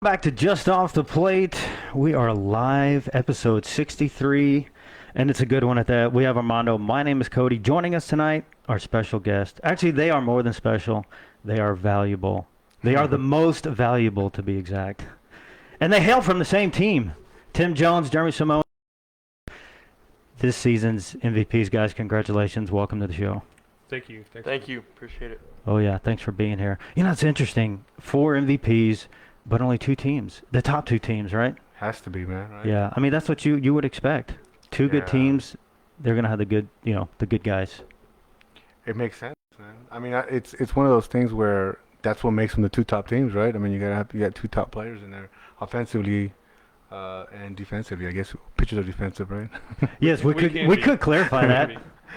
Back to Just Off the Plate. We are live, episode 63, and it's a good one at that. We have Armando. My name is Cody. Joining us tonight, our special guest. Actually, they are more than special. They are valuable. They are the most valuable, to be exact. And they hail from the same team. Tim Jones, Jeremy Simone. This season's MVPs, guys. Congratulations. Welcome to the show. Thank you. Thank you. Appreciate it. Oh, yeah. Thanks for being here. You know, it's interesting. 4 MVPs, but only 2 teams. The top 2 teams, right? Has to be, man. Right? Yeah, I mean that's what you would expect. 2 good Yeah. teams, they're gonna have the good, the good guys. It makes sense, man. I mean, it's one of those things where that's what makes them the 2 top teams, right? I mean, you got 2 top players in there, offensively, and defensively. I guess pitchers are defensive, right? Yes, we could clarify that.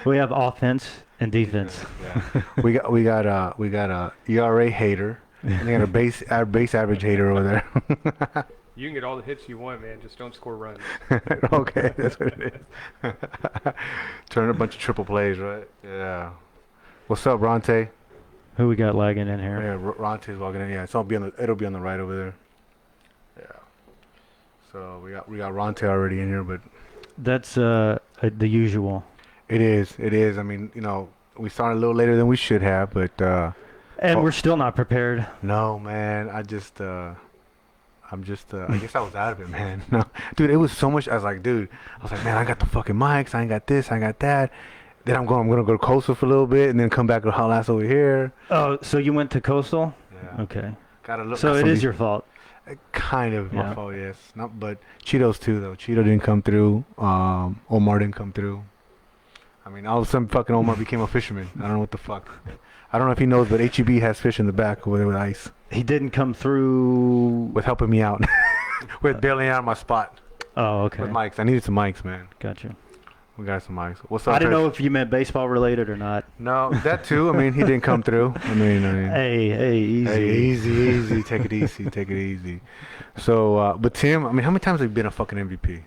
We have offense and defense. Yeah. we got a ERA hater, and they got a base average hater over there. You can get all the hits you want, man. Just don't score runs. Okay, that's what it is. Turn a bunch of triple plays, right? Yeah. What's up, Ronte? Who we got lagging in here? Yeah, Ronte's walking in. Yeah, it'll be on the right over there. Yeah. So we got Ronte already in here, but That's the usual. it is. I mean, we started a little later than we should have, but And we're still not prepared. no, man. I guess I was out of it, man. No, dude, it was so much. I was like, man, I got the fucking mics. I ain't got this. I ain't got that. Then I'm gonna go to Coastal for a little bit, and then come back to Hot Ass over here. Oh, so you went to Coastal? Yeah. Okay. Gotta look. So it is your fault. Kind of Yeah. my fault, yes. Not, but Cheetos too, though. Cheeto didn't come through. Omar didn't come through. I mean, all of a sudden, fucking Omar became a fisherman. I don't know what the fuck. I don't know if he knows, but HEB has fish in the back over there with ice. He didn't come through. With helping me out. With bailing out my spot. Oh, okay. With mics. I needed some mics, man. Gotcha. We got some mics. What's up, I didn't Chris? know if you meant baseball related or not. No, that too. I mean, he didn't come through. I mean. Hey, easy. Hey, easy. Take it easy. So, but Tim, I mean, how many times have you been a fucking MVP?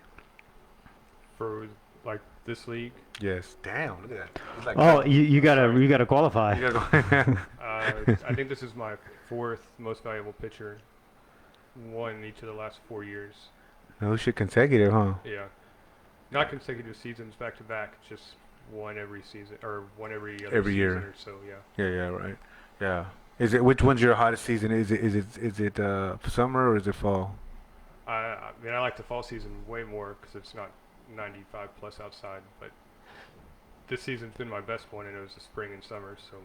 For like this league, Yes. Damn, look at that. It's like Oh, you gotta qualify. you gotta go. I think this is my 4th most valuable pitcher. Won each of the last 4 years. No shit, consecutive, huh? Yeah, not consecutive seasons back to back. Just one every season or one every other Every season year. or so. Yeah. Yeah, right. Yeah. Which one's your hottest season? Is it summer or is it fall? I mean, I like the fall season way more because it's not 95 plus outside. But this season's been my best one, and it was the spring and summer. So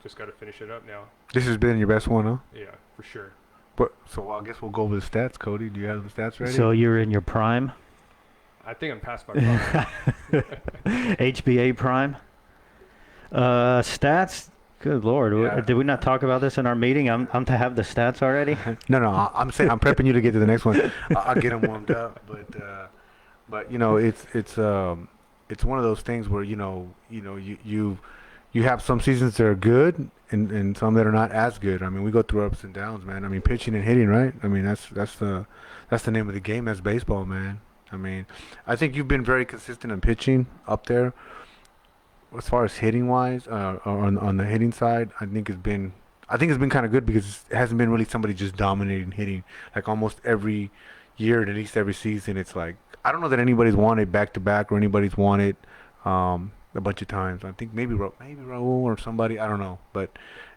just got to finish it up now. This has been your best one, huh? Yeah, for sure. But so I guess we'll go over the stats, Cody. Do you have the stats ready? So you're in your prime, I think I'm past my prime. HBA prime. Stats. Good Lord, Yeah. did we not talk about this in our meeting? I'm to have the stats already. No, I'm saying I'm prepping you to get to the next one. I'll get them warmed up, but it's one of those things where you have some seasons that are good and some that are not as good. I mean, we go through ups and downs, man. I mean, pitching and hitting, right? I mean, that's the name of the game. That's baseball, man. I mean, I think you've been very consistent in pitching up there. As far as hitting wise, on the hitting side, I think it's been kind of good because it hasn't been really somebody just dominating hitting. Like almost every year and at least every season, it's like I don't know that anybody's won it back to back or anybody's won it a bunch of times. I think maybe Raul or somebody. I don't know, but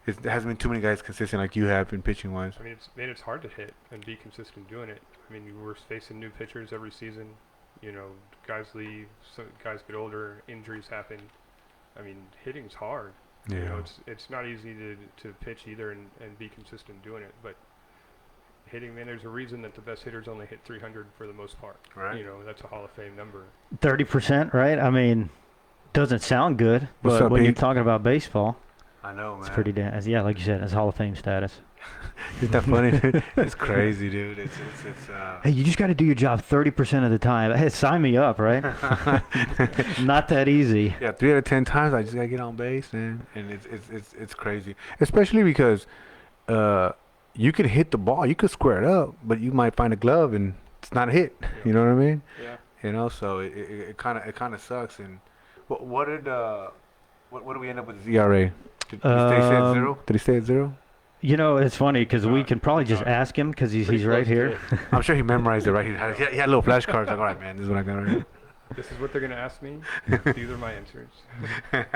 it hasn't been too many guys consistent like you have in pitching wise. I mean, it's hard to hit and be consistent doing it. I mean, we're facing new pitchers every season. Guys leave, guys get older, injuries happen. I mean, hitting's hard. Yeah. It's not easy to pitch either and be consistent doing it. But hitting, man, there's a reason that the best hitters only hit 300 for the most part. Right. That's a Hall of Fame number. 30%, right? I mean, doesn't sound good, What's but up, when you're Pete? talking about baseball, I know, man. it's pretty damn. Yeah, like you said, it's Hall of Fame status. Isn't that funny, dude? It's crazy, dude. It's Hey, you just got to do your job 30% of the time. Hey, sign me up, right? Not that easy. Yeah, 3 out of 10 times I just gotta get on base, man, and it's crazy, especially because you could hit the ball, you could square it up, but you might find a glove and it's not a hit. Yeah. You know what I mean? Yeah. So it kind of sucks. And what did we end up with his ERA? Did he stay at 0? Did he stay at 0? You know, it's funny because we Uh, can probably just uh, ask him because he's Pretty right close to here. it. I'm sure he memorized it, right? He had little flashcards. Like, all right, man, this is what I got right This is what they're gonna ask me. These are my answers. here.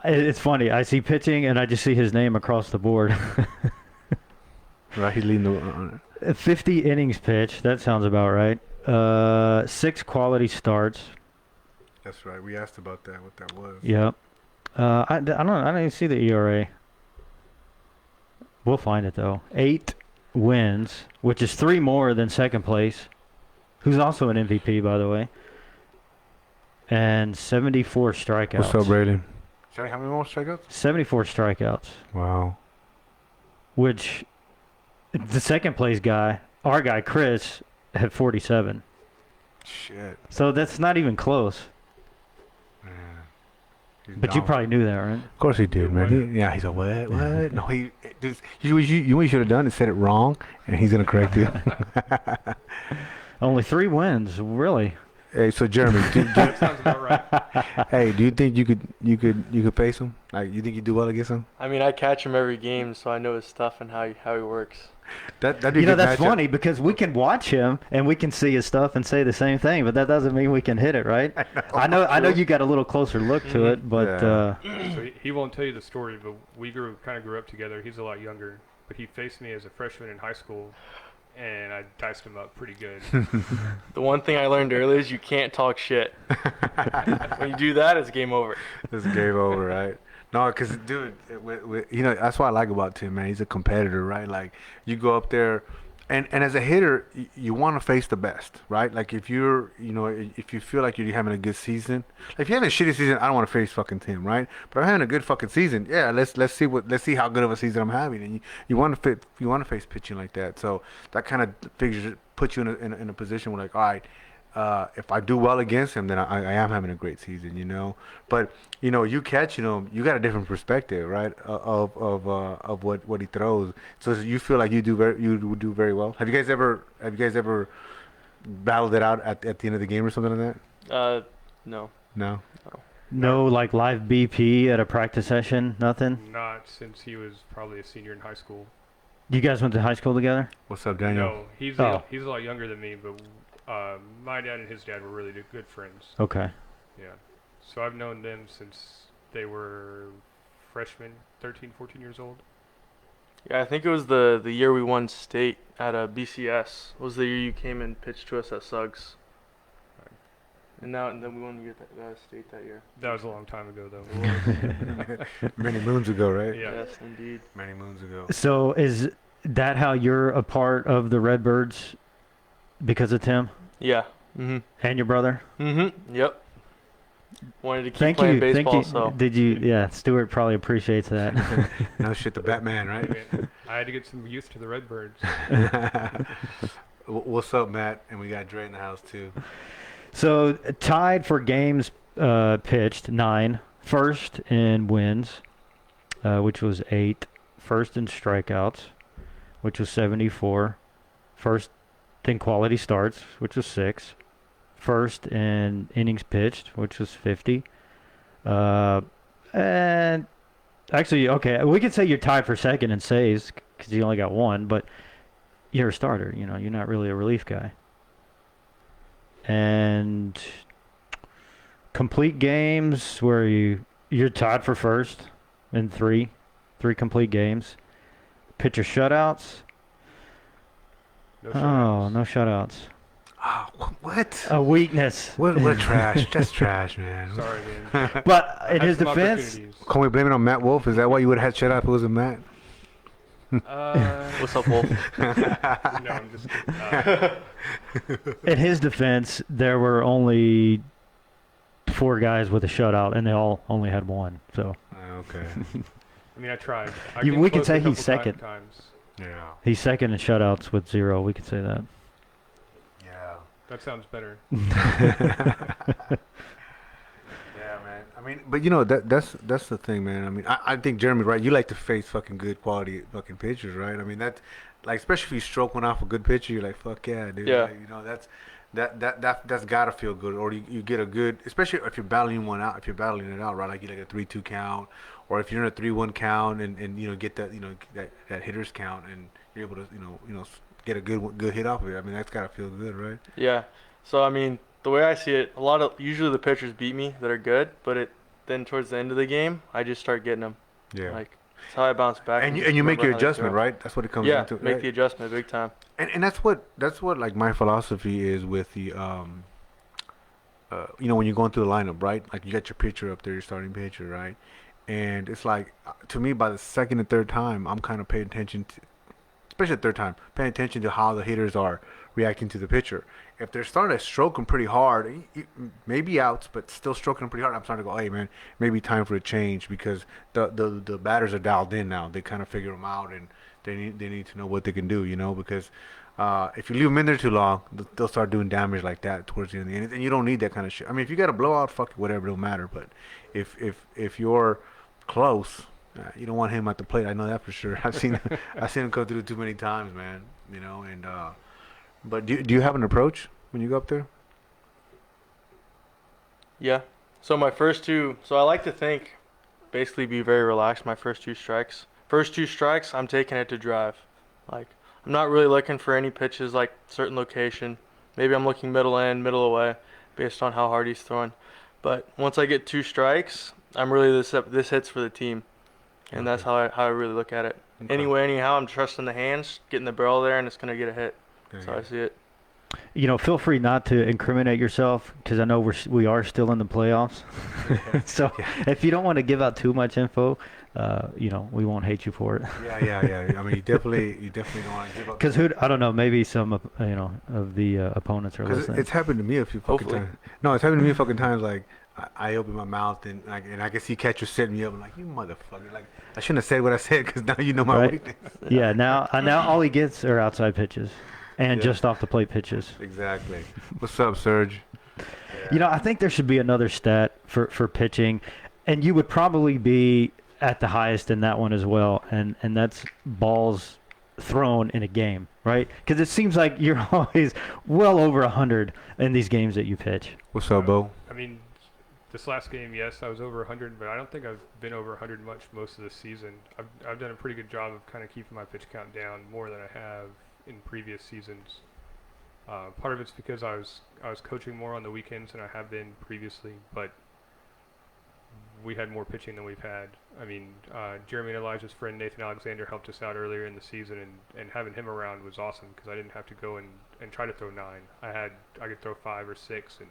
It's funny. I see pitching and I just see his name across the board. Right, he's leading the. 50 innings pitched. That sounds about right. 6 quality starts. That's right. We asked about that. What that was. Yep. I don't even see the ERA. We'll find it though. 8 wins, which is 3 more than second place, who's also an MVP by the way. And 74 strikeouts. What's up, Braden? Johnny, how many more strikeouts? 74 strikeouts, Wow. which the second place guy, our guy Chris, had 47. Shit. So that's not even close. Man. He's But you down. probably knew that, right? Of course he did, man. Yeah, he's a what? What? No, dude, you what you should have done is said it wrong, and he's gonna correct you. Only 3 wins, really. Hey, so Jeremy, That sounds about right. hey, do you think you could face him? Like, you think you do well against him? I mean, I catch him every game, so I know his stuff and how he works. That'd be You a know, good that's matchup. funny because we can watch him and we can see his stuff and say the same thing, but that doesn't mean we can hit it, right? I know you got a little closer look to it, but Yeah. So he won't tell you the story, but we kind of grew up together. He's a lot younger, but he faced me as a freshman in high school, and I diced him up pretty good. The one thing I learned early is you can't talk shit. When you do that, it's game over. It's game over, right? No, because, dude, you know, that's what I like about Tim, man. He's a competitor, right? Like, you go up there, and as a hitter, you want to face the best, right? Like, if you're, you know, if you feel like you're having a good season, like, if you're having a shitty season, I don't want to face fucking Tim, right? But I'm having a good fucking season. Yeah, let's see how good of a season I'm having, and you want to face pitching like that. So that kind of puts you in a position where, like, all right. If I do well against him, then I am having a great season, you know. But you know, you catch, you know, you got a different perspective, right, of what he throws. So you feel like you would do very well. Have you guys ever battled it out at the end of the game or something like that? No. No. no like live BP at a practice session, nothing. Not since he was probably a senior in high school. You guys went to high school together? What's up, Daniel? No, he's Oh. he's a lot younger than me, but my dad and his dad were really good friends. Okay. Yeah. So I've known them since they were freshmen, 13, 14 years old. Yeah, I think it was the year we won state at BCS. Was the year you came and pitched to us at Suggs. And then we won to get that state that year. That was a long time ago, though. Many moons ago, right? Yeah. Yes, indeed. Many moons ago. So is that how you're a part of the Redbirds because of Tim Yeah. Mhm. and your brother? Mhm. Yep. Wanted to keep Thank playing you. Thank baseball, you. so Did you? Yeah, Stuart probably appreciates that. No shit, the Batman, I right? mean, I had to get some youth to the Redbirds. What's up, Matt? And we got Dre in the house too. So tied for games pitched, 9. First in wins, which was 8. First in strikeouts, which was 74. First in quality starts, which was 6. First in innings pitched, which was 50. And actually, okay, we could say you're tied for second in saves because you only got 1, but you're a starter. You know, you're not really a relief guy. And complete games where you're tied for first in 3 complete games. Pitcher shutouts. No Oh, shutouts. no shutouts. Oh, what? A weakness. What trash? That's trash, man. Sorry, man. But in Had his some defense, opportunities. Can we blame it on Matt Wolf? Is that why you would have had shut up if it wasn't Matt? what's up, Wolf? No, I'm just kidding. in his defense, there were only 4 guys with a shutout, and they all only had 1. So Okay. I mean, I tried. I You- came we could close say a he's couple second. Times. Yeah. he's second in shutouts with 0. We could say that. Yeah. That sounds better. Yeah, man. I mean, but you know that's the thing, man. I mean, I think Jeremy, right? You like to face fucking good quality fucking pitchers, right? I mean, that's like, especially if you stroke one off a good pitcher, you're like, fuck yeah, dude. Yeah. Like, you know, that's gotta feel good. Or you get a good, especially if you're battling one out. If you're battling it out, right? Like you like a 3-2 count, or if you're in a 3-1 count and get that that hitter's count and you're able to get a good hit off of it. I mean that's gotta feel good, right? Yeah. So I mean, the way I see it, usually the pitchers beat me that are good, but then towards the end of the game, I just start getting them. Yeah. Like that's how I bounce back. And just you make remember your how they adjustment, throw. right? That's what it comes Yeah, down to. make Right? the adjustment big time. And that's what like my philosophy is with the when you're going through the lineup, right? Like you got your pitcher up there, your starting pitcher, right? And it's like to me by the second and third time, I'm kind of paying attention to, especially the third time, paying attention to how the hitters are reacting to the pitcher. If they're starting to stroke him pretty hard, maybe outs, but still stroking him pretty hard, I'm starting to go, hey man, maybe time for a change because the batters are dialed in now. They kind of figure them out and they need to know what they can do, because if you leave them in there too long, they'll start doing damage like that towards the end of the inning, and you don't need that kind of shit. I mean, if you got a blowout, fuck it, whatever, it don't matter. But if you're close, you don't want him at the plate. I know that for sure. I've seen him come through too many times, man. And but do you have an approach when you go up there? Yeah. So my first two. So I like to think, basically, be very relaxed. My first two strikes. First two strikes, I'm taking it to drive. Like I'm not really looking for any pitches like certain location. Maybe I'm looking middle end, middle away, based on how hard he's throwing. But once I get two strikes, I'm really this hits for the team, and that's how I really look at it. Okay. Anyway, anyhow, I'm trusting the hands, getting the barrel there, and it's gonna get a hit. So I see it. Feel free not to incriminate yourself because I know we are still in the playoffs. So if you don't want to give out too much info, we won't hate you for it. Yeah. I mean, you definitely don't want to give up. Because I don't know, maybe some of the opponents are listening. It's happened to me a few fucking Hopefully. times. No, it's happened to me a fucking times. Like I open my mouth and I can see catcher setting me up. I'm like, you motherfucker! Like I shouldn't have said what I said because now you know my Right. weakness. Yeah, now all he gets are outside pitches and Yeah. just off the plate pitches. Exactly. What's up, Serge? I think there should be another stat for pitching, and you would probably be at the highest in that one as well, and that's balls thrown in a game, right? Because it seems like you're always well over 100 in these games that you pitch. What's up, Bo? I mean, this last game, yes, I was over 100, but I don't think I've been over 100 much most of the season. I've done a pretty good job of kind of keeping my pitch count down more than I have in previous seasons. Part of it's because I was coaching more on the weekends than I have been previously, but we had more pitching than we've had. I mean, Jeremy and Elijah's friend Nathan Alexander helped us out earlier in the season, and having him around was awesome because I didn't have to go and try to throw 9. I could throw 5 or 6 and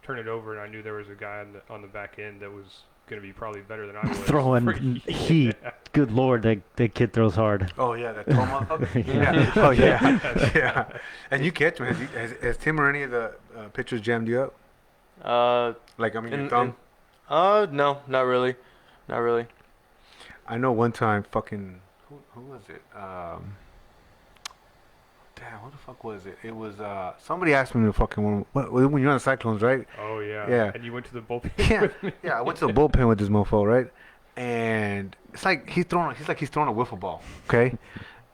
turn it over, and I knew there was a guy on the back end that was going to be probably better than I was. Throwing heat. Good Lord, that kid throws hard. Oh yeah, that Toma. Yeah. Yeah. Oh yeah. Yeah. And you catch him. Has Tim or any of the pitchers jammed you up? Like your thumb. No, not really. Not really. I know one time, fucking who was it? Damn, what the fuck was it? It was somebody asked me to fucking when you're on the Cyclones, right? Oh yeah. Yeah. And you went to the bullpen. Yeah, yeah. I went to the bullpen with this mofo, right? And it's like he's throwing a wiffle ball, okay?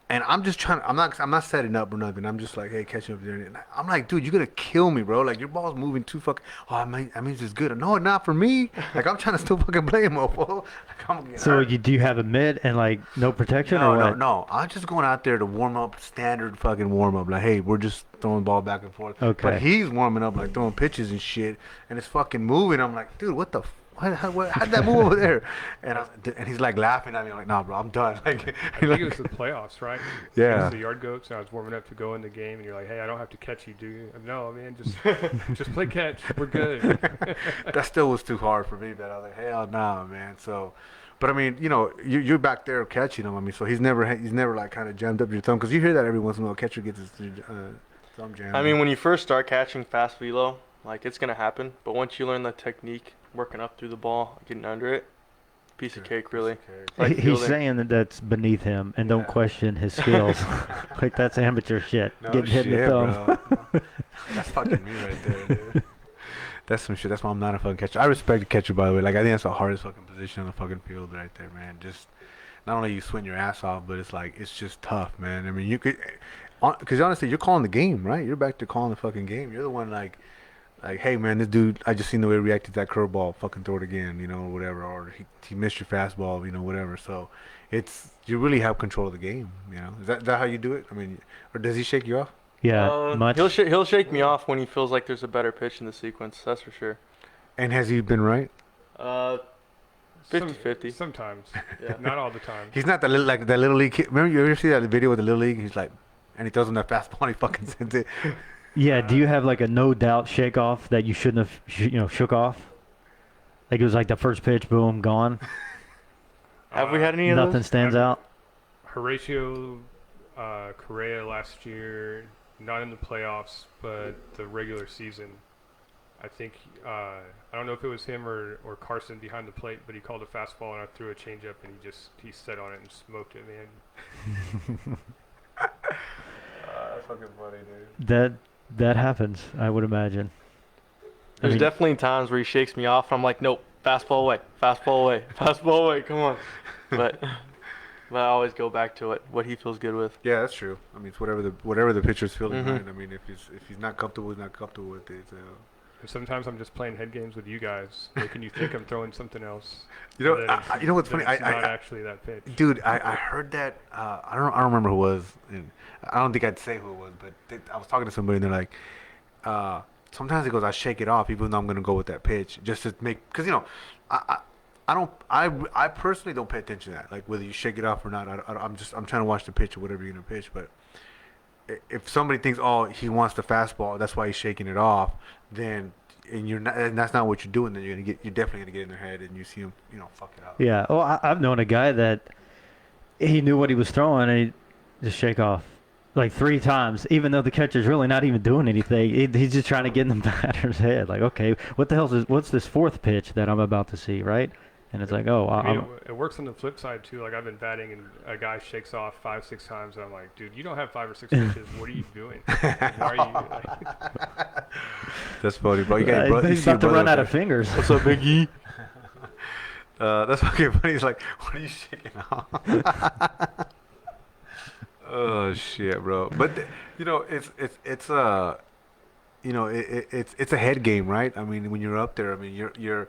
And I'm just trying. I'm not setting up or nothing. I'm just like, hey, catch me up there. And I'm like, dude, you're gonna kill me, bro. Like your ball's moving too fucking. Oh, I mean, it's good. No, not for me. Like I'm trying to still fucking play him, mofo. Like I'm getting So hurt. do you have a mid and like no protection No, or what? no. I'm just going out there to warm up, standard fucking warm up. Like, hey, we're just throwing the ball back and forth. Okay. But he's warming up, like throwing pitches and shit, and it's fucking moving. I'm like, dude, what the? How'd that move over there? And he's like laughing at me. I'm like, nah, bro, I'm done. Like, I think it was the playoffs, right? Yeah. Against the Yard Goats, and I was warming up to go in the game, and you're like, hey, I don't have to catch you, do you? No, man, just play catch. We're good. that still was too hard for me. But I was like, hell nah, man. So, but I mean, you're back there catching him. I mean, so he's never like kind of jammed up your thumb because you hear that every once in a while. Catcher gets his thumb jammed. I mean, when you first start catching fast velo, like it's gonna happen. But once you learn the technique, working up through the ball, getting under it, piece of cake, really. Like He's fielding. saying that's beneath him and don't Yeah. question his skills. Like that's amateur shit. No Getting hit in the shit, thumb. bro. That's fucking me right there, dude. That's some shit. That's why I'm not a fucking catcher. I respect the catcher, by the way. Like, I think that's the hardest fucking position on the fucking field right there, man. Just, not only you sweating your ass off, but it's like, it's just tough, man. I mean, because honestly, you're calling the game, right? You're back to calling the fucking game. You're the one like, hey man, this dude, I just seen the way he reacted to that curveball. Fucking throw it again, you know, or whatever. Or he missed your fastball, you know, whatever. So you really have control of the game, you know. Is that how you do it? I mean, or does he shake you off? Yeah, much. He'll shake me off when he feels like there's a better pitch in the sequence. That's for sure. And has he been right? 50-50. Sometimes. Yeah. Not all the time. He's not that little league kid. Remember you ever see that video with the little league? He's like, and he throws him that fastball and he fucking sends it. Yeah, do you have like a no doubt shake off that you shouldn't have, shook off? Like it was like the first pitch, boom, gone. Have we had any of Nothing those? stands out. Horatio Correa last year, not in the playoffs, but the regular season. I think I don't know if it was him or Carson behind the plate, but he called a fastball and I threw a changeup and he set on it and smoked it, man. That's fucking funny, dude. That happens, I would imagine. There's definitely times where he shakes me off and I'm like, nope, fastball away, fastball away, fastball away, come on. But I always go back to what he feels good with. Yeah, that's true. I mean, it's whatever the pitcher's feeling, Mhm. right? I mean, if he's not comfortable, he's not comfortable with it. And sometimes I'm just playing head games with you guys, making you think I'm throwing something else. You know, and then you know what's then funny? It's not actually that pitch. Dude, I heard that. I don't remember who it was. And I don't think I'd say who it was, but I was talking to somebody and they're like, sometimes it goes, I shake it off even though I'm gonna go with that pitch just to make, because you know, I personally don't pay attention to that, like whether you shake it off or not. I'm trying to watch the pitch or whatever you're gonna pitch. But if somebody thinks, oh, he wants the fastball, that's why he's shaking it off, then and that's not what you're doing, then you're definitely gonna get in their head and you see him, fuck it up. Yeah. Oh, I've known a guy that he knew what he was throwing and he just shake off like 3 times, even though the catcher's really not even doing anything. He's just trying to get in the batter's head. Like, okay, what's this 4th pitch that I'm about to see, right? And it's like, oh, I mean, it works on the flip side too. Like I've been batting and a guy shakes off 5-6 times and I'm like, dude, you don't have 5 or 6 pitches. What are you doing? Why are you? That's funny, bro. You he's about to run out of fingers. What's up, Big E? That's fucking funny. He's like, what are you shaking off? Oh shit, bro. But it's a head game, right? I mean, when you're up there, I mean, you hear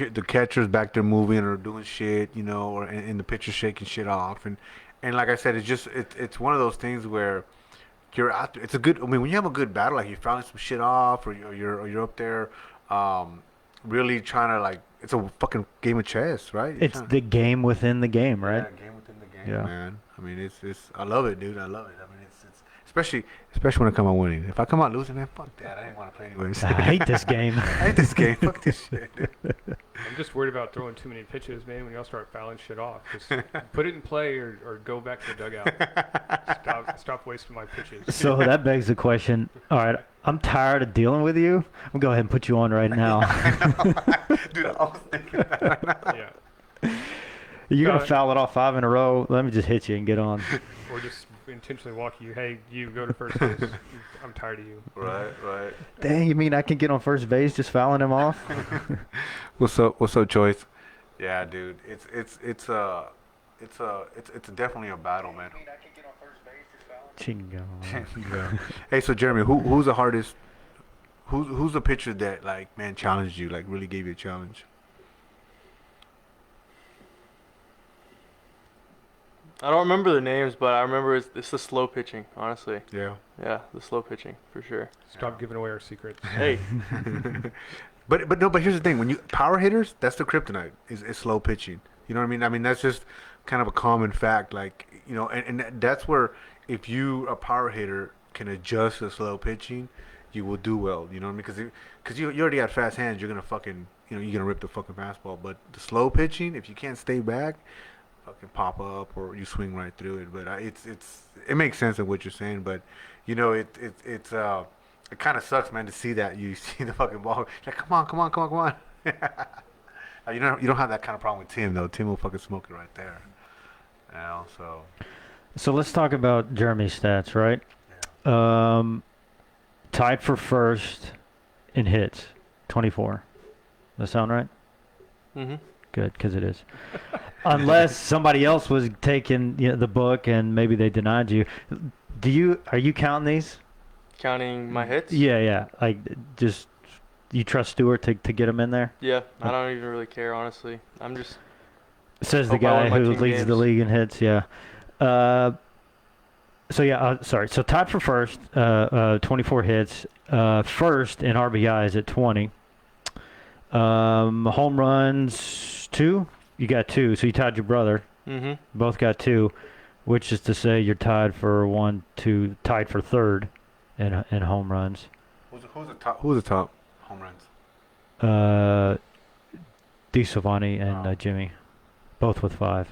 the catcher's back there moving or doing shit, and the pitcher's shaking shit off, and like I said, it's one of those things where you're out there. It's a good. I mean, when you have a good battle, like you're fouling some shit off, or you're up there, really trying to like. It's a fucking game of chess, right? It's the game within the game, right? Yeah, game within the game, Yeah. man. I mean, it's. I love it, dude. I love it. I mean, it's especially when I come out winning. If I come out losing, man, fuck that. I didn't want to play anyways. I hate this game. I hate this game. Fuck this shit, dude. I'm just worried about throwing too many pitches, man. When y'all start fouling shit off, just put it in play or go back to the dugout. Stop wasting my pitches. So that begs the question. All right, I'm tired of dealing with you. I'm gonna go ahead and put you on right now. Dude, I was thinking that. Yeah. You're gonna foul it off 5 in a row. Let me just hit you and get on. Or just intentionally walk you. Hey, you go to first base. I'm tired of you. Right. Dang, you mean I can get on first base just fouling him off? What's up, Choice? Yeah, dude. It's definitely a battle, man. Chingo. Hey, so Jeremy, who's the hardest? Who's the pitcher that like man challenged you, like really gave you a challenge? I don't remember the names, but I remember it's the slow pitching, honestly. Yeah. Yeah, the slow pitching, for sure. Stop giving away our secrets. Hey, But here's the thing: when you power hitters, that's the kryptonite is slow pitching. You know what I mean? I mean that's just kind of a common fact. Like and that's where if you a power hitter can adjust to slow pitching, you will do well. You know what I mean? Because you already got fast hands, you're gonna fucking you're gonna rip the fucking fastball. But the slow pitching, if you can't stay back, fucking pop up or you swing right through it. But it makes sense of what you're saying. But it kind of sucks, man, to see that you see the fucking ball. Like, come on. You don't have that kind of problem with Tim though. Tim will fucking smoke it right there. So let's talk about Jeremy's stats, right? Yeah. Tied for first in hits, 24. Does that sound right? mm-hmm. Good, because it is. Unless somebody else was taking the book and maybe they denied you. Are you counting these? Counting my hits? Yeah. Like, just you trust Stewart to get them in there? Yeah, I don't even really care, honestly. I'm just Says the hope I guy win my who team leads the games. league in hits. Yeah. So yeah, sorry. So tied for first, 24 hits. First in RBIs at 20. Home runs 2. You got 2. So you tied your brother. Mm-hmm. Both got 2, which is to say you're tied for tied for third in home runs. Who's the top home runs? DeSilvani and Oh. Jimmy, both with 5.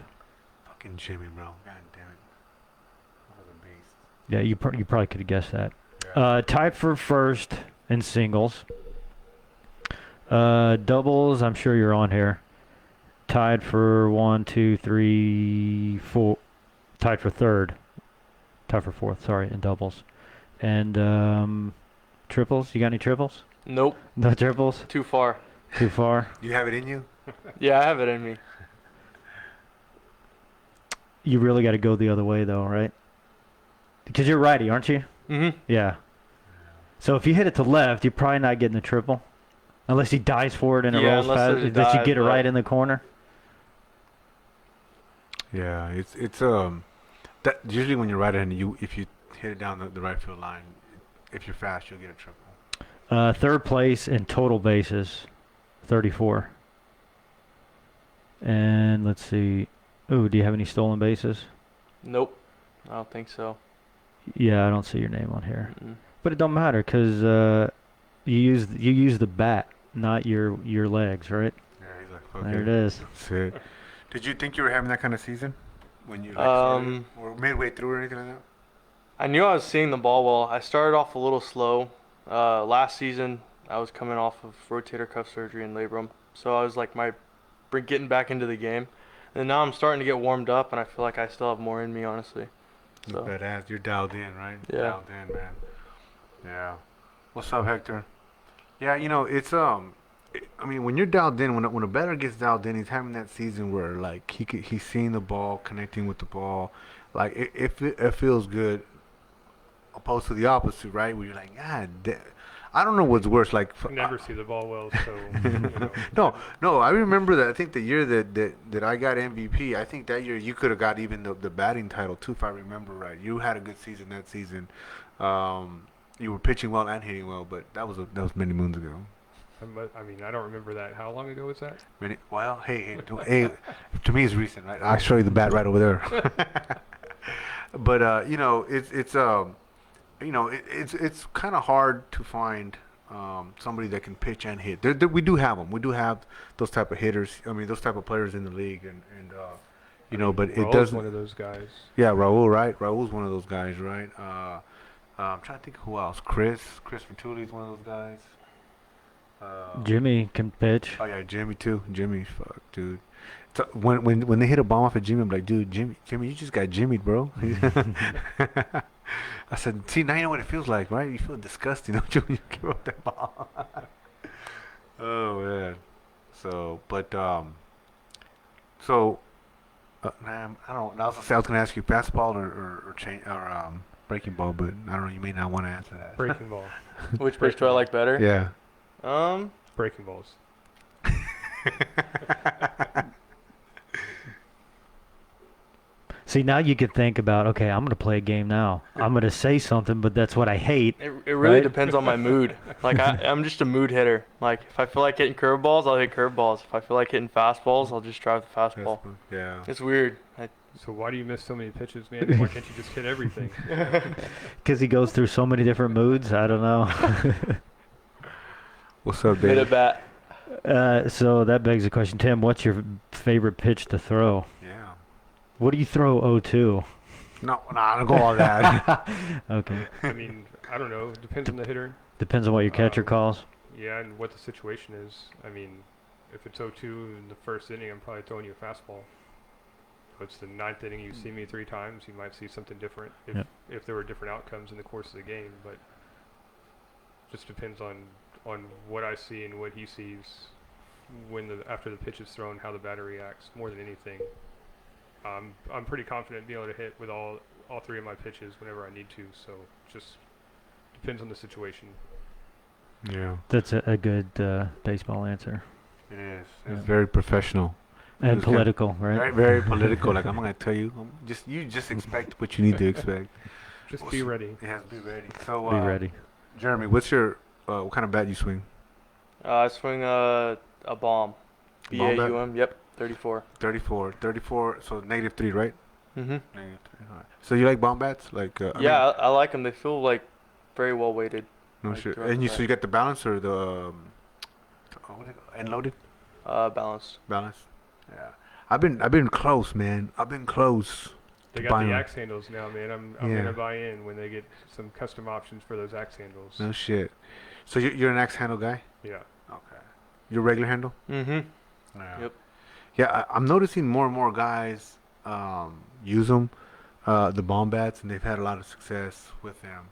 Fucking Jimmy, bro. God damn it. What a beast. Yeah, you probably could have guessed that. Yeah. Tied for first in singles. Doubles, I'm sure you're on here. Tied for 1, 2, 3, 4. Tied for third. Tied for fourth, sorry, in doubles. And triples, you got any triples? Nope, No triples? too far. Too far? You have it in you? Yeah, I have it in me. You really got to go the other way, though, right? Because you're righty, aren't you? Mm-hmm. Yeah. So if you hit it to left, you're probably not getting the triple. Unless he dives for it and it Yeah, rolls unless fast. there's a That you dive, get it but- right in the corner. Yeah, it's that usually when you're right-handed, if you hit it down the right field line, if you're fast, you'll get a triple. Third place in total bases, 34. And let's see. Ooh, do you have any stolen bases? Nope, I don't think so. Yeah, I don't see your name on here. Mm-mm. But it don't matter because you use the bat, not your legs, right? Yeah, he's like, fuck There it is. That's it. Did you think you were having that kind of season when you Um, started, or midway through or anything like that? I knew I was seeing the ball well. I started off a little slow. Last season, I was coming off of rotator cuff surgery and labrum, so I was like getting back into the game. And now I'm starting to get warmed up, and I feel like I still have more in me, honestly. So Badass. You're dialed in, right? Yeah. Dialed in, man. Yeah. What's up, Hector? Yeah, it's I mean, when you're dialed in, when a batter gets dialed in, he's having that season where like he's seeing the ball, connecting with the ball, like it feels good. Opposed to the opposite, right? Where you're like, I don't know what's worse. Like, I never see the ball well, so no. I remember that. I think the year that I got MVP, I think that year you could have got even the batting title too, if I remember right. You had a good season that season. You were pitching well and hitting well, but that was many moons ago. I mean, I don't remember that. How long ago was that? Well, hey, to me it's recent, right? I'll show you the bat right over there. But it's kind of hard to find somebody that can pitch and hit. We do have them. We do have those type of hitters. I mean, those type of players in the league, but it Raul's doesn't. one of those guys. Yeah, Raul, right? Raul's one of those guys, right? I'm trying to think who else. Chris Vertulli's one of those guys. Jimmy can pitch. Oh yeah, Jimmy too. Jimmy, fuck, dude. So when they hit a bomb off at Jimmy, I'm like, dude, Jimmy, you just got Jimmy'd, bro. I said, see, now you know what it feels like, right? You feel disgusting, don't you, when you give up that ball? Oh man. So, but man, I don't. I was gonna ask you fastball or change or breaking ball, but I don't know. You may not want to answer that. Breaking ball. which pitch do I like better? Yeah. Breaking balls. See, now you could think about, okay, I'm going to play a game now. I'm going to say something, but that's what I hate. It really Right? depends on my mood. Like I'm just a mood hitter. Like if I feel like hitting curveballs, I'll hit curveballs. If I feel like hitting fastballs, I'll just drive the fastball. Yeah. It's weird. So why do you miss so many pitches, man? Why can't you just hit everything? Because he goes through so many different moods. I don't know. What's up, Hit a Dave? bat. So that begs the question, Tim, what's your favorite pitch to throw? Yeah. What do you throw 0-2? No, I don't go all that. Okay. I mean, I don't know. It depends on the hitter. Depends on what your catcher calls. Yeah, and what the situation is. I mean, if it's 0-2 in the first inning, I'm probably throwing you a fastball. If it's the ninth inning, you see me 3 times, you might see something different if there were different outcomes in the course of the game. But just depends on what I see and what he sees after the pitch is thrown, how the batter reacts more than anything. I'm pretty confident being able to hit with all all three of my pitches whenever I need to. So just depends on the situation. Yeah, That's a good baseball answer. it is. Yeah. It's very professional. And It's kinda- political, right? Very, very political. Like I'm not gonna tell you. You just expect what you need to expect. Just be ready. It has to be ready. So, Be ready. Jeremy, what's your what kind of bat you swing? I swing a bomb. Bomb bat? BAUM. Yep. 34. 34. So -3, right? Mhm. -3. All right. So you like bomb bats? Like I Yeah, mean, I like them. They feel like very well weighted. no like shit. throughout And the so bat. you got the balance or the what is it? End loaded Balance. balance? Yeah. I've been close, man. I've been close. They to got buying the one. axe handles now, man. I'm Yeah. gonna buy in when they get some custom options for those axe handles. No shit. So you're an axe handle guy? Yeah. Okay. Your regular handle? Mhm. Yeah. Yep. Yeah, I'm noticing more and more guys use them, the bomb bats, and they've had a lot of success with them.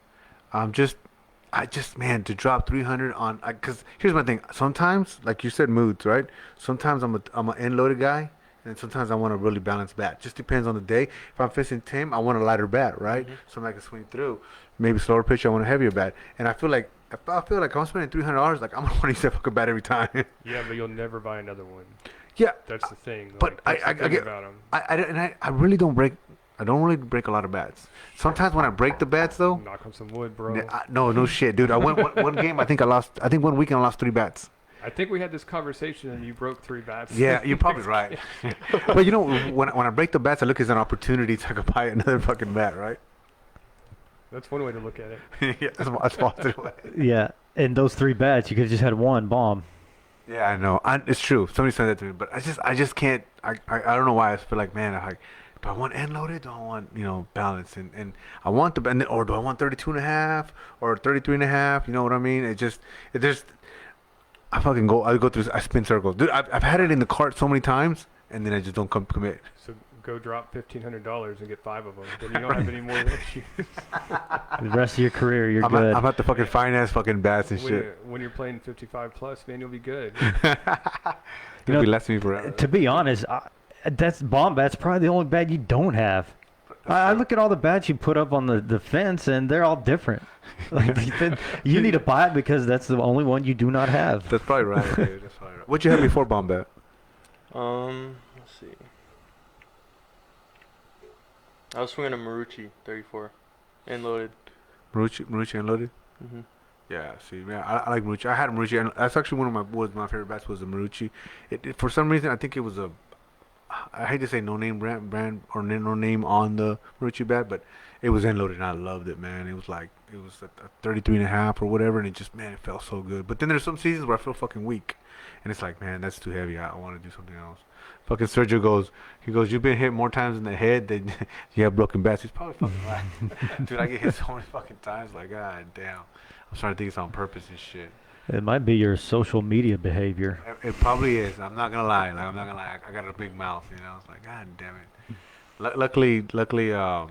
Man, to drop 300 on, because here's my thing. Sometimes, like you said, moods, right? Sometimes I'm an end loaded guy, and sometimes I want a really balanced bat. Just depends on the day. If I'm facing Tim, I want a lighter bat, right? Mhm. So I can swing through. Maybe slower pitch, I want a heavier bat. And I feel like if I'm spending $300, like I'm gonna want to use that fucking bat every time. Yeah, but you'll never buy another one. Yeah, That's the thing. But like, that's I the thing get- about them. I really don't break. I don't really break a lot of bats. Sometimes when I break the bats, though, Knock on some wood, bro. no shit, dude. I went one game. I think I lost. I think one weekend I lost 3 bats. I think we had this conversation and you broke 3 bats. Yeah, you're probably right. But you know, when I break the bats, I look as an opportunity to buy another fucking bat, right? That's one way to look at it. Yeah, that's positive. Yeah. And those 3 bats, you could have just had one bomb. Yeah, I know. It's true. Somebody said that to me, but I just can't. I don't know why. I feel like, man, do I want end loaded? Do I want balance? And I want or do I want 32.5 or 33.5? You know what I mean? I spin circles, dude. I've had it in the cart so many times, and then I just don't commit. So go drop $1,500 and get 5 of them. Then you don't have any more issues. The rest of your career, you're I'm good. at the fucking finance fucking bats and shit. When you're playing 55 plus, man, you'll be good. It'll be lasting me forever. To be honest, that's bomb bat's probably the only bat you don't have. I look at all the bats you put up on the fence, and they're all different. Like, you need to buy it because that's the only one you do not have. That's probably right, dude. That's probably right. What'd you have before bomb bat? Let's see. I was swinging a Marucci 34, and loaded. Marucci unloaded? Mhm. Yeah, see, man, I like Marucci. I had a Marucci, and that's actually one of my favorite bats was the Marucci. For some reason, I think it was I hate to say no name brand or no name on the Marucci bat, but it was end loaded, and I loved it, man. It was a 33.5 or whatever, and it felt so good. But then there's some seasons where I feel fucking weak, and it's like, man, that's too heavy. I want to do something else. Fucking Sergio goes, you've been hit more times in the head than you have broken bats. He's probably fucking right. Dude, I get hit so many fucking times, like, god damn. I'm starting to think it's on purpose and shit. It might be your social media behavior. It probably is. I'm not gonna lie. I got a big mouth, It's like, god damn it. Luckily, I've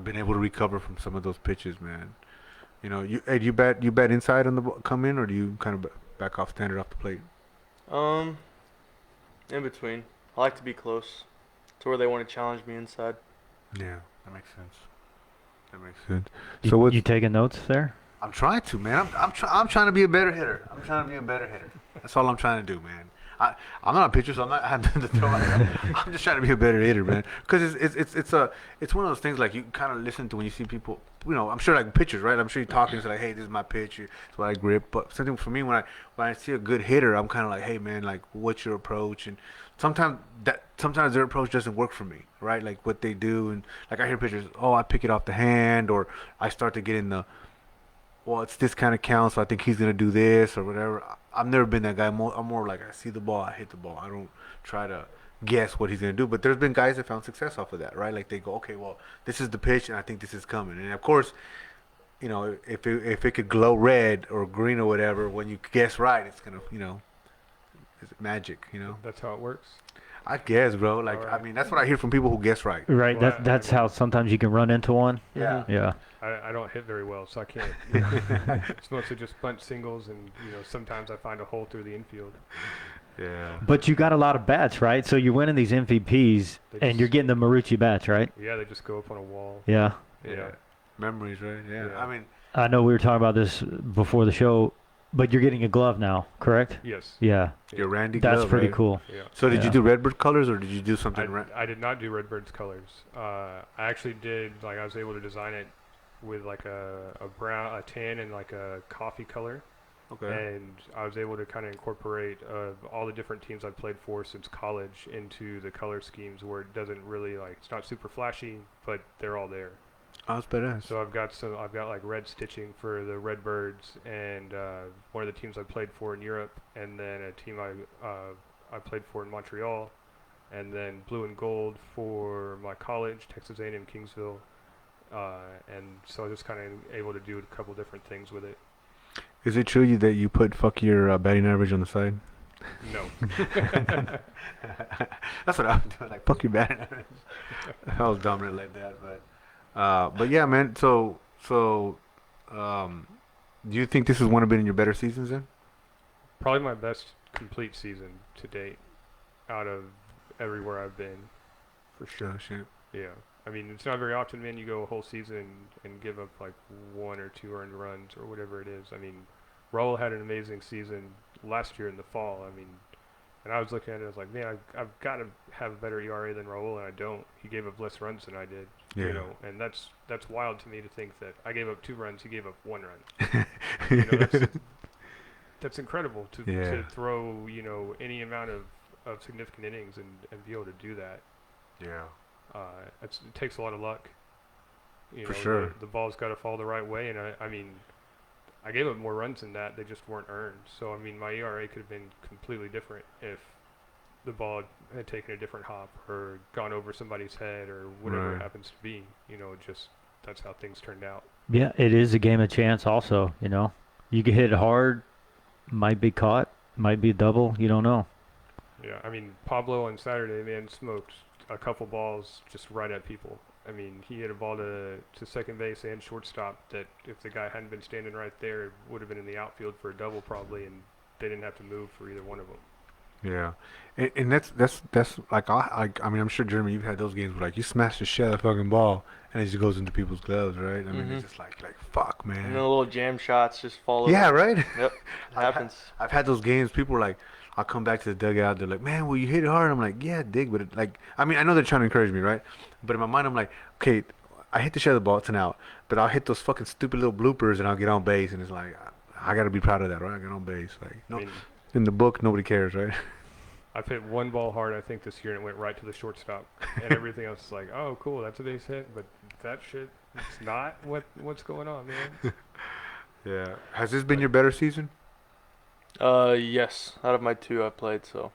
been able to recover from some of those pitches, man. You bet inside on the come in, or do you kind of back off standard off the plate? In between. I like to be close to where they want to challenge me inside. Yeah, that makes sense. You, So what? you taking notes there? I'm trying to, man. I'm trying to be a better hitter. That's all I'm trying to do, man. I'm not a pitcher, so I'm not having to throw. I'm just trying to be a better hitter, man. Because it's one of those things like you kind of listen to when you see people. I'm sure like pitchers, right? I'm sure you're talking to like, hey, this is my pitch. It's what I grip. But something for me when I see a good hitter, I'm kind of like, hey, man, like what's your approach? And sometimes their approach doesn't work for me, right? Like what they do, and like I hear pitchers, I pick it off the hand, or I start to get in the. Well, it's this kind of count, so I think he's gonna do this or whatever. I've never been that guy. I'm more like I see the ball, I hit the ball. I don't try to guess what he's gonna do. But there's been guys that found success off of that, right? Like they go, okay, well, this is the pitch, and I think this is coming. And of course, if it could glow red or green or whatever, when you guess right, it's gonna, it's magic, That's how it works. I guess, bro. Like Alright. I mean, that's what I hear from people who guess right. Right. Well, That's how sometimes you can run into one. Yeah. Yeah. I don't hit very well, so I can't. It's mostly just bunch singles, and sometimes I find a hole through the infield. Yeah. But you got a lot of bats, right? So you're winning these MVPs, They and you're just- getting the Marucci bats, right? Yeah, they just go up on a wall. Yeah. Yeah. Memories, right? Yeah. Yeah. I mean, I know we were talking about this before the show, but you're getting a glove now, correct? Yes. Yeah. your Randy That's glove, pretty right? cool. Yeah. So did you Yeah. do Redbird colors or did you do something? I did not do Redbird's colors. I actually did, like, I was able to design it with like a brown, a tan, and like a coffee color. Okay. And I was able to kind of incorporate all the different teams I've played for since college into the color schemes where it doesn't really, like, it's not super flashy, but they're all there. Oh, that's badass. So I've got like red stitching for the Redbirds and one of the teams I played for in Europe, and then a team I played for in Montreal, and then blue and gold for my college, Texas A&M Kingsville, and so I was just kind of able to do a couple different things with it. Is it true that you put fuck your batting average on the side? No. That's what I was doing. Like fuck your batting average. I was dominant like that, but yeah, man. So do you think this is one of been your better seasons then? Probably my best complete season to date out of everywhere I've been, for sure. Oh, shit. Yeah. I mean, it's not very often, man, you go a whole season and give up like 1 or 2 earned runs or whatever it is. I mean, Raul had an amazing season last year in the fall. I mean, and I was looking at it, I was like, man, I've got to have a better ERA than Raul, and I don't. He gave up less runs than I did, Yeah. you know, and that's wild to me to think that I gave up 2 runs, he gave up 1 run. You know, that's incredible to Yeah. throw, you know, any amount of significant innings and be able to do that. Yeah. It takes a lot of luck. You For know, sure. The ball's got to fall the right way, and I mean, I gave up more runs than that. They just weren't earned. So I mean, my ERA could have been completely different if the ball had taken a different hop or gone over somebody's head or whatever Right. it happens to be. You know, that's how things turned out. Yeah, it is a game of chance also, you know. You get hit hard, might be caught, might be a double, you don't know. Yeah, I mean, Pablo on Saturday, man, smoked a couple balls just right at people. I mean, he hit a ball to second base and shortstop that if the guy hadn't been standing right there, it would have been in the outfield for a double probably, and they didn't have to move for either one of them. Yeah, and that's like I mean I'm sure Jeremy you've had those games where like you smash the shit out of the fucking ball and it just goes into people's gloves, right? I mean it's just like fuck, And man. the little jam shots just fall Yeah, over. right. Yep. It I've happens. I've had those games. People are like, I'll come back to the dugout. They're like, man, well you hit it hard. I'm like, yeah, dig, but it, like I mean I know they're trying to encourage me, right? But in my mind I'm like, okay, I hit the shit out of the ball, it's an out. But I'll hit those fucking stupid little bloopers and I'll get on base, and it's like I gotta be proud of that, right? I get on base. Like I no, mean, in the book nobody cares, right? I've hit one ball hard, I think, this year, and it went right to the shortstop. And everything else is like, oh, cool, that's a base hit. But that shit, it's not what's going on, man. Yeah. Has this been your better season? Yes. Out of my 2 I played, so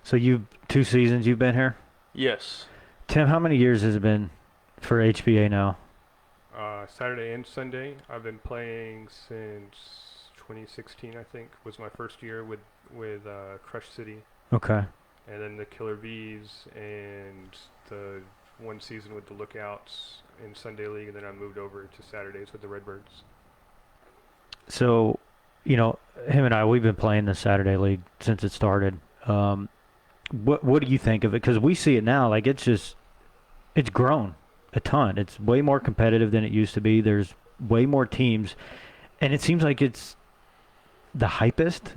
So you 2 seasons you've been here? yes. Tim, how many years has it been for HBA now? Saturday and Sunday, I've been playing since 2016, I think, was my first year with Crush City. Okay. And then the Killer Bees and the one season with the Lookouts in Sunday League, and then I moved over to Saturdays with the Redbirds. So, you know, him and I, we've been playing the Saturday League since it started. What do you think of it? Because we see it now, like it's grown a ton. It's way more competitive than it used to be. There's way more teams, and it seems like it's the hypest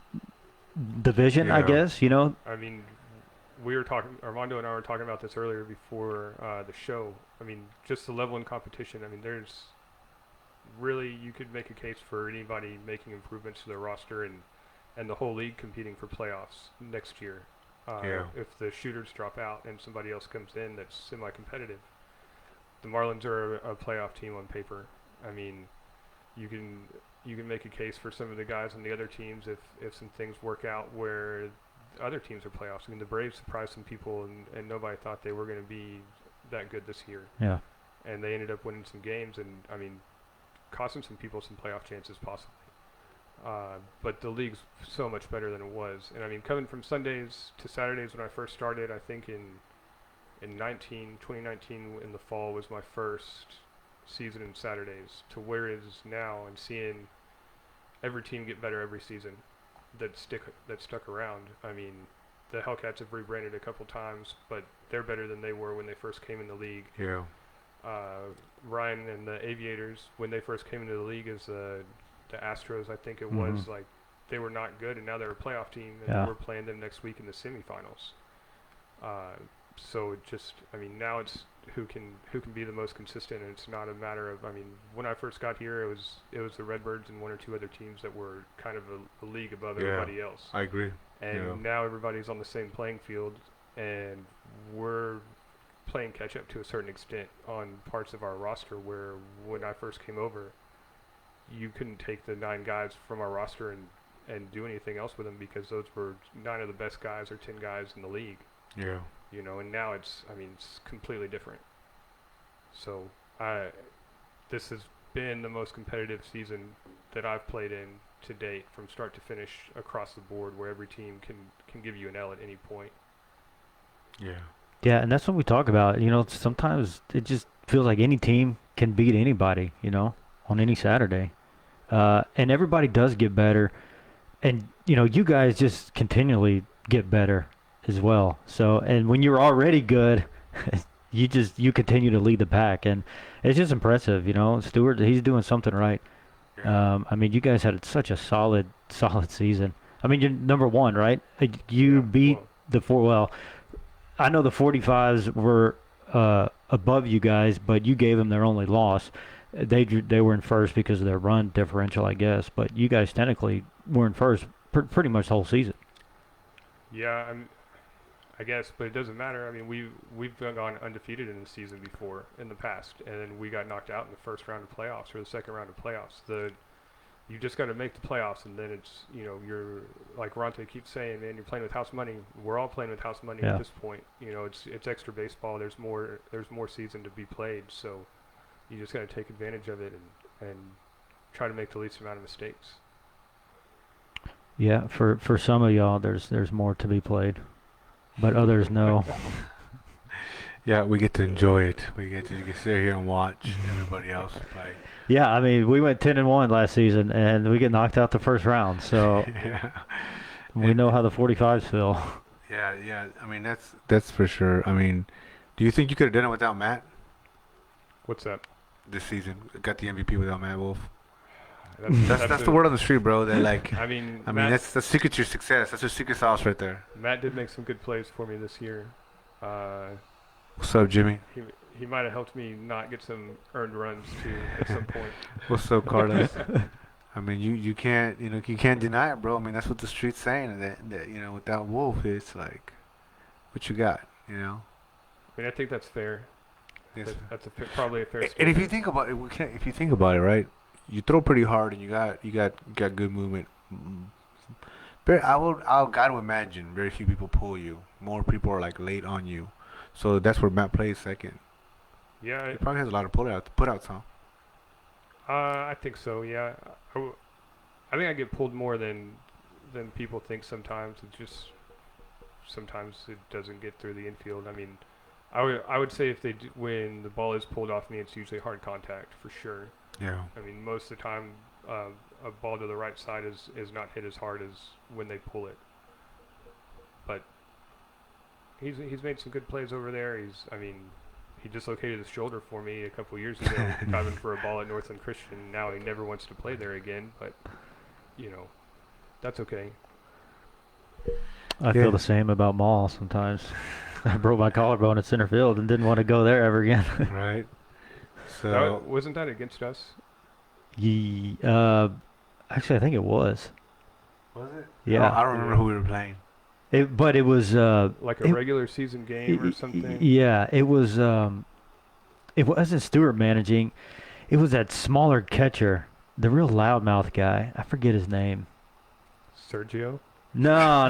division, I Yeah. guess, you know? I mean, we were talking, Armando and I were talking about this earlier before the show. I mean, just the level in competition. I mean, there's really, you could make a case for anybody making improvements to their roster and the whole league competing for playoffs next year. Yeah. If the shooters drop out and somebody else comes in that's semi-competitive. The Marlins are a playoff team on paper. I mean, you can make a case for some of the guys on the other teams if some things work out where other teams are playoffs. I mean, the Braves surprised some people, and nobody thought they were going to be that good this year. Yeah. And they ended up winning some games, and I mean, costing some people some playoff chances possibly. But the league's so much better than it was. And I mean, coming from Sundays to Saturdays when I first started, I think in 2019 in the fall was my first season in Saturdays, to where it is now, and seeing every team get better every season. that stuck around. I mean, the Hellcats have rebranded a couple times, but they're better than they were when they first came in the league. Yeah. Ryan and the Aviators, when they first came into the league as the Astros, I think it was, like, they were not good, and now they're a playoff team, and we're playing them next week in the semifinals. So it just, I mean, now it's who can be the most consistent, and it's not a matter of, I mean, when I first got here, it was the Redbirds and one or two other teams that were kind of a league above everybody else. I agree. And now everybody's on the same playing field, and we're playing catch up to a certain extent on parts of our roster where when I first came over, you couldn't take the 9 guys from our roster and do anything else with them because those were 9 of the best guys or 10 guys in the league. Yeah. You know, and now it's completely different. So this has been the most competitive season that I've played in to date, from start to finish across the board, where every team can give you an L at any point. Yeah. Yeah, and that's what we talk about. You know, sometimes it just feels like any team can beat anybody, you know, on any Saturday. And everybody does get better. And, you know, you guys just continually get better as well. So, and when you're already good, you continue to lead the pack. And it's just impressive, you know. Stewart, he's doing something right. I mean, you guys had such a solid season. I mean, you're number 1, right? You beat the 4. Well, I know the 45s were above you guys, but you gave them their only loss. They were in first because of their run differential, I guess. But you guys technically were in first pretty much the whole season. Yeah, I guess, but it doesn't matter. I mean, we've gone undefeated in the season before in the past, and then we got knocked out in the first round of playoffs or the second round of playoffs. You just got to make the playoffs, and then it's, you know, you're like Ronte keeps saying, man, you're playing with house money. We're all playing with house money at this point. You know, it's extra baseball. There's more season to be played, so you just got to take advantage of it and try to make the least amount of mistakes. Yeah, for some of y'all, there's more to be played, but others no. Yeah, we get to enjoy it. We get to sit here and watch everybody else play. Yeah, I mean, we went 10-1 last season, and we get knocked out the first round. So we know how the 45s feel. Yeah. I mean, that's for sure. I mean, do you think you could have done it without Matt What's that? this season? Got the MVP without Matt Wolf? That's the word on the street, bro. That like, I mean, that's the secret to your success. That's your secret sauce right there. Matt did make some good plays for me this year. What's up, Jimmy? He might have helped me not get some earned runs too at some point. What's up, Carlos? I mean, you can't deny it, bro. I mean, that's what the street's saying. That you know, without Wolf, it's like, what you got, you know? I mean, I think that's fair. Yes. That's probably a fair statement. And if you think about it, right? You throw pretty hard, and you got good movement. I'll got to imagine very few people pull you. More people are like late on you, so that's where Matt plays second. Yeah, He probably has a lot of put-outs, huh? I think so. Yeah, I think I get pulled more than people think sometimes. Sometimes it doesn't get through the infield. I mean, I would say when the ball is pulled off me, it's usually hard contact for sure. Yeah. I mean, most of the time, a ball to the right side is not hit as hard as when they pull it. But he's made some good plays over there. He dislocated his shoulder for me a couple years ago, driving for a ball at Northland Christian. Now he never wants to play there again, but, you know, that's okay. I feel the same about Maul sometimes. I broke my collarbone at center field and didn't want to go there ever again. Right. So Wasn't that against us? Actually, I think it was. was it? Yeah. I don't remember who we were playing. But it was Like a regular season game or something? Yeah, it was. It wasn't Stewart managing. It was that smaller catcher, the real loudmouth guy. I forget his name. Sergio? No.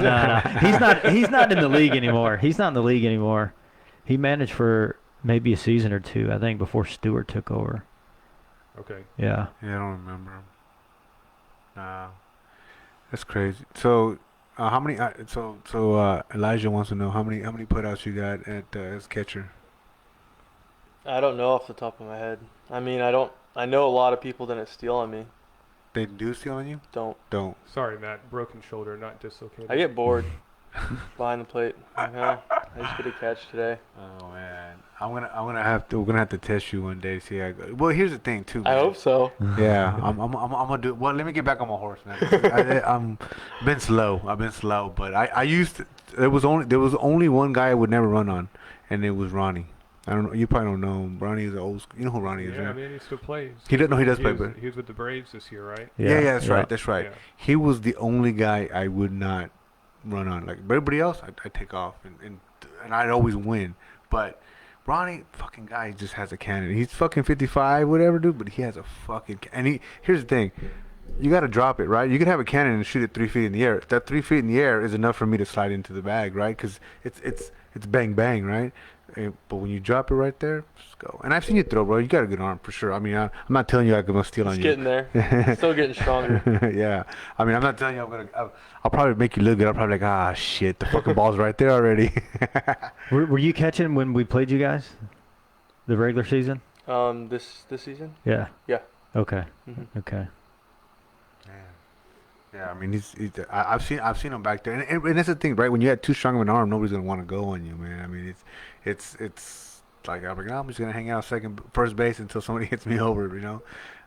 He's not in the league anymore. He's not in the league anymore. He managed for maybe a season or two, I think, before Stewart took over. Okay. Yeah. Yeah, I don't remember him. Nah, that's crazy. So, how many? Elijah wants to know how many putouts you got at as catcher. I don't know off the top of my head. I mean, I know a lot of people didn't steal on me. They do steal on you? Don't. Don't. Sorry, Matt. Broken shoulder, not dislocated. I get bored behind the plate. Like, I just get a catch today. Oh man, we're gonna have to test you one day to see how it goes. Well, here's the thing too. I Man. hope so. Yeah, I'm gonna do. Well, let me get back on my horse, man. I'm been slow. I've been slow, but I used to, there was only one guy I would never run on, and it was Ronnie. I don't know. You probably don't know him. Ronnie is an old. You know who Ronnie is, Yeah, I right? mean, he still plays. He doesn't know he does He play, was, but he was with the Braves this year, right? yeah, that's right. That's right. Yeah. He was the only guy I would not run on. Like everybody else, I take off and I'd always win. But Ronnie, fucking guy, just has a cannon. He's fucking 55, whatever, dude. But he has a fucking here's the thing, you got to drop it, right? You can have a cannon and shoot it 3 feet in the air. That 3 feet in the air is enough for me to slide into the bag, right? Because it's bang bang, right? But when you drop it right there, just go. And I've seen you throw, bro. You got a good arm for sure. I mean, I'm not telling you I'm gonna steal on It's you. getting there. Still getting stronger. Yeah, I mean, I'm not telling you I'll probably make you look good. I'll probably like, shit, the fucking ball's right there already. Were you catching when we played you guys? The regular season? This season? Yeah. Yeah. Okay. Mm-hmm. Okay. Yeah, I mean, I've seen him back there, and that's the thing, right? When you had too strong of an arm, nobody's gonna want to go on you, man. I mean, it's like I'm like, no, I'm just gonna hang out first base until somebody hits me over, you know.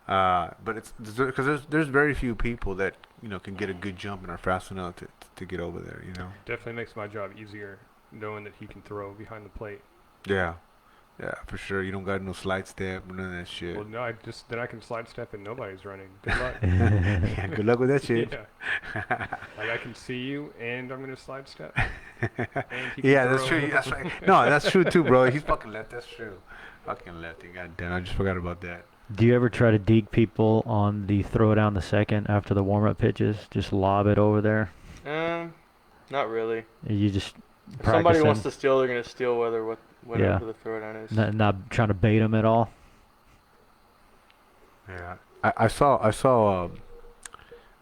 But it's because there's very few people that can get a good jump and are fast enough to get over there, you know. Definitely makes my job easier knowing that he can throw behind the plate. Yeah, yeah, for sure. You don't got no slide step, none of that shit. Well, no, then I can slide step and nobody's running. Good luck. Yeah, good luck with that shit. Yeah. Like I can see you and I'm gonna slide step. And he can Yeah, that's throw. true. That's right. No, that's true too, bro. He's fucking left. That's true. Fucking lefty. Goddamn, I just forgot about that. Do you ever try to deke people on the throw down the second after the warm up pitches? Just lob it over there? Not really. You just If somebody practicing? wants to steal, they're gonna steal whatever the throwdown is. Not trying to bait them at all? Yeah, I saw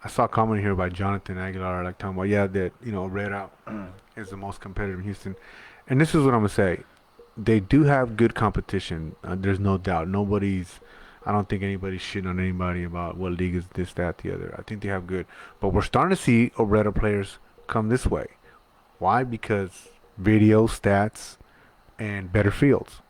a comment here by Jonathan Aguilar, like talking about that Red Out is the most competitive in Houston, and this is what I'm gonna say. They do have good competition. There's no doubt. I don't think anybody's shitting on anybody about what league is this, that, the other. I think they have good, but we're starting to see Oretta players come this way. Why? Because video stats and better fields.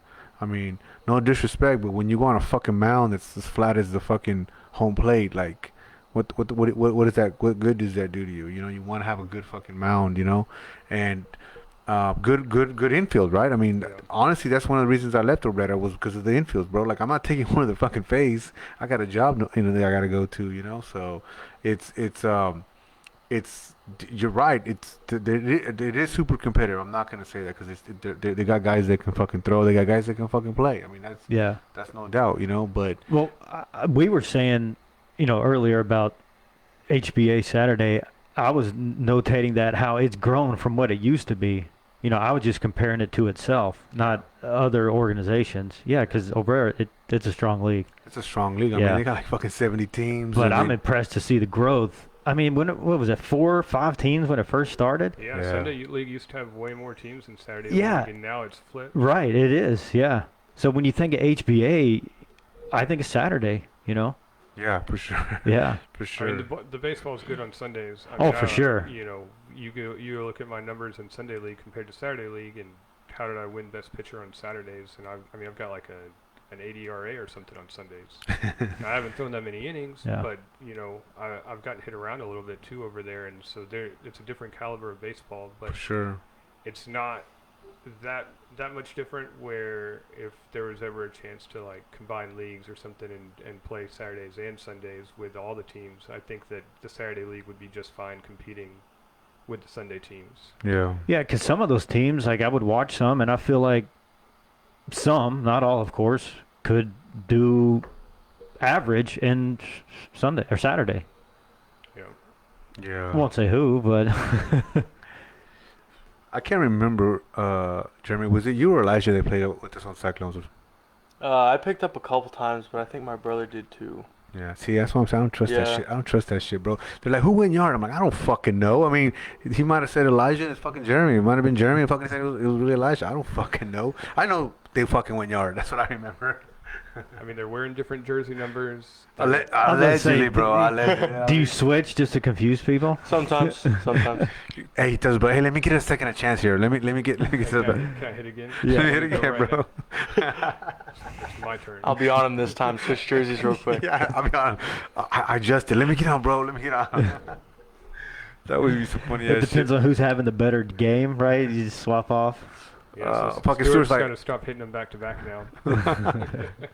I mean, no disrespect, but when you go on a fucking mound that's as flat as the fucking home plate, like, what is that? What good does that do to you? You want to have a good fucking mound, and good infield, right? I mean, honestly, that's one of the reasons I left Oretta was because of the infield, bro. Like, I'm not taking one of the fucking phase. I got a job, that I got to go to, So you're right. It is super competitive. I'm not gonna say that because they got guys that can fucking throw. They got guys that can fucking play. I mean, that's no doubt, But Well, we were saying, earlier about HBA Saturday. I was notating that how it's grown from what it used to be. I was just comparing it to itself, not other organizations. Yeah, because Obrera, it's a strong league. It's a strong league. I mean, they got like fucking 70 teams. But I'm impressed to see the growth. I mean, what was it, 4 or 5 teams when it first started? Yeah, Sunday League used to have way more teams than Saturday League, and now it's flipped. Right, it is, yeah. So when you think of HBA, I think of Saturday, Yeah, for sure. Yeah. For sure. I mean, the baseball is good on Sundays. I mean, for sure. You look at my numbers in Sunday League compared to Saturday League, and how did I win Best Pitcher on Saturdays? And I've got like an 80 ERA or something on Sundays. I haven't thrown that many innings, but I've gotten hit around a little bit too over there, and so it's a different caliber of baseball. But for sure, it's not that much different. Where if there was ever a chance to like combine leagues or something and play Saturdays and Sundays with all the teams, I think that the Saturday League would be just fine competing with the Sunday teams. Yeah. Yeah, because some of those teams, like I would watch some, and I feel like some, not all, of course, could do average in Sunday or Saturday. Yeah. I won't say who, but I can't remember, Jeremy, was it you or Elijah that played with us on Cyclones? I picked up a couple times, but I think my brother did too. Yeah, see, that's what I'm saying. I don't trust that shit. I don't trust that shit, bro. They're like, who went yard? I'm like, I don't fucking know. I mean, he might have said Elijah and it's fucking Jeremy. It might have been Jeremy and fucking said it was really Elijah. I don't fucking know. I know they fucking went yard. That's what I remember. I mean, they're wearing different jersey numbers. Allegedly, bro. Allegedly. Do you switch just to confuse people? Sometimes. Hey, he does, but hey, let me get a second chance here. Let me get to the. Can I hit again? Let me hit Go again, right bro. ahead. It's my turn. I'll be on him this time. Switch jerseys real quick. Yeah, I mean, I adjusted. Let me get on, bro. Let me get on. That would be some funny It ass shit. depends on who's having the better game, right? You just swap off. Yeah, so fucking Stewart's Stewart's like- got to stop hitting them back to back now.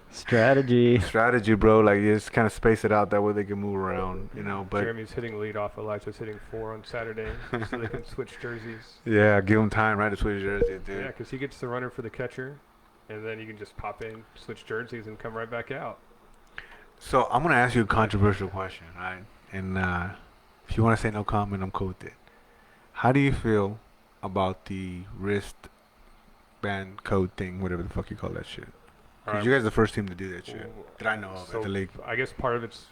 Strategy. Strategy, bro. Like, you just kind of space it out that way they can move around, you know. But Jeremy's hitting lead off. Elijah's hitting 4 on Saturday, so they can switch jerseys. yeah, give him time, right, to switch jerseys, dude. Yeah, because he gets the runner for the catcher, and then you can just pop in, switch jerseys, and come right back out. So I'm gonna ask you a controversial question, right? And if you want to say no comment, I'm cool with it. How do you feel about the wristband code thing, whatever the fuck you call that shit? Because you guys are the first team to do that shit that I know of So at the league. I guess part of it's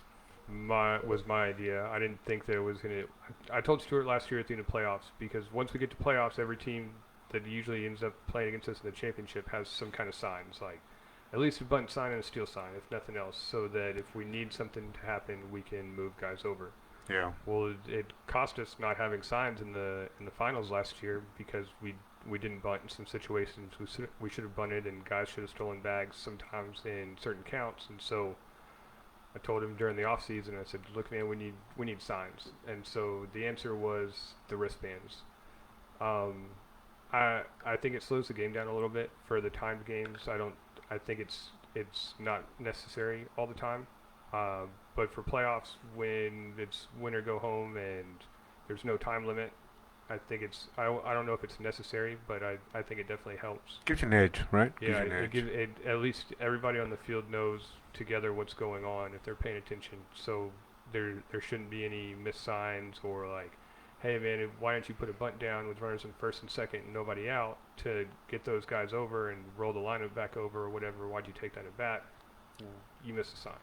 my idea. I didn't think that it was gonna. I told Stuart last year at the end of playoffs, because once we get to playoffs, every team that usually ends up playing against us in the championship has some kind of signs, like at least a bunt sign and a steal sign, if nothing else, so that if we need something to happen, we can move guys over. Yeah. Well, it cost us not having signs in the finals last year because we didn't bunt in some situations we should have bunted, and guys should have stolen bags sometimes in certain counts. And so I told him during the off season, I said, look, man, we need signs. And so the answer was the wristbands. I think it slows the game down a little bit for the timed games. I think it's not necessary all the time. But for playoffs, when it's win or go home and there's no time limit, I think I don't know if it's necessary, but I think it definitely helps. Gives you an edge, right? Yeah, Gives you an edge. at least everybody on the field knows together what's going on if they're paying attention. So there shouldn't be any missed signs or like, hey man, why don't you put a bunt down with runners in first and second and nobody out to get those guys over and roll the lineup back over or whatever? Why'd you take that at bat? You missed a sign.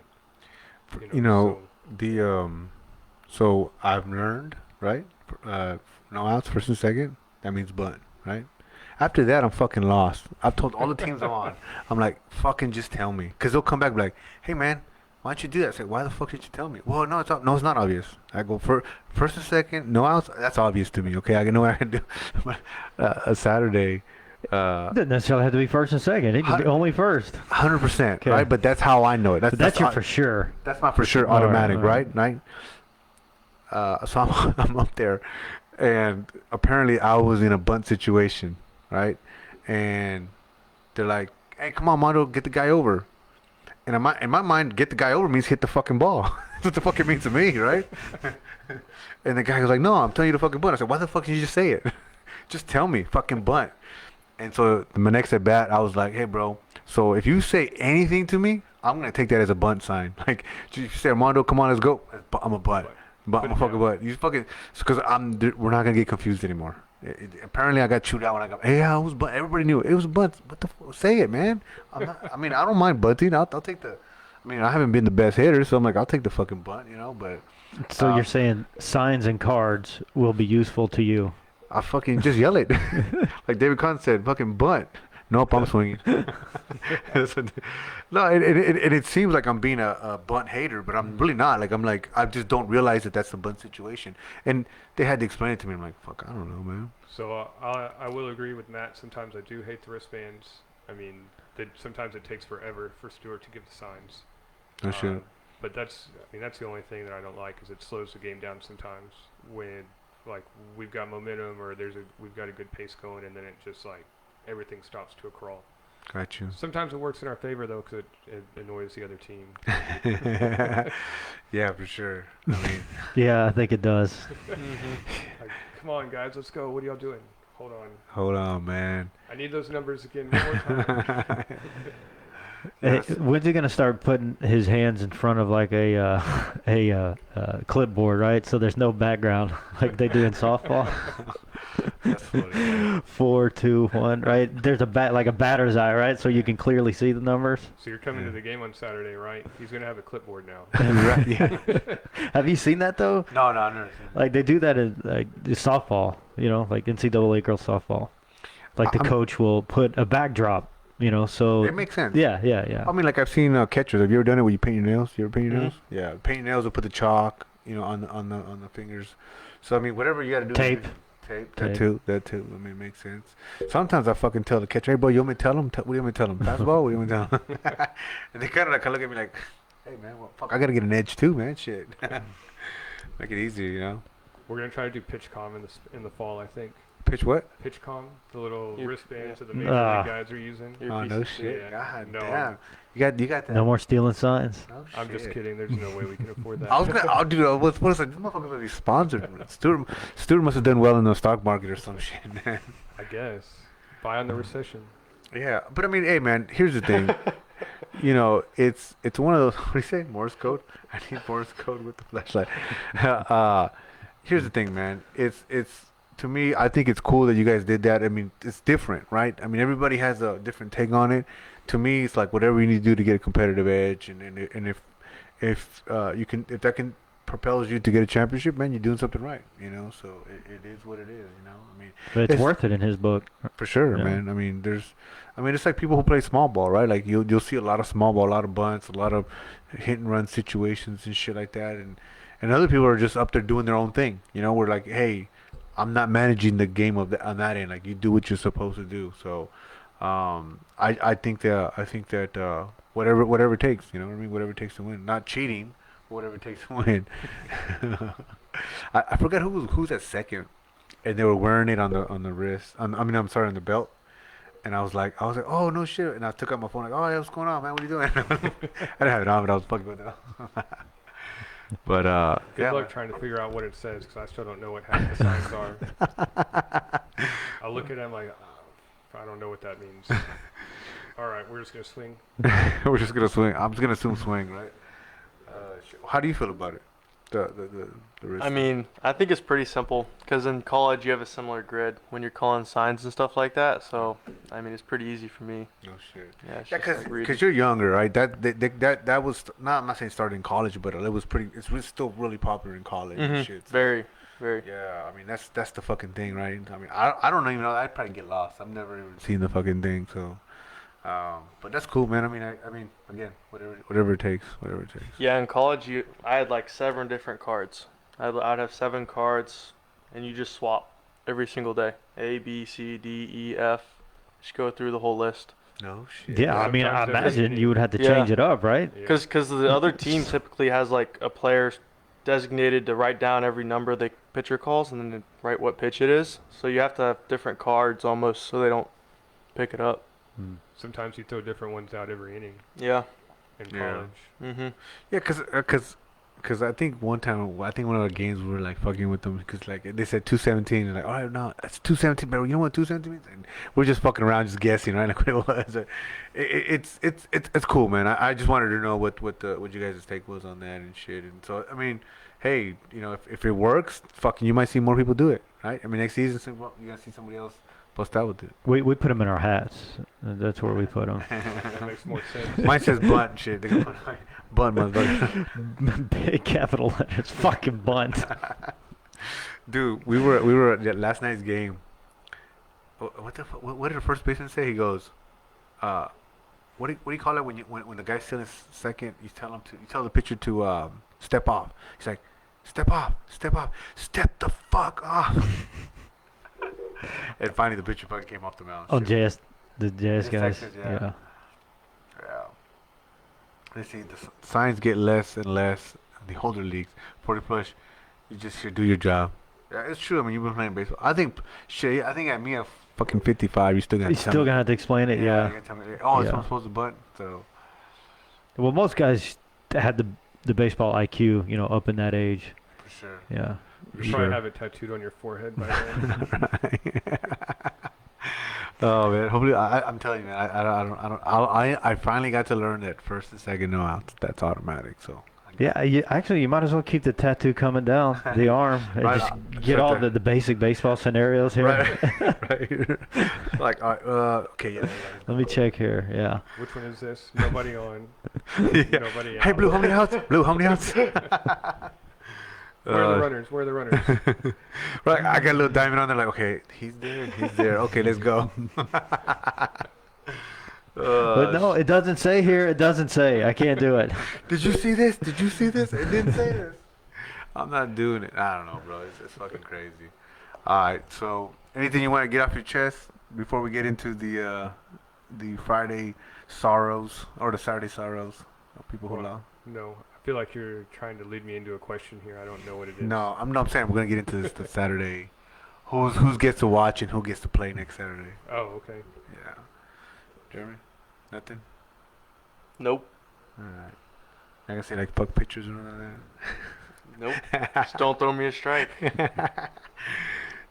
So I've learned, right? No outs, first and second. That means bunt, right? After that, I'm fucking lost. I've told all the teams I'm on. I'm like, fucking just tell me, because they'll come back and be like, hey man, why don't you do that? I say, why the fuck did you tell me? Well, no, it's not obvious. I go first and second, no outs. That's obvious to me. Okay, I know what I can do. But a Saturday. It doesn't necessarily have to be first and second. It could be only first. 100%, Okay. right? But that's how I know it. That's your for sure. That's my for sure All right, automatic, all right. right? So I'm up there, and apparently I was in a bunt situation, right? And they're like, "Hey, come on, Mondo, get the guy over." And in my mind, get the guy over means hit the fucking ball. That's what the fuck it means to me, right? And the guy was like, "No, I'm telling you to fucking bunt." I said, "Why the fuck did you just say it? Just tell me, fucking bunt." And so my next at bat, I was like, "Hey, bro. So if you say anything to me, I'm gonna take that as a bunt sign. Like, you say, Armando, come on, let's go. I'm a bunt. But I'm a fucking butt. You fucking, because we're not gonna get confused anymore. Apparently, I got chewed out when I got. Hey, I was butt. Everybody knew it was a butt. What the? Say it, man. I'm not. I mean, I don't mind bunting. I'll take the. I mean, I haven't been the best hitter, so I'm like, I'll take the fucking bunt, you know. But So you're saying signs and cards will be useful to you? I fucking just yell it, like David Kahn said, fucking bunt. Nope, I'm swinging. No, it seems like I'm being a bunt hater, but I'm really not. Like, I just don't realize that that's the bunt situation. And they had to explain it to me. I'm like, fuck, I don't know, man. So I will agree with Matt. Sometimes I do hate the wristbands. I mean, sometimes it takes forever for Stewart to give the signs. No shit. But that's the only thing that I don't like, is it slows the game down sometimes when like we've got momentum or we've got a good pace going, and then it just like everything stops to a crawl. Got you. Sometimes it works in our favor though, because it annoys the other team. Yeah, for sure. I mean, Yeah, I think it does. Like, come on guys, let's go. What are y'all doing? hold on, man. I need those numbers again one more time. Hey, when's he gonna start putting his hands in front of like a clipboard, right? So there's no background like they do in softball. That's funny. 4, 2, 1, right? There's a batter's eye, right? So you can clearly see the numbers. So you're coming to the game on Saturday, right? He's gonna have a clipboard now. Right, yeah. Have you seen that though? No, I've never seen that. Like they do that in like softball, like NCAA girls softball. Like the coach will put a backdrop So It makes sense. yeah. I mean, like I've seen catchers. Have you ever done it where you paint your nails? You ever paint your Mhm. nails? Yeah, paint your nails and put the chalk, on the fingers. So I mean, whatever you got to do. Tape. Tape. Tape. That too. I mean, it makes sense. Sometimes I fucking tell the catcher, "Hey, bro, you want me to tell him? What do you want me to tell him? Fastball? What do you want me to tell him?" And they kind of like look at me like, "Hey, man, well, fuck, I gotta get an edge too, man. Shit, make it easier, We're gonna try to do PitchCom in the fall, I think. Pitch what? PitchCom, the little You- wristbands yeah. that the major league guys are using. Your Oh no piece- shit. yeah. God No. damn. You got that. No more stealing signs. No I'm just shit. kidding. There's no way we can afford that. I was gonna. I'll do. What is it? This motherfucker's gonna be sponsored. Stewart must have done well in the stock market or some shit, man. I guess. Buy on the recession. Yeah, but I mean, hey, man. Here's the thing. It's one of those. What do you say? Morse code. I need Morse code with the flashlight. Here's the thing, man. It's to me. I think it's cool that you guys did that. I mean, it's different, right? I mean, everybody has a different take on it. To me, it's like whatever you need to do to get a competitive edge, and if that can propels you to get a championship, man, you're doing something right. So it is what it is. I mean, But it's worth it in his book. for sure, Yeah. man. I mean, it's like people who play small ball, right? Like you'll see a lot of small ball, a lot of bunts, a lot of hit and run situations and shit like that, and other people are just up there doing their own thing. We're like, hey, I'm not managing the game on that end. Like you do what you're supposed to do. So, I think that whatever it takes, you know what I mean? Whatever it takes to win, not cheating, but whatever it takes to win. I forgot who's at second, and they were wearing it on the wrist. I'm sorry, on the belt. And I was like, oh no shit. And I took out my phone like, oh yeah, what's going on, man? What are you doing? I didn't have it on, but I was fucking with it. But Good yeah, luck man. trying to figure out what it says because I still don't know what half the signs are. I look at them like, I don't know what that means. All right, we're just gonna swing. We're just gonna swing. I'm just gonna assume swing, right? How do you feel about it? The wrist. I mean, I think it's pretty simple because in college you have a similar grid when you're calling signs and stuff like that. So, I mean, it's pretty easy for me. no shit. Yeah, it's Yeah, just like reading. because you're younger, right? That was not. I'm not saying started in college, but it was pretty. Still really popular in college and Mhm. shit. So, Very, very. yeah, I mean that's the fucking thing, right? I mean, I don't even know. I'd probably get lost. I've never even seen the fucking thing, so. But that's cool, man. I mean, again, whatever it takes, whatever it takes. Yeah, in college I had like 7 different cards. I'd have 7 cards, and you just swap every single day. A, B, C, D, E, F. Just go through the whole list. No shit. Yeah, I mean, I Sometimes there's imagine any- you would have to Yeah. change it up, right? Yeah. Because the other team typically has like a player designated to write down every number the pitcher calls and then to write what pitch it is. So you have to have different cards almost so they don't pick it up. Hmm. Sometimes you throw different ones out every inning Yeah. in Yeah. college. Mhm. Yeah, cause I think one of our games we were like fucking with them because like they said 217 and like, all right, no, that's 217, but you know what 217 means? And we're just fucking around, just guessing, right? Like what it was. It's cool, man. I just wanted to know what you guys' take was on that and shit. And so I mean, hey, if it works, fucking you might see more people do it, right? I mean next season, you're gonna see somebody else bust out with it. We put them in our hats. That's where we put them. That makes more sense. Mine says bunt and shit. They go bunt, motherfucker. Big capital letters. Fucking bunt. Dude, we were at last night's game. What did the first baseman say? He goes, what do you call it when the guy's still in second? You tell the pitcher to step off. He's like, step off, step the fuck off. And finally, the pitcher fucking came off the mound. Oh, Shit. the JS guys. Texas, yeah. Yeah. Yeah. Let's see, the signs get less and less in the older leagues. 40 plus, you just should do your job. Yeah, it's true. I mean, you've been playing baseball. I think at me at fucking 55, you still got You're still gonna have to explain it. you Yeah. gotta tell me, oh, it's Yeah. not supposed to bunt. So, Well, most guys had the baseball IQ, up in that age. for sure. Yeah. You Sure. probably have it tattooed on your forehead by then. Oh man, hopefully I'm telling you, man. I finally got to learn that first and second no outs. That's automatic. So. Yeah, you might as well keep the tattoo coming down the arm and Right, just it's get right all there. the basic baseball scenarios here. Right. Right. Like, okay, yeah. Let me check here. Yeah. Which one is this? Nobody on. Yeah. Nobody out. Hey, Blue, how many outs? Blue, how many outs? Where are the runners? Where are the runners? Right, I got a little diamond on there. Like, okay, he's there. Okay, let's go. But no, it doesn't say here. It doesn't say. I can't do it. Did you see this? Did you see this? It didn't say this. I'm not doing it. I don't know, bro. It's fucking crazy. All right. So, anything you want to get off your chest before we get into the Friday sorrows or the Saturday sorrows of people who Well, love? No, I feel like you're trying to lead me into a question here. I don't know what it is. No, I'm saying we're gonna get into this the Saturday. Who's gets to watch and who gets to play next Saturday? Oh, okay. Yeah. Jeremy, nothing. Nope. All right. I can say like puck pictures or none Nope. of that. Just don't throw me a strike.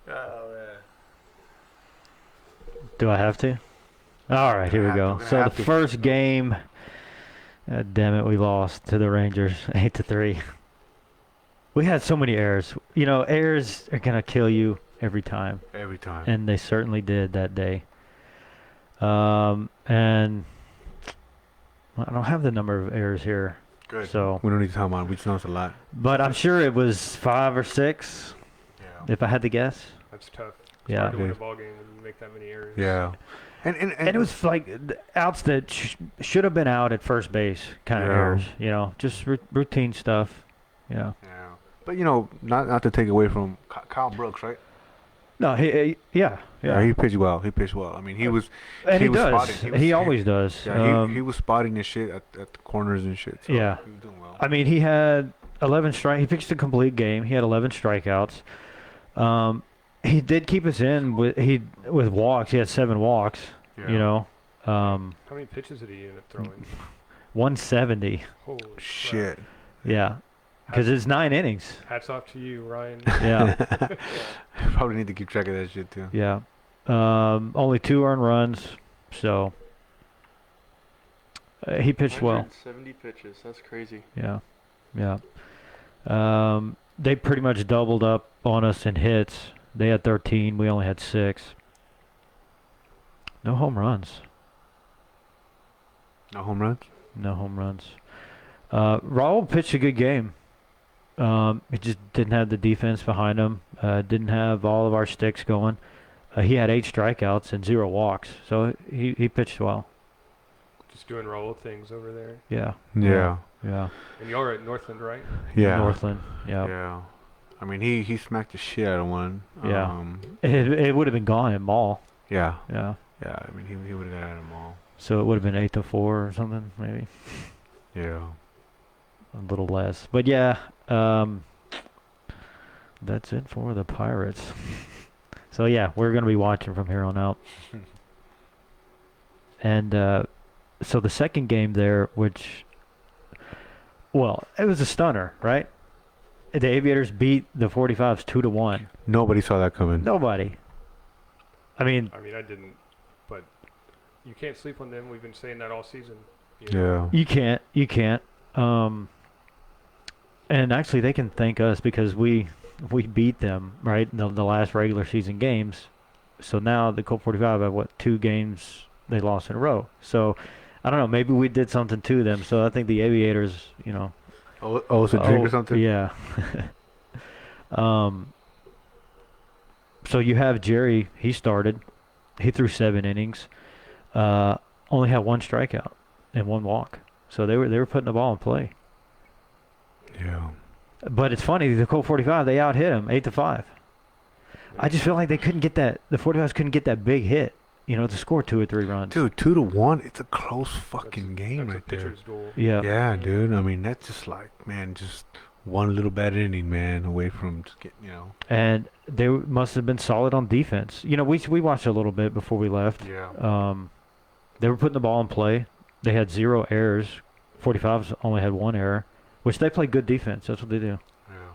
Oh man. Do I have to? All right, here we go. We're gonna So have the to. first game, damn it, we lost to the Rangers, 8-3. We had so many errors. You know, errors are gonna kill you every time, Every time. and they certainly did that day. And I don't have the number of errors here, Good. so We don't need to talk about it. We just know it's a lot. but I'm sure it was 5 or 6, Yeah. if I had to guess. That's tough. It's Yeah. hard to win It a is. ball game when you make that many errors. Yeah. And And it was like outs that should have been out at first base kind of Yeah. errors, you know, just routine stuff. Yeah. Yeah. But you know, not to take away from Kyle Brooks, right? No, yeah. He pitched well. He pitched well. I mean, he was. And he he was does. spotted. He always does. Yeah. He was spotting his shit at the corners and shit. So Yeah. He was doing well. I mean, he had 11 strike. He pitched a complete game. He had 11 strikeouts. He did keep us in with walks. He had 7 walks. Yeah. You know, How many pitches did he end up throwing? 170. Holy crap. Shit. Yeah, because it's 9 innings. Hats off to you, Ryan. Yeah, Probably need to keep track of that shit too. yeah. Only 2 earned runs, so he pitched well. 170 pitches. That's crazy. Yeah, yeah. They pretty much doubled up on us in hits. They had 13. We only had 6. No home runs. No home runs. No home runs. Raul pitched a good game. He just didn't have the defense behind him. Didn't have all of our sticks going. He had 8 strikeouts and 0 walks, so he pitched well. Just doing Raul things over there. Yeah. Yeah. Yeah. And y'all are at Northland, right? Yeah. Northland. Yeah. Yeah. I mean, he smacked the shit out of one. Yeah. It would have been gone in mall. Yeah. Yeah. Yeah. I mean, he would have got out of them all. So it would have been 8-4 or something, maybe Yeah. a little less. But yeah, that's it for the Pirates. So yeah, we're gonna be watching from here on out. And so the second game there, which, well, it was a stunner, right? The Aviators beat the 45s 2-1. Nobody saw that coming. Nobody. I mean, I didn't, but you can't sleep on them. We've been saying that all season. You know? Yeah. you can't. And actually, they can thank us because we beat them, right, in the last regular season games. So now the Colt 45 have, 2 games they lost in a row. So I don't know, maybe we did something to them. So I think the Aviators, you know. Oh, it's a drink or something? Yeah. So you have Jerry, he started. He threw 7 innings. Only had 1 strikeout and 1 walk. So they were putting the ball in play. Yeah. But it's funny, the Colt 45, they out-hit him 8-5. I just feel like they couldn't get that. The 45s couldn't get that big hit, you know, to score 2 or 3 runs. Dude, 2-1. It's a close fucking game That's right a there. pitcher's duel. Yeah. Yeah, dude. I mean, that's just like, man, just one little bad inning, man, away from just getting, you know. And they must have been solid on defense. You know, we watched a little bit before we left. Yeah. They were putting the ball in play. They had 0 errors. 45s only had 1 error, which they play good defense. That's what they do. Yeah.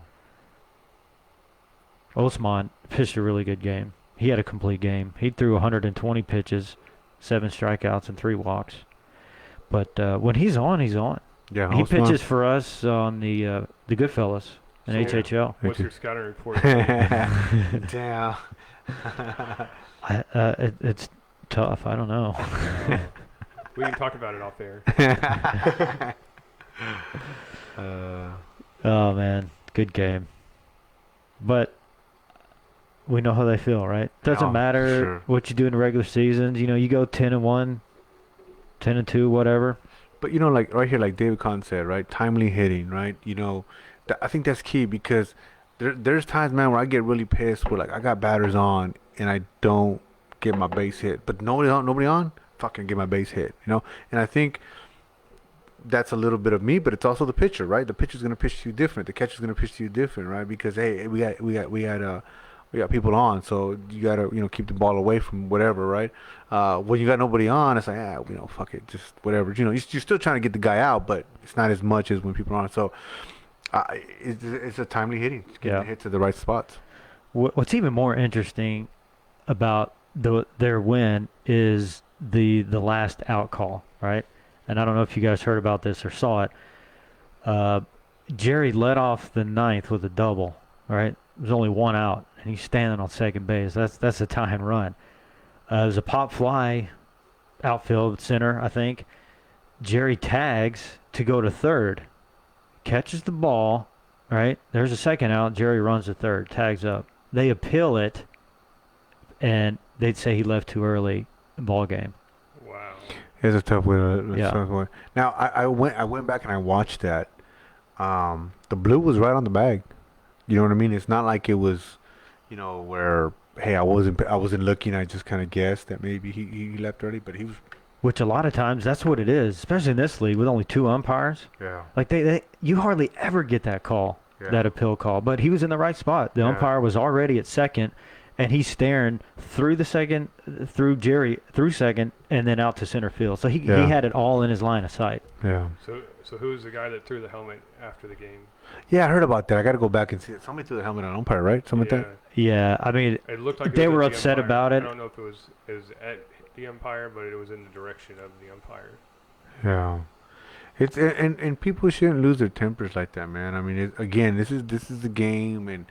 Osman pitched a really good game. He had a complete game. He threw 120 pitches, 7 strikeouts, and 3 walks. But when he's on, he's on. Yeah. He Osman. pitches for us on the Goodfellas in So- HHL. What's your scouting report? Damn. It's tough. I don't know. We can talk about it off air. Oh man, good game. But we know how they feel, right? Doesn't Oh, matter sure. what you do in the regular seasons. You know, you go 10-1, 10-2, whatever. But like right here, like David Kahn said, right? Timely hitting, right? I think that's key because there's times, man, where I get really pissed where like I got batters on and I don't get my base hit, but nobody on, fucking get my base hit, And I think that's a little bit of me, but it's also the pitcher, right? The pitcher's gonna pitch to you different. The catcher's gonna pitch to you different, right? Because hey, we got people on, so you gotta keep the ball away from whatever, right? When you got nobody on, it's like fuck it, just whatever. You're still trying to get the guy out, but it's not as much as when people are on. So it's a timely hitting, it's getting the hits at the right spots. What's even more interesting about their win is the last out call, right? And I don't know if you guys heard about this or saw it. Jerry led off the ninth with a double, right? There's only one out, and he's standing on second base. That's a tying run. There's a pop fly, outfield center, I think. Jerry tags to go to third, catches the ball, right? There's a second out. Jerry runs to third, tags up. They appeal it, and they'd say he left too early ball game. Wow. It's a tough one. Yeah. Tough one. Now I went back and I watched that. The blue was right on the bag. You know what I mean? It's not like it was, where hey, I wasn't looking. I just kind of guessed that maybe he left early, but he was. Which a lot of times that's what it is, especially in this league with only two umpires. Yeah. Like you hardly ever get that call, that appeal call. But he was in the right spot. The umpire was already at second, and he's staring through second, and then out to center field. So he had it all in his line of sight. Yeah. So who was the guy that threw the helmet after the game? Yeah, I heard about that. I got to go back and see it. Somebody threw the helmet on umpire, right? Something like that. Yeah, I mean, it looked like they it was were at the upset umpire. about it. I don't know if it was at the umpire, but it was in the direction of the umpire. Yeah. It's and people shouldn't lose their tempers like that, man. I mean, again, this is the game, and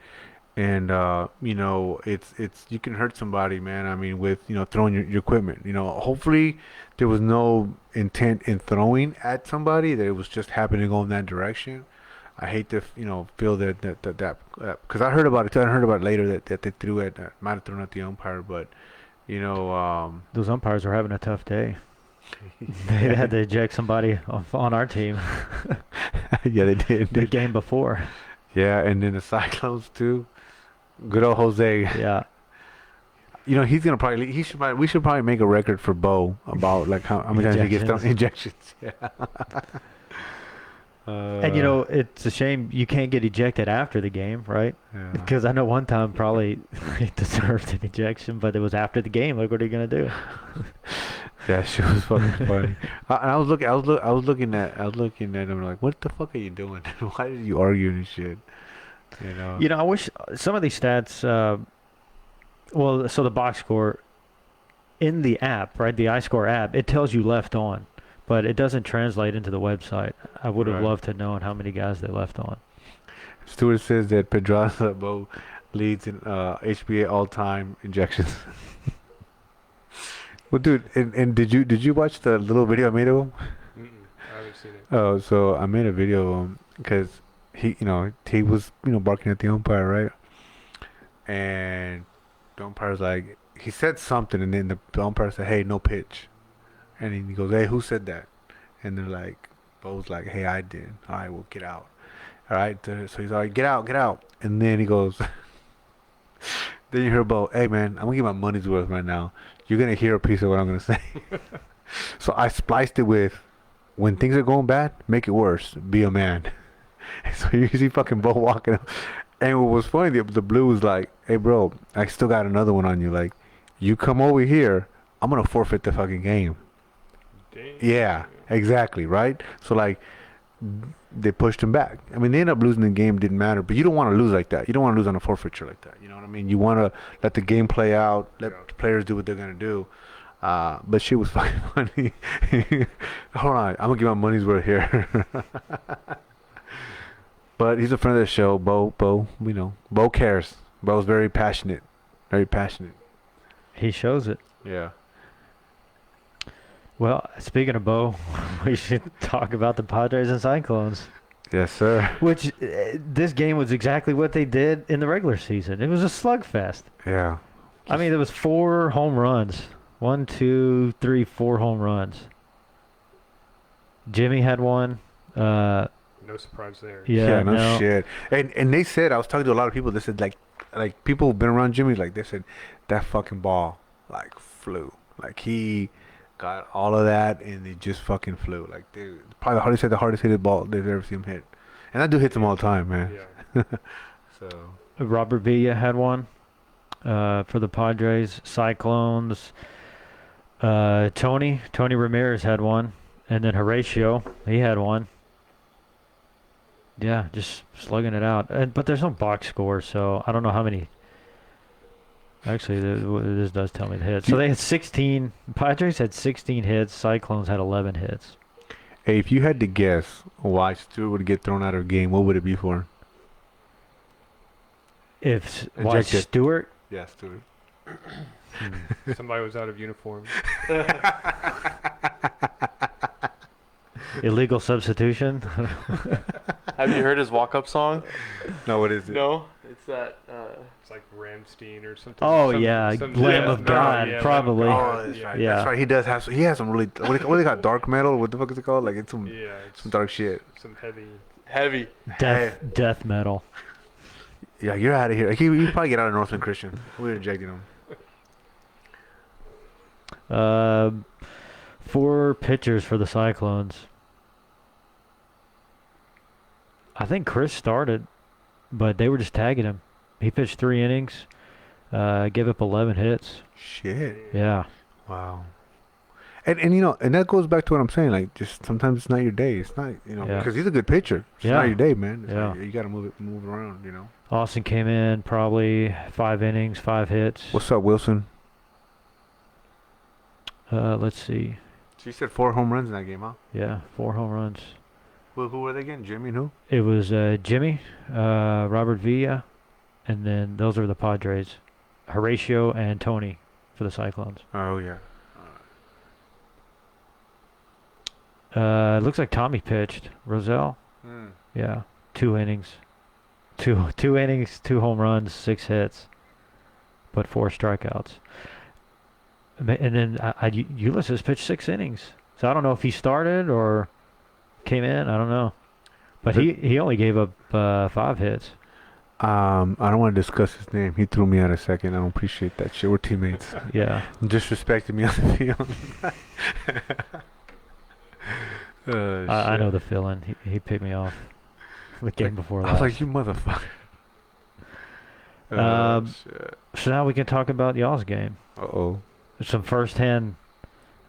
it's you can hurt somebody, man. I mean, with throwing your equipment. Hopefully there was no intent in throwing at somebody, that it was just happening to go in that direction. I hate to feel that because I heard about it too. I heard about it later that they threw it, might have thrown at the umpire, but those umpires were having a tough day. They had to eject somebody on our team. Yeah, they did. The game before. Yeah, and then the Cyclones too. Good old Jose. Yeah. He's gonna we should probably make a record for Bo about like how many times he gets thrown injections. Yeah. And it's a shame you can't get ejected after the game, right? Yeah. Because I know one time probably he deserved an ejection, but it was after the game. Like, what are you gonna do? Yeah, she was fucking funny. I was looking at him like, what the fuck are you doing? Why did you argue and shit? I wish some of these stats. So the box score in the app, right? The iScore app, it tells you left on, but it doesn't translate into the website. I would have loved to know how many guys they left on. Stewart says that Pedraza Bo leads in HBA all-time injections. Well, dude, and did you watch the little video I made of him? I haven't seen it. Oh, so I made a video of him because he was barking at the umpire, right? And the umpire's like, he said something, and then the umpire said, "Hey, no pitch," and he goes, "Hey, who said that?" And they're like, Bo's like, "Hey, I did." "All right, well, get out." All right, so he's all right, get out, and then he goes. Then you hear Bo, "Hey man, I'm gonna get my money's worth right now. You're gonna hear a piece of what I'm gonna say." So I spliced it with, "When things are going bad, make it worse. Be a man." So you see fucking Bo walking up. And what was funny, the blue was like, "Hey bro, I still got another one on you. Like, you come over here, I'm gonna forfeit the fucking game." Dang. Yeah, exactly, right? So like, they pushed him back. I mean, they ended up losing the game, didn't matter. But you don't want to lose like that. You don't want to lose on a forfeiture like that. You know what I mean? You want to let the game play out, let the players do what they're gonna do. But she was fucking funny. Hold on, I'm gonna get my money's worth here. But he's a friend of the show, Bo. Bo cares. Bo's very passionate. Very passionate. He shows it. Yeah. Well, speaking of Bo, we should talk about the Padres and Cyclones. Yes, sir. Which, this game was exactly what they did in the regular season. It was a slugfest. Yeah. I mean, there was 4 home runs. 1, 2, 3, 4 home runs. Jimmy had one. No surprise there. Yeah, no, no. shit. And they said, I was talking to a lot of people. They said like people who've been around Jimmy, like they said that fucking ball like flew. Like he got all of that and it just fucking flew. Like dude, probably the hardest hit ball they've ever seen him hit. And that dude hits them all the time, man. Yeah. So Robert Villa had one for the Padres. Cyclones. Tony Ramirez had one, and then Horatio, he had one. Yeah, just slugging it out. But there's no box score, so I don't know how many. Actually, this does tell me the hits. So they had 16. Padres had 16 hits. Cyclones had 11 hits. hey, if you had to guess why Stewart would get thrown out of a game, what would it be for? Why Ejected. Stewart? Yeah, Stewart. Somebody was out of uniform. Illegal substitution. Have you heard his walk-up song? No, what is it? No, it's that. It's like Ramstein or something. Oh, yeah, Lamb of God, probably. Oh, that's right. Yeah. That's right. He does have. He has some really. What they call dark metal? What the fuck is it called? Like it's some Yeah, it's some dark shit. some heavy. Heavy. Death metal. Yeah, you're out of here. You probably get out of Northland Christian. We're rejecting him. 4 pitchers for the Cyclones. I think Chris started, but they were just tagging him. He pitched 3 innings, gave up 11 hits. Shit. Yeah. Wow. And you know, and that goes back to what I'm saying. Like, just sometimes it's not your day. It's not, you know, Yeah. because he's a good pitcher. It's Yeah. not your day, man. It's Yeah. not- you got to move it around. You know. Austin came in probably 5 innings, 5 hits. What's up, Wilson? Let's see. So you said 4 home runs in that game, huh? Yeah, 4 home runs. Who were they again? Jimmy and who? It was Jimmy, Robert Villa, and then those are the Padres. Horatio and Tony for the Cyclones. Oh yeah. It looks like Tommy pitched. Roselle. Hmm. Yeah, 2 innings. Two innings, 2 home runs, 6 hits, but 4 strikeouts. And then Ulysses pitched 6 innings. So I don't know if he started or came in. I don't know. But he only gave up 5 hits. I don't want to discuss his name. He threw me out a second. I don't appreciate that shit. We're teammates. Yeah. Disrespected me on the field. I know the feeling. He picked me off the game before I last. was like, you motherfucker. Shit. So now we can talk about y'all's game. Uh-oh. Some first-hand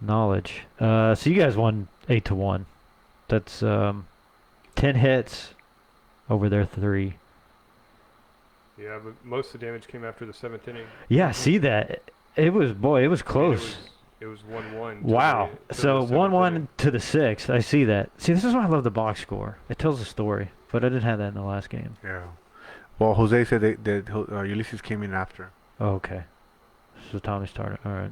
knowledge. So you guys won 8-1. That's 10 hits over their 3. Yeah, but most of the damage came after the 7th inning. Yeah, see that. It was I mean, close. it was 1-1. Wow. So the 1-1 inning. to the 6th. I see that. See, this is why I love the box score. It tells a story. But I didn't have that in the last game. Yeah. Well, Jose said that Ulysses came in after. Oh, okay. So Tommy started. All right.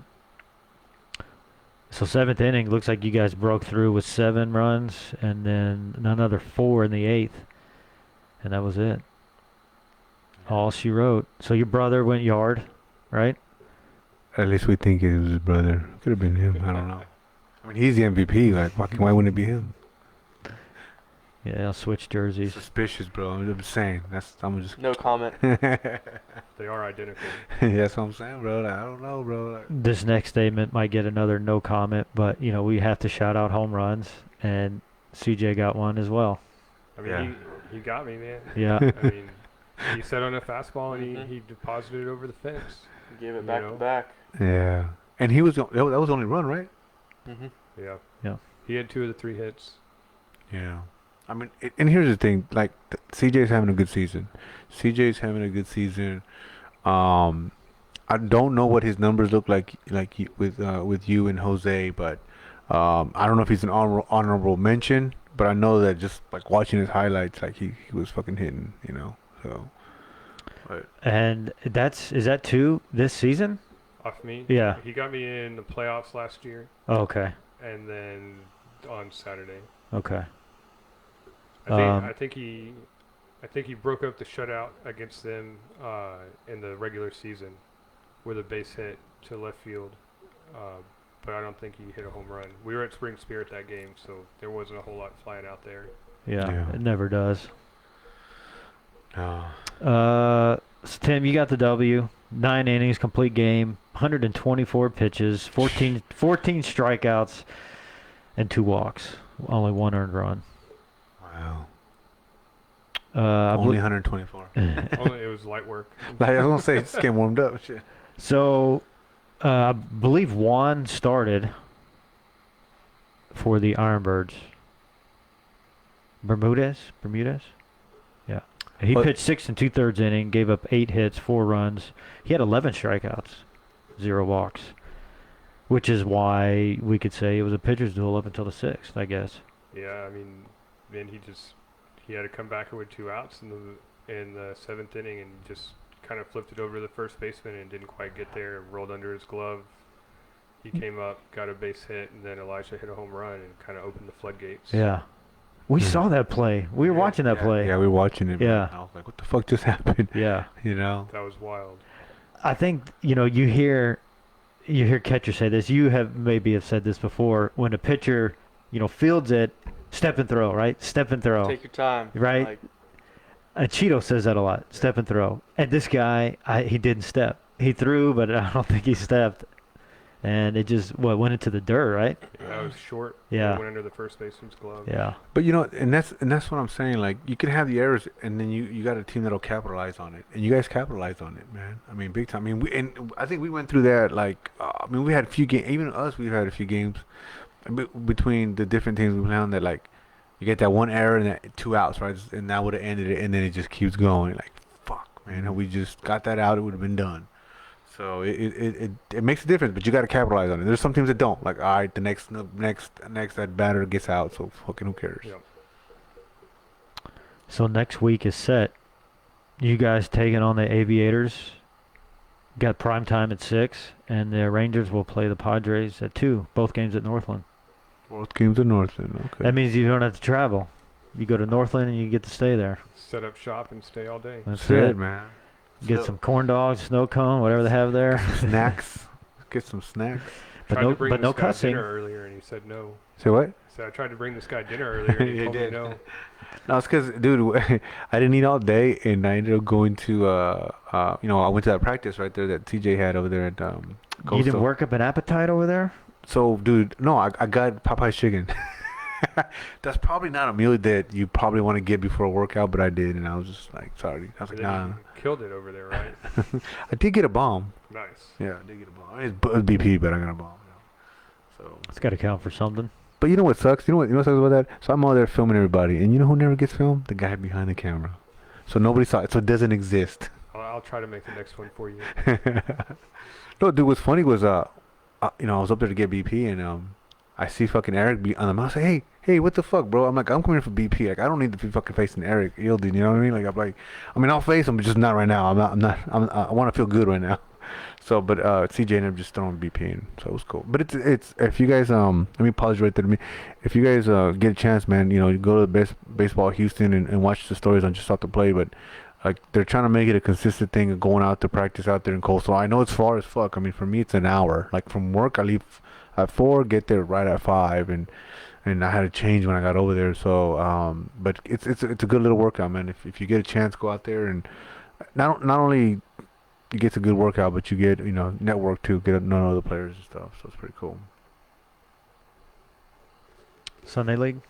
So 7th inning, looks like you guys broke through with 7 runs, and then another 4 in the 8th. And that was it. All she wrote. So your brother went yard, right? At least we think it was his brother. Could have been him. I don't know. I mean, he's the MVP. Like, fucking, why wouldn't it be him? Yeah, I'll switch jerseys. Suspicious, bro. I'm just saying. I'm just. No comment. They are identical. That's what I'm saying, bro. Like, I don't know, bro. Like, This next statement might get another no comment, but, we have to shout out home runs, and CJ got one as well. I mean, Yeah. he got me, man. Yeah. I mean, he set on a fastball and Mhm. he deposited it over the fence. Gave it You back know? to back. yeah. And he was that was the only run, right? Mm-hmm. Yeah. Yeah. He had 2 of the 3 hits. Yeah. I mean, and here's the thing. Like, CJ's having a good season. CJ's having a good season. I don't know what his numbers look like with you and Jose, but I don't know if he's an honorable mention. But I know that just like watching his highlights, like he was fucking hitting, So, but And is that 2 this season? Off me. Yeah. He got me in the playoffs last year, Oh, okay. and then on Saturday. Okay. I think he broke up the shutout against them in the regular season with a base hit to left field but I don't think he hit a home run. We were at Spring Spirit that game, so there wasn't a whole lot flying out there. Yeah, Yeah. it never does. Oh. So Tim, you got the W. 9 innings, complete game, 124 pitches, 14 strikeouts, and 2 walks. Only 1 earned run. Wow. I Only bel- 124. Only it was light work. Like, I was gonna say, just getting warmed up. Shit. So, I believe Juan started for the Ironbirds. Bermudez? Yeah. He But- pitched 6 and 2/3 inning, gave up 8 hits, 4 runs. He had 11 strikeouts, 0 walks, which is why we could say it was a pitcher's duel up until the 6th, I guess. Yeah, I mean, then he had to come back with 2 outs in the 7th inning and just kind of flipped it over to the first baseman and didn't quite get there. Rolled under his glove. He came up, got a base hit, and then Elijah hit a home run and kind of opened the floodgates. Yeah. We Yeah. saw that play. We were watching that play. Yeah, we were watching it. man. Yeah. I was like, what the fuck just happened? Yeah. You know? That was wild. I think, you hear catchers say this. You maybe have said this before. When a pitcher, fields it, step and throw, right? Step and throw. Take your time. Right. Like, And Cheeto says that a lot. Step and throw. And this guy, he didn't step. He threw, but I don't think he stepped. And it just went into the dirt, right? Yeah, that was short. Yeah. It went under the first baseman's glove. Yeah. But and that's what I'm saying. Like, you can have the errors, and then you got a team that'll capitalize on it, and you guys capitalized on it, man. I mean, big time. I mean, I think we went through that. Like, we had a few games. Even us, we've had a few games between the different teams we play on that. Like, you get that one error and that 2 outs, right? And that would have ended it, and then it just keeps going. Like, fuck, man. If we just got that out, it would have been done. So it makes a difference, but you got to capitalize on it. There's some teams that don't. Like, all right, the next that batter gets out, so fucking who cares? Yep. So next week is set. You guys taking on the Aviators. Got prime time at 6, and the Rangers will play the Padres at 2. Both games at Northland. Both games are Northland. Okay. That means you don't have to travel. You go to Northland and you get to stay there. Set up shop and stay all day. That's it, it. man. Get some corn dogs, snow cone, whatever they have there. Snacks. Get some snacks. But Tried no- to bring but this no guy cussing. dinner earlier, and he said no. Say what? So I tried to bring this guy dinner earlier, and he You told did. me no. No, it's because, dude, I didn't eat all day, and I ended up going to, I went to that practice right there that TJ had over there at You didn't Coastal. work up an appetite over there? So, dude, no, I got Popeye's chicken. That's probably not a meal that you probably want to get before a workout, but I did, and I was just like, sorry. I was And like, then nah. you killed it over there, right? I did get a bomb. Nice. Yeah, I did get a bomb. I mean, it was BP, but I got a bomb. So, It's got to count for something. but you know what sucks? You know what sucks about that? So I'm out there filming everybody, and you know who never gets filmed? The guy behind the camera. So nobody saw it. So it doesn't exist. I'll try to make the next one for you. No, dude, what's funny was, I was up there to get BP, and I see fucking Eric be on the mouse. I say, hey, what the fuck, bro? I'm like, I'm coming here for BP. Like, I don't need to be fucking facing Eric Yildiz. You know what I mean? Like, I'll face him, but just not right now. I want to feel good right now. So, but CJ and I'm just throwing BP in, so it was cool. But it's if you guys let me pause right there to me. If you guys get a chance, man, you go to the best baseball Houston and watch the stories on Just Off the Play. But like, they're trying to make it a consistent thing of going out to practice out there in Coastal. I know it's far as fuck. I mean, for me, it's an hour. Like, from work, I leave at 4, get there right at 5, and I had to change when I got over there. So, but it's a good little workout, man. If you get a chance, go out there, and not only you get a good workout, but you get network too, get to know other players and stuff. So it's pretty cool. Sunday League?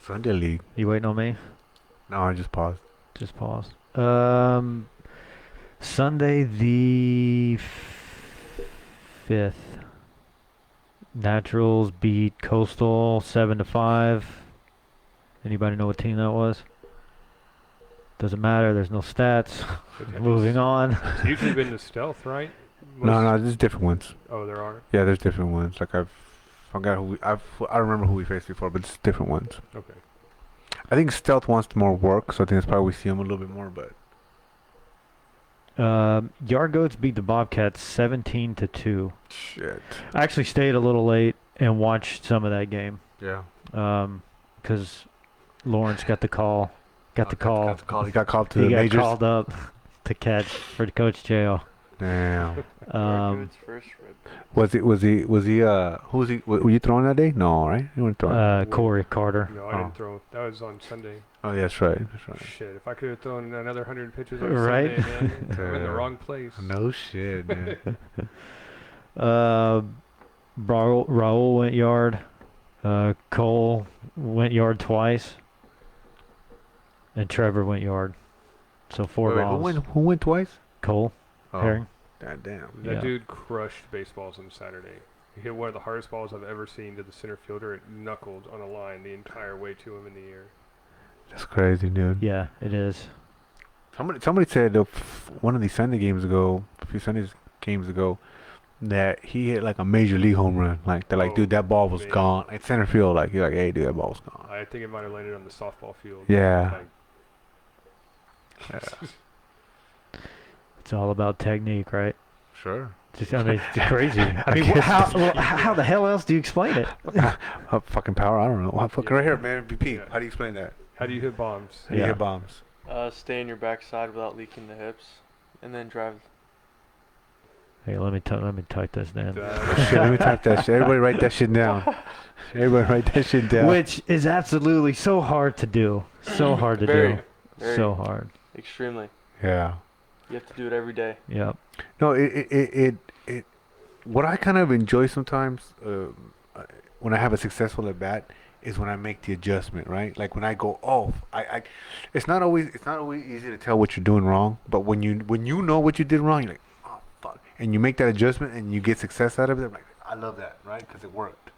Sunday League. You waiting on me? No, I just paused. Just pause. Sunday the 5th. Naturals beat Coastal 7-5. Anybody know what team that was? Doesn't matter. There's no stats. Moving on. It's usually been the stealth, right? No, there's different ones. Oh, there are? Yeah, there's different ones. Like, I forgot I remember who we faced before, but it's different ones. Okay. I think Stealth wants more work, so I think that's probably we see him a little bit more. But Yard Goats beat the Bobcats 17-2. shit. I actually stayed a little late and watched some of that game. Yeah. Because Lawrence got the call. Got the call. He got called to He the got majors. called up to catch for Coach Jail. Damn. Redwood's first red. Who was he? Were you throwing that day? No, right? You weren't throwing. Corey Carter. No, I didn't throw. That was on Sunday. Oh, yeah, that's right. That's right. Shit, if I could have thrown another 100 pitches on Right? Sunday, man, I'm in the Yeah. wrong place. No shit, man. Raul went yard. Cole went yard twice. And Trevor went yard. So 4 Wait, balls. who went twice? Cole Oh, Herring. God damn. That Yeah. dude crushed baseballs on Saturday. He hit one of the hardest balls I've ever seen to the center fielder. It knuckled on a line the entire way to him in the air. That's crazy, dude. Yeah, it is. Somebody said one of these Sunday games ago, a few Sundays games ago, that he hit like a major league home run. Like they're like, Oh, dude, that ball was man. gone at center field. Like you're like, hey, dude, that ball was gone. I think it might have landed on the softball field. Yeah. Like, It's all about technique, right? Sure. I mean, it's crazy. I mean, guess how the hell else do you explain it? Fucking power. I don't know. Fucking Yeah. right here, man. BP. Yeah. How do you explain that? how do you hit bombs? How do you Yeah. hit bombs? Stay in your backside without leaking the hips, and then drive. Hey, let me type this down. Shit, let me type that shit. Everybody write that shit down. Everybody write that shit down. Which is absolutely so hard to do. So hard to Very, do. very. So hard. Extremely. Yeah. You have to do it every day. Yep. No, it what I kind of enjoy sometimes when I have a successful at bat is when I make the adjustment, right? Like when I go off, it's not always easy to tell what you're doing wrong, but when you know what you did wrong, you're like, oh fuck, and you make that adjustment and you get success out of it. I'm like, I love that, right? Because it worked.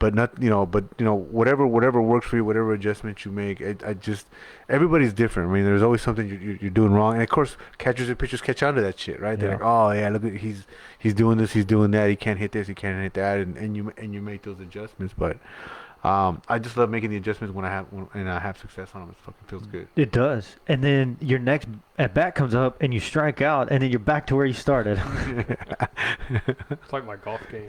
But whatever works for you, whatever adjustments you make, everybody's different. I mean, there's always something you're doing wrong, and of course, catchers and pitchers catch on to that shit, right? They're Yeah. like, oh yeah, look at he's doing this, he's doing that, he can't hit this, he can't hit that, and you make those adjustments. But I just love making the adjustments when I have success on them. It fucking feels good. It does. And then your next at bat comes up and you strike out and then you're back to where you started. It's like my golf game.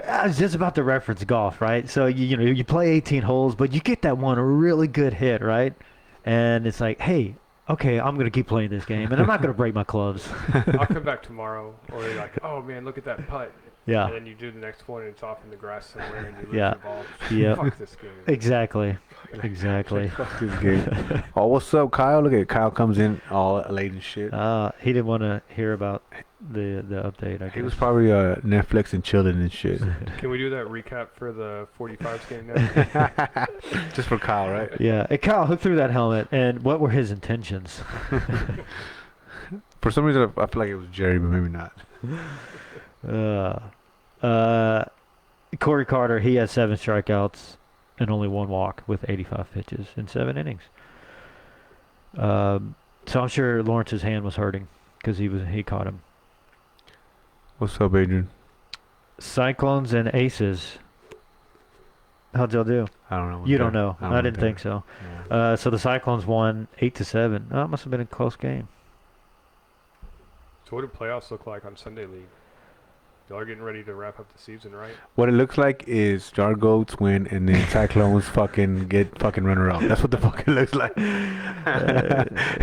I was just about to reference golf, right? So you play 18 holes, but you get that one really good hit, right? And it's like, hey, okay, I'm gonna keep playing this game, and I'm not gonna break my clubs. I'll come back tomorrow. Or you're like, oh man, look at that putt. Yeah, And then you do the next one and it's off in the grass somewhere and you lose Yeah. the ball. Yep. Fuck this game. exactly. Fuck this game. Oh, what's up, Kyle? Look at it. Kyle comes in all late and shit. He didn't want to hear about the update. I guess He was probably Netflix and chilling and shit. Can we do that recap for the 45s game now? Just for Kyle, right? Yeah. Hey, Kyle, who threw that helmet, and what were his intentions? For some reason, I feel like it was Jerry, but maybe not. Corey Carter, he had 7 strikeouts and only 1 walk with 85 pitches in 7 innings. So I'm sure Lawrence's hand was hurting because he caught him. What's up, Adrian? Cyclones and Aces. How'd y'all do? I don't know. You don't know. I didn't think so. Yeah. So the Cyclones won 8-7. Oh, it must have been a close game. So what do playoffs look like on Sunday League? Y'all are getting ready to wrap up the season, right? What it looks like is Jar Goats win and then Cyclones fucking get fucking runner up. That's what the fuck it looks like.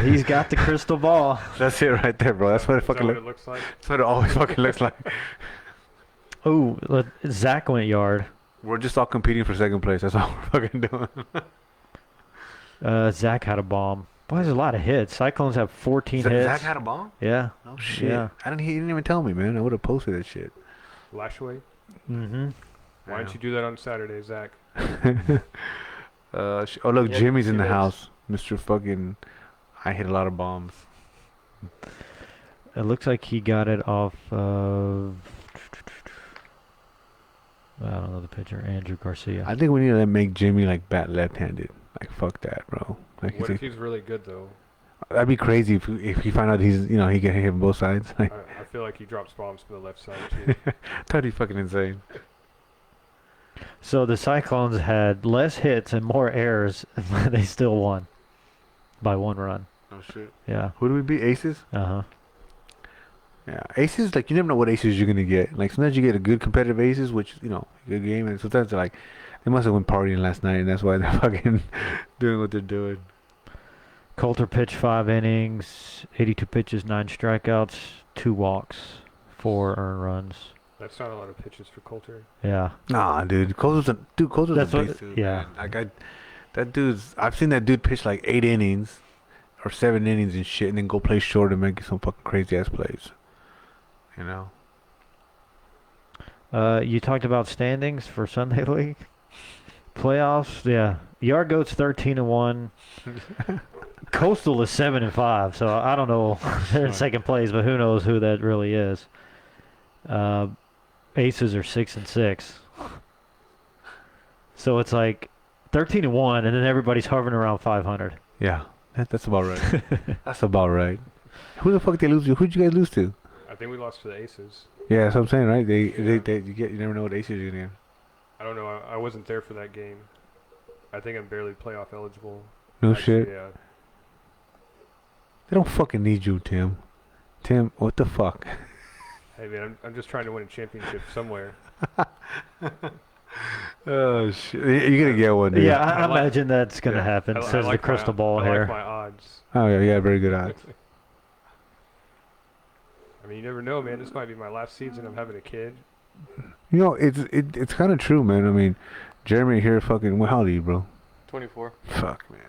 He's got the crystal ball. That's it right there, bro. That's what it Is that fucking what looks. it looks like? That's what it always fucking looks like. Oh, Zach went yard. We're just all competing for second place. That's all we're fucking doing. Zach had a bomb. Boy, there's a lot of hits. Cyclones have 14 hits. Zach had a bomb? Yeah. Oh shit! Yeah. He didn't even tell me, man. I would have posted that shit. Lashway? Mm-hmm. Why don't you do that on Saturday, Zach? Oh look, Yeah, Jimmy's in the he is. house. Mr. Fucking, I hit a lot of bombs. It looks like he got it off of, I don't know the pitcher, Andrew Garcia. I think we need to make Jimmy like bat left-handed. Like fuck that, bro. Like What if he's really good, though? that'd be crazy if you find out he can hit both sides. Like, I feel like he drops bombs from the left side, too. that'd be fucking insane. So the Cyclones had less hits and more errors, but they still won by 1 run. Oh shit. Yeah. Who do we beat? Aces. Uh-huh. Yeah, aces. Like you never know what aces you're gonna get. Like sometimes you get a good competitive aces, which good game, and sometimes they're like they must have been partying last night, and that's why they're fucking doing what they're doing. Coulter pitched 5 innings, 82 pitches, 9 strikeouts, 2 walks, 4 earned runs. That's not a lot of pitches for Coulter. Yeah. Nah, dude. Coulter's That's a what- beast, dude. yeah. Man. Like I've seen that dude pitch like 8 innings or 7 innings and shit, and then go play short and make some fucking crazy ass plays. You know. You talked about standings for Sunday League playoffs. Yeah, Yard Goat's 13-1. Coastal is 7-5. So I don't know. They're in second place, but who knows who that really is. Aces are 6-6. So it's like 13-1, and then everybody's hovering around 500. Yeah, that's about right. That's about right. Who the fuck they lose to? Who'd you guys lose to? I think we lost to the Aces. Yeah, that's what I'm saying, right? You never know what aces you're gonna get. I don't know. I wasn't there for that game. I think I'm barely playoff eligible. No Actually, shit. Yeah. They don't fucking need you, Tim. Tim, what the fuck? Hey man, I'm just trying to win a championship somewhere. Oh shit! You're gonna get one, dude. Yeah, I I like- imagine that's going to yeah, happen. I Says like the crystal ball I here. like my odds. Oh yeah, you got very good odds. I mean, you never know, man. This might be my last season. I'm having a kid. You know, it's kind of true, man. I mean, Jeremy here, fucking. Well, how old are you, bro? 24. Fuck, man.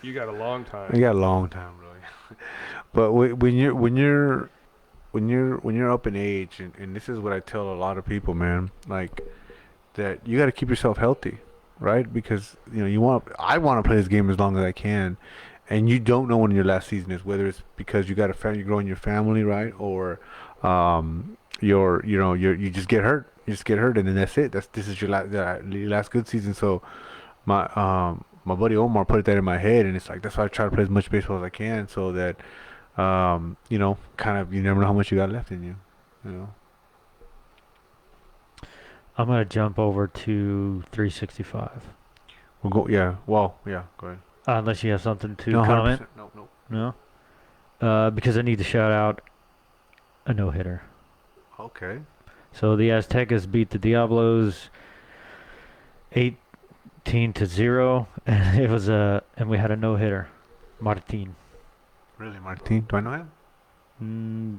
You got a long time. I got a long time, bro. But when you're up in age, and this is what I tell a lot of people, man, like that you got to keep yourself healthy, right? Because I want to play this game as long as I can, and you don't know when your last season is, whether it's because you got a family, you're growing your family, right, or you just get hurt, and then that's it. This is your last good season. So my buddy Omar put that in my head, and it's like that's why I try to play as much baseball as I can, so that kind of you never know how much you got left in you, you know. I'm going to jump over to 365. We'll go. Yeah. Well. Yeah. Go ahead. Unless you have something to No, comment. 100%. No. No? Because I need to shout out a no-hitter. Okay. So the Aztecas beat the Diablos 18-0, and it was and we had a no-hitter, Martin. Really, Martin? Do I know him? Mm,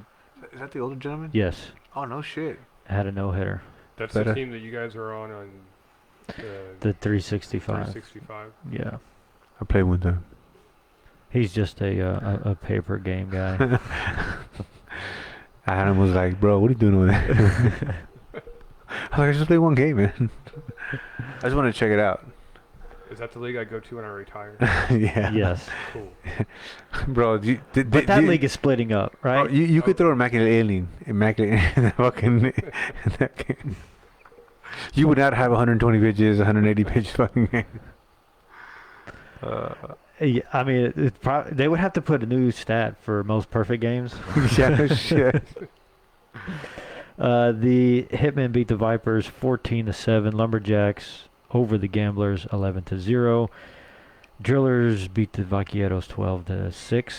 Is that the older gentleman? yes, Oh no shit. had a no-hitter. That's Better. the team that you guys are on The 365. 365. Yeah, I played with them. he's just a paper game guy. Adam was like, "Bro, what are you doing over there?" I was like, "I just played one game, man. I just wanted to check it out." Is that the league I go to when I retire? Yeah. Yes, Cool. Bro, but that league is splitting up, right? Oh, you could throw immaculate alien, in that fucking. In that game. You would not have 120 pitches, 180 pitches fucking game. Yeah, I mean, they would have to put a new stat for most perfect games. Yeah, shit. The Hitmen beat the Vipers 14-7. Lumberjacks over the Gamblers 11-0. Drillers beat the Vaqueros 12-6,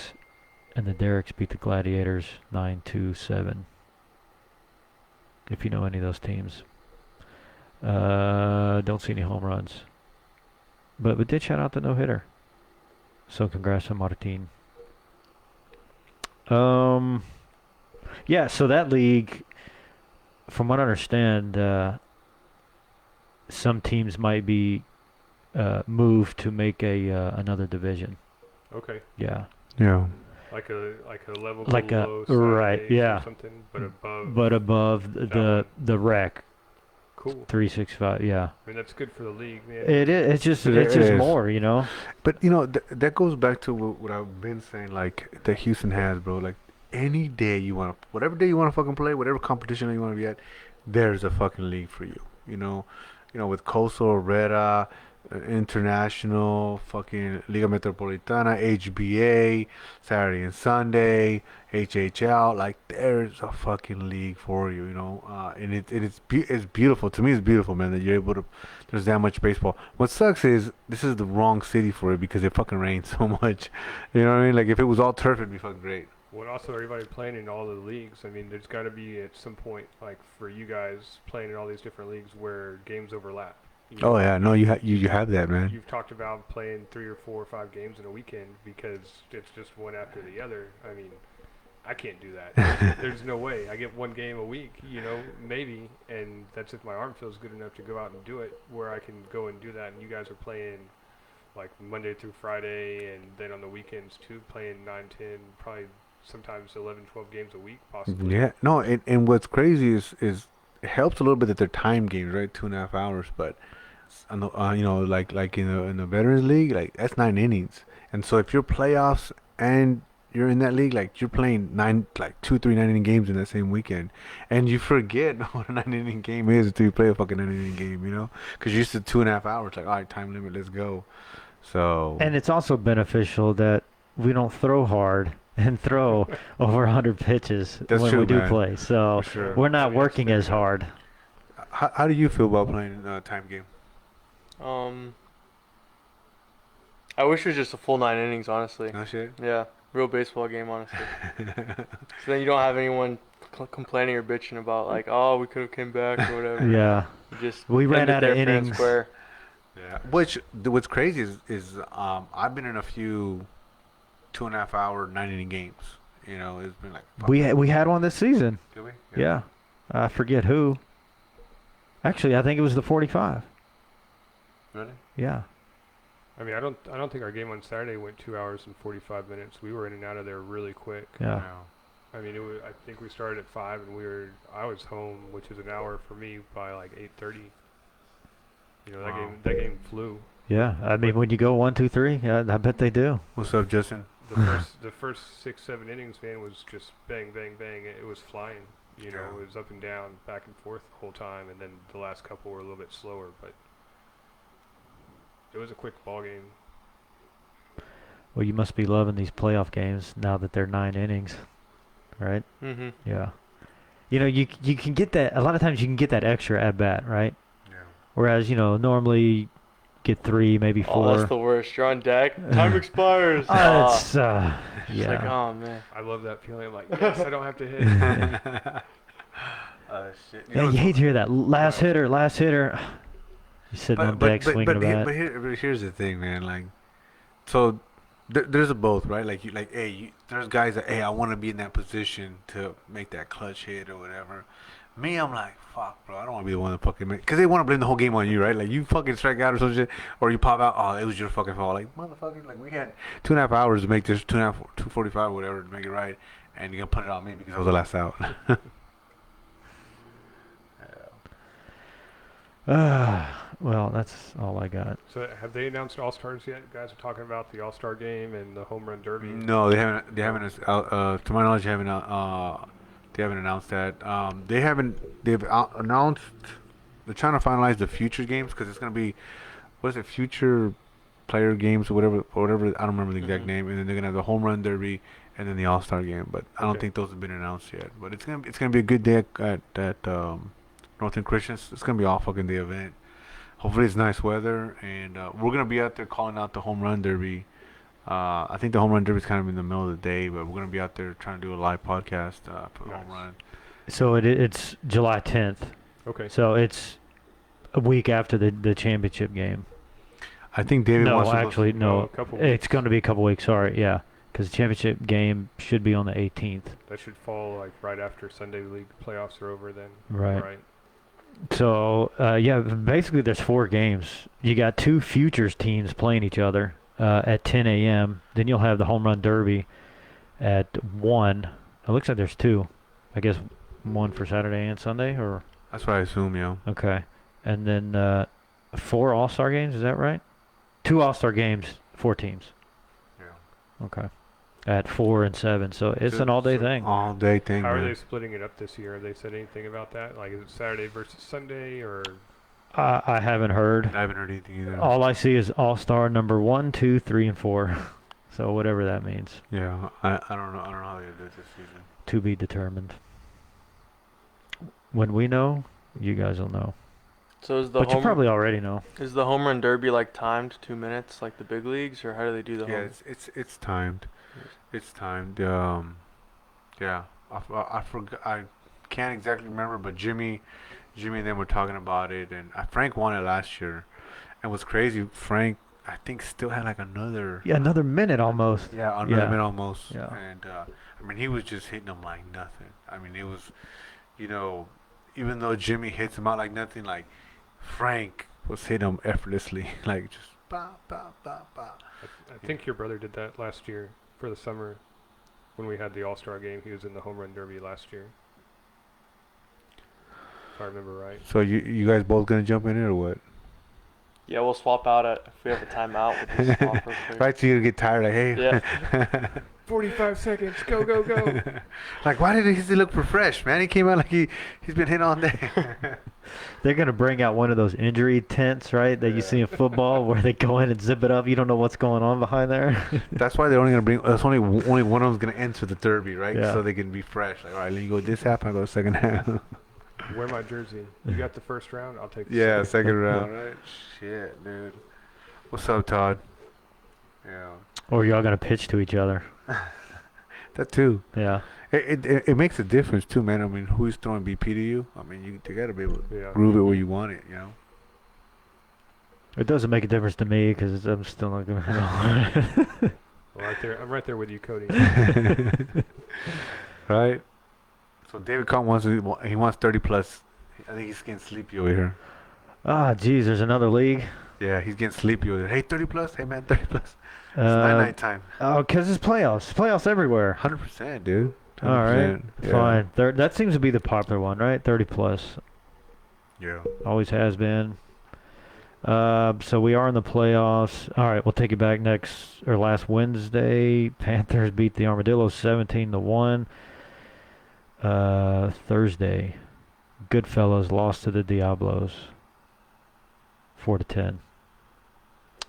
and the Derricks beat the Gladiators 9-7. If you know any of those teams, don't see any home runs, but we did shout out the no hitter. So congrats on Martin. Yeah, so that league, from what I understand, some teams might be moved to make another division. Okay. Yeah, Yeah. Like a level Like a- below right, Saturdays or yeah. something, but above. but above the rec Cool. 365. Yeah, I mean, that's good for the league, man. it is. It's just It is. more, you know. But that goes back to what I've been saying, like that Houston has, bro. Like any day you want to, whatever day you want to fucking play, whatever competition you want to be at, there's a fucking league for you. You know, with Coastal, Reda, International, fucking Liga Metropolitana, HBA, Saturday and Sunday, HHL. Like there's a fucking league for you, you know. And it's beautiful. To me, it's beautiful, man, that you're able to. There's that much baseball. What sucks is this is the wrong city for it because it fucking rains so much. You know what I mean? Like if it was all turf, it'd be fucking great. Well, also everybody playing in all the leagues. I mean, there's got to be at some point, like for you guys playing in all these different leagues, where games overlap. You Oh know, yeah, no, you have that, man. you've talked about playing 3 or 4 or 5 games in a weekend because it's just one after the other. I mean, I can't do that. There's no way. I get one game a week, maybe, and that's if my arm feels good enough to go out and do it, where I can go and do that. And you guys are playing like Monday through Friday, and then on the weekends too, playing 9, 10, probably sometimes 11, 12 games a week, possibly. Yeah, no, and what's crazy is it helps a little bit that they're time games, right? 2.5 hours, but on the, like in the Veterans League, like that's 9 innings, and so if you're playoffs and you're in that league, like you're playing like 2, 3 9 inning games in that same weekend, and you forget what a 9 inning game is until you play a fucking 9 inning game, because you're used to 2.5 hours, like all right, time limit, let's go. So And it's also beneficial that we don't throw hard and throw over 100 pitches That's when true, we do man. play. So For sure. we're not Yes, working there as you go. hard. How do you feel about playing a time game? I wish it was just a full 9 innings, honestly. No shit. Yeah, real baseball game, honestly. So then you don't have anyone complaining or bitching about like, oh, we could have came back or whatever. Yeah. You just We ran end it out of there fair and innings. square. Yeah. What's crazy is I've been in a few 2.5 hour 9 inning games. It's been like fuck. We had one this season. Did we? Yeah. I forget who. Actually, I think it was the 45. Really? Yeah. I mean, I don't think our game on Saturday went 2 hours and 45 minutes. We were in and out of there really quick. Yeah. I mean, I think we started at 5 and I was home, which is an hour for me, by like 8:30. Wow. That game flew. Yeah. I mean, when you go 1, 2, 3, yeah, I bet they do. What's up, Justin? The first 6, 7 innings, man, was just bang, bang, bang. It was flying. Yeah. It was up and down, back and forth the whole time, and then the last couple were a little bit slower, but it was a quick ball game. Well, you must be loving these playoff games now that they're 9 innings, right? Mm-hmm. Yeah. You can get that. A lot of times you can get that extra at bat, right? Yeah. Whereas normally get 3, maybe 4. Oh, that's the worst. You're on deck. Time expires. It's It's like, yeah. oh man. I love that feeling. I'm like, yes, I don't have to hit. Shit. Yeah, you hate to hear that. Last hitter. You're sitting on deck swinging a bat. But here's the thing, man. Like, so there's a both, right? Like there's guys that, hey, I want to be in that position to make that clutch hit or whatever. Me, I'm like, fuck, bro. I don't want to be the one to fucking make, because they want to blame the whole game on you, right? Like, you fucking strike out or some shit, or you pop out. Oh, it was your fucking fault. Like, motherfucker, like we had 2.5 hours to make this 2:45 or whatever to make it right, and you're gonna put it on me because I was the last out. Well, that's all I got. So have they announced All-Stars yet? Guys are talking about the All-Star game and the Home Run Derby. No, they haven't. They haven't. To my knowledge, they haven't. They haven't announced that. They haven't. They've announced. They're trying to finalize the future games because it's gonna be, what is it? Future player games or whatever. I don't remember the exact name. And then they're gonna have the Home Run Derby and then the All-Star game. But I don't Okay. think those have been announced yet. But it's gonna be a good day at Northern Christians. It's gonna be all fucking day event. Hopefully it's nice weather, and we're gonna be out there calling out the Home Run Derby. I think the Home Run Derby is kind of in the middle of the day, but we're gonna be out there trying to do a live podcast for the Nice. Home Run. So it's July 10th. Okay. So it's a week after the championship game. I think David No, wants to actually, Oh, no. a couple It's weeks. going to be a couple weeks. Sorry, yeah, because the championship game should be on the 18th. That should fall like right after Sunday League playoffs are over then. Right. So yeah, basically there's 4 games. You got 2 futures teams playing each other at 10 a.m. Then you'll have the Home Run Derby at 1. It looks like there's 2. I guess 1 for Saturday and Sunday, or That's what I assume, yo. okay. And then 4 All-Star games. Is that right? 2 All-Star games, 4 teams. Yeah. Okay. At 4 and 7, so it's an all-day thing. All day thing. How are man. they splitting it up this year? Have they said anything about that? Like, is it Saturday versus Sunday, or I haven't heard. I haven't heard anything either. All I see is All-Star number 1, 2, 3, and 4. So whatever that means, Yeah, I don't know. I don't know how they do it this season. to be determined. When we know, you guys will know. So is the But you probably already know. is the home run derby like timed 2 minutes like the big leagues, or how do they do the Yeah, home? it's timed. It's timed. Yeah, I forgot. I can't exactly remember, but Jimmy and them were talking about it, and Frank won it last year, and what's crazy, Frank I think still had like another Yeah, another minute almost. another Yeah. minute almost, Yeah. and I mean he was just hitting them like nothing. I mean it was, you know, even though Jimmy hits him out like nothing, like Frank was hitting him effortlessly, like just ba ba ba ba. I think your brother did that last year for the summer when we had the All-Star game. He was in the home run derby last year, if I remember right. So you guys both gonna jump in it or what? Yeah, we'll swap out if we have a timeout. We'll just swap real quick. Right, so you get tired, like, hey. Yeah. 45 seconds. Go, go, go. Like, why did he look refreshed, man? He came out like he's been hit all day. They're going to bring out one of those injury tents, right, that you see in football where they go in and zip it up. You don't know what's going on behind there. That's why they're only gonna bring. That's only one of them's gonna enter the derby, right? Yeah. So they can be fresh. Like, all right, let you go this half, I go second half. Wear my jersey. You got the first round? I'll take the Yeah, second. second round, right? Shit, dude. What's up, Todd? Yeah, Or y'all going to pitch to each other. that too. Yeah. It makes a difference too, man. I mean, who's throwing BP to you? I mean, you gotta be able to Yeah. groove it where you want it, you know. It doesn't make a difference to me because I'm still not going to. I'm right there with you, Cody. Right. So David Kahn wants 30 plus. I think he's getting sleepy over here. Ah, geez, there's another league. Yeah, he's getting sleepy over there. Hey, 30 plus. Hey, man, 30 plus. It's night time. Oh, because it's playoffs. Playoffs everywhere. 100%, dude. 100%. All right. Yeah. Fine. That seems to be the popular one, right? 30 plus. Yeah. Always has been. So we are in the playoffs. All right, we'll take it back last Wednesday. Panthers beat the Armadillos 17-1. Thursday, Goodfellas lost to the Diablos 4-10.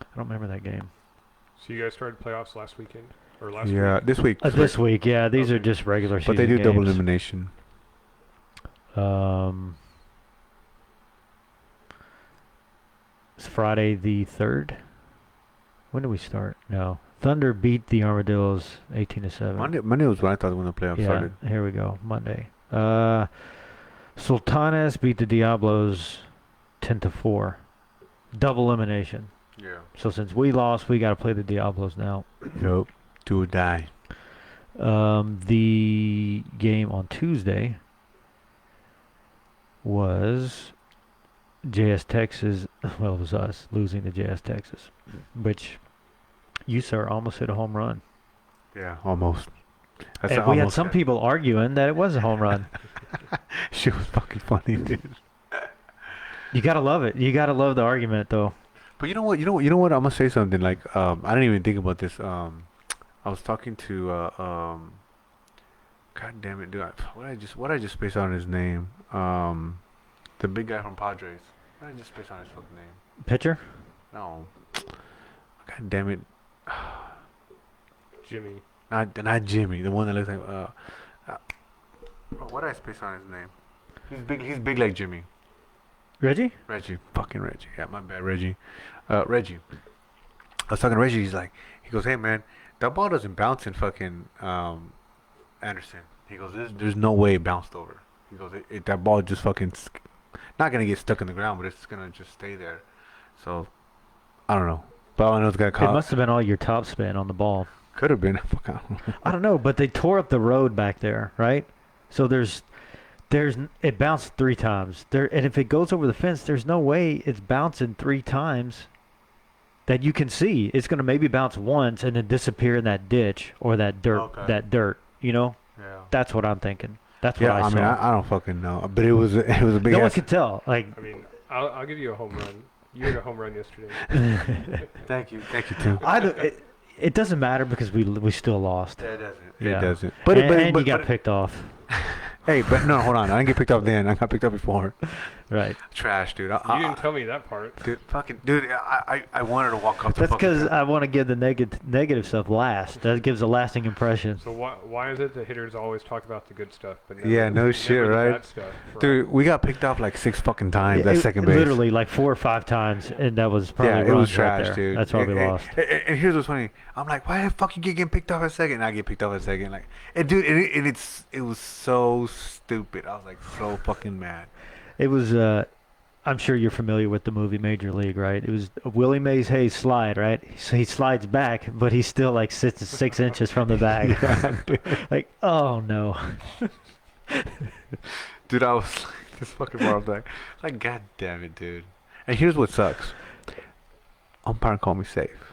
I don't remember that game. So you guys started playoffs last weekend? Or last Yeah, week? this week. This week, yeah. These are Okay. just regular season But they do double games. elimination. It's Friday the 3rd. When did we start? No. Thunder beat the Armadillos 18-7. Monday was when I thought when the playoffs Yeah, started. here we go. Monday. Sultanes beat the Diablos 10-4. Double elimination. Yeah. So since we lost, we got to play the Diablos now. Nope. Do or die. The game on Tuesday was JS Texas. Well, it was us losing to JS Texas, which you, sir, almost hit a home run. Yeah, almost. That's And we had some people arguing that it was a home run. Shit was fucking funny, dude. You gotta love it. You gotta love the argument, though. But you know what? I'm gonna say something. Like, I didn't even think about this. I was talking to God damn it, dude. What I just spaced on his name? The big guy from Padres. What did I just space on his fucking name? Pitcher? No. God damn it. Jimmy. Not Jimmy. The one that looks like what did I space on his name? He's big like Jimmy. Reggie? Reggie. Fucking Reggie. Yeah, my bad, Reggie. Reggie. I was talking to Reggie. He goes, hey man, that ball doesn't bounce in fucking Anderson. He goes, there's no way it bounced over. He goes, that ball just fucking not gonna get stuck in the ground, but it's gonna just stay there. So I don't know. But all I know it's got It caught. must have been all your top spin on the ball. Could have been. Fuck, I don't know, but they tore up the road back there, right? So it bounced 3 times. And if it goes over the fence, there's no way it's bouncing 3 times that you can see. It's going to maybe bounce once and then disappear in that ditch or that dirt. Okay. That dirt, you know? Yeah. That's what I'm thinking. That's what Yeah, I I saw. mean, I don't fucking know, but it was a big. No one ass. could tell. Like, I mean, I'll give you a home run. You hit a home run yesterday. Thank you too. it doesn't matter because we still lost. It doesn't. Yeah. It doesn't. And you got picked off. Hey, but no, hold on. I didn't get picked up then. I got picked up before. Right. Trash, dude. You didn't tell me that part. Dude, I wanted to walk off the That's fucking because I want to give the negative stuff last. That gives a lasting impression. So why is it the hitters always talk about the good stuff, but never, Yeah, no never shit, the right? bad stuff, right? Dude, we got picked off like 6 fucking times at second base. Literally like 4 or 5 times, and that was probably Yeah, it runs was right trash, there. dude. That's why we lost. And here's what's funny. I'm like, why the fuck you getting picked off at second? And I get picked off at second. Like, and dude, it was so stupid. I was like so fucking mad. It was. I'm sure you're familiar with the movie Major League, right? It was Willie Mays Hayes slide, right? So he slides back, but he still like sits 6 inches from the bag. Like, oh no. Dude, I was like, this fucking bar was like, god damn it, dude. And here's what sucks. Umpire called me safe,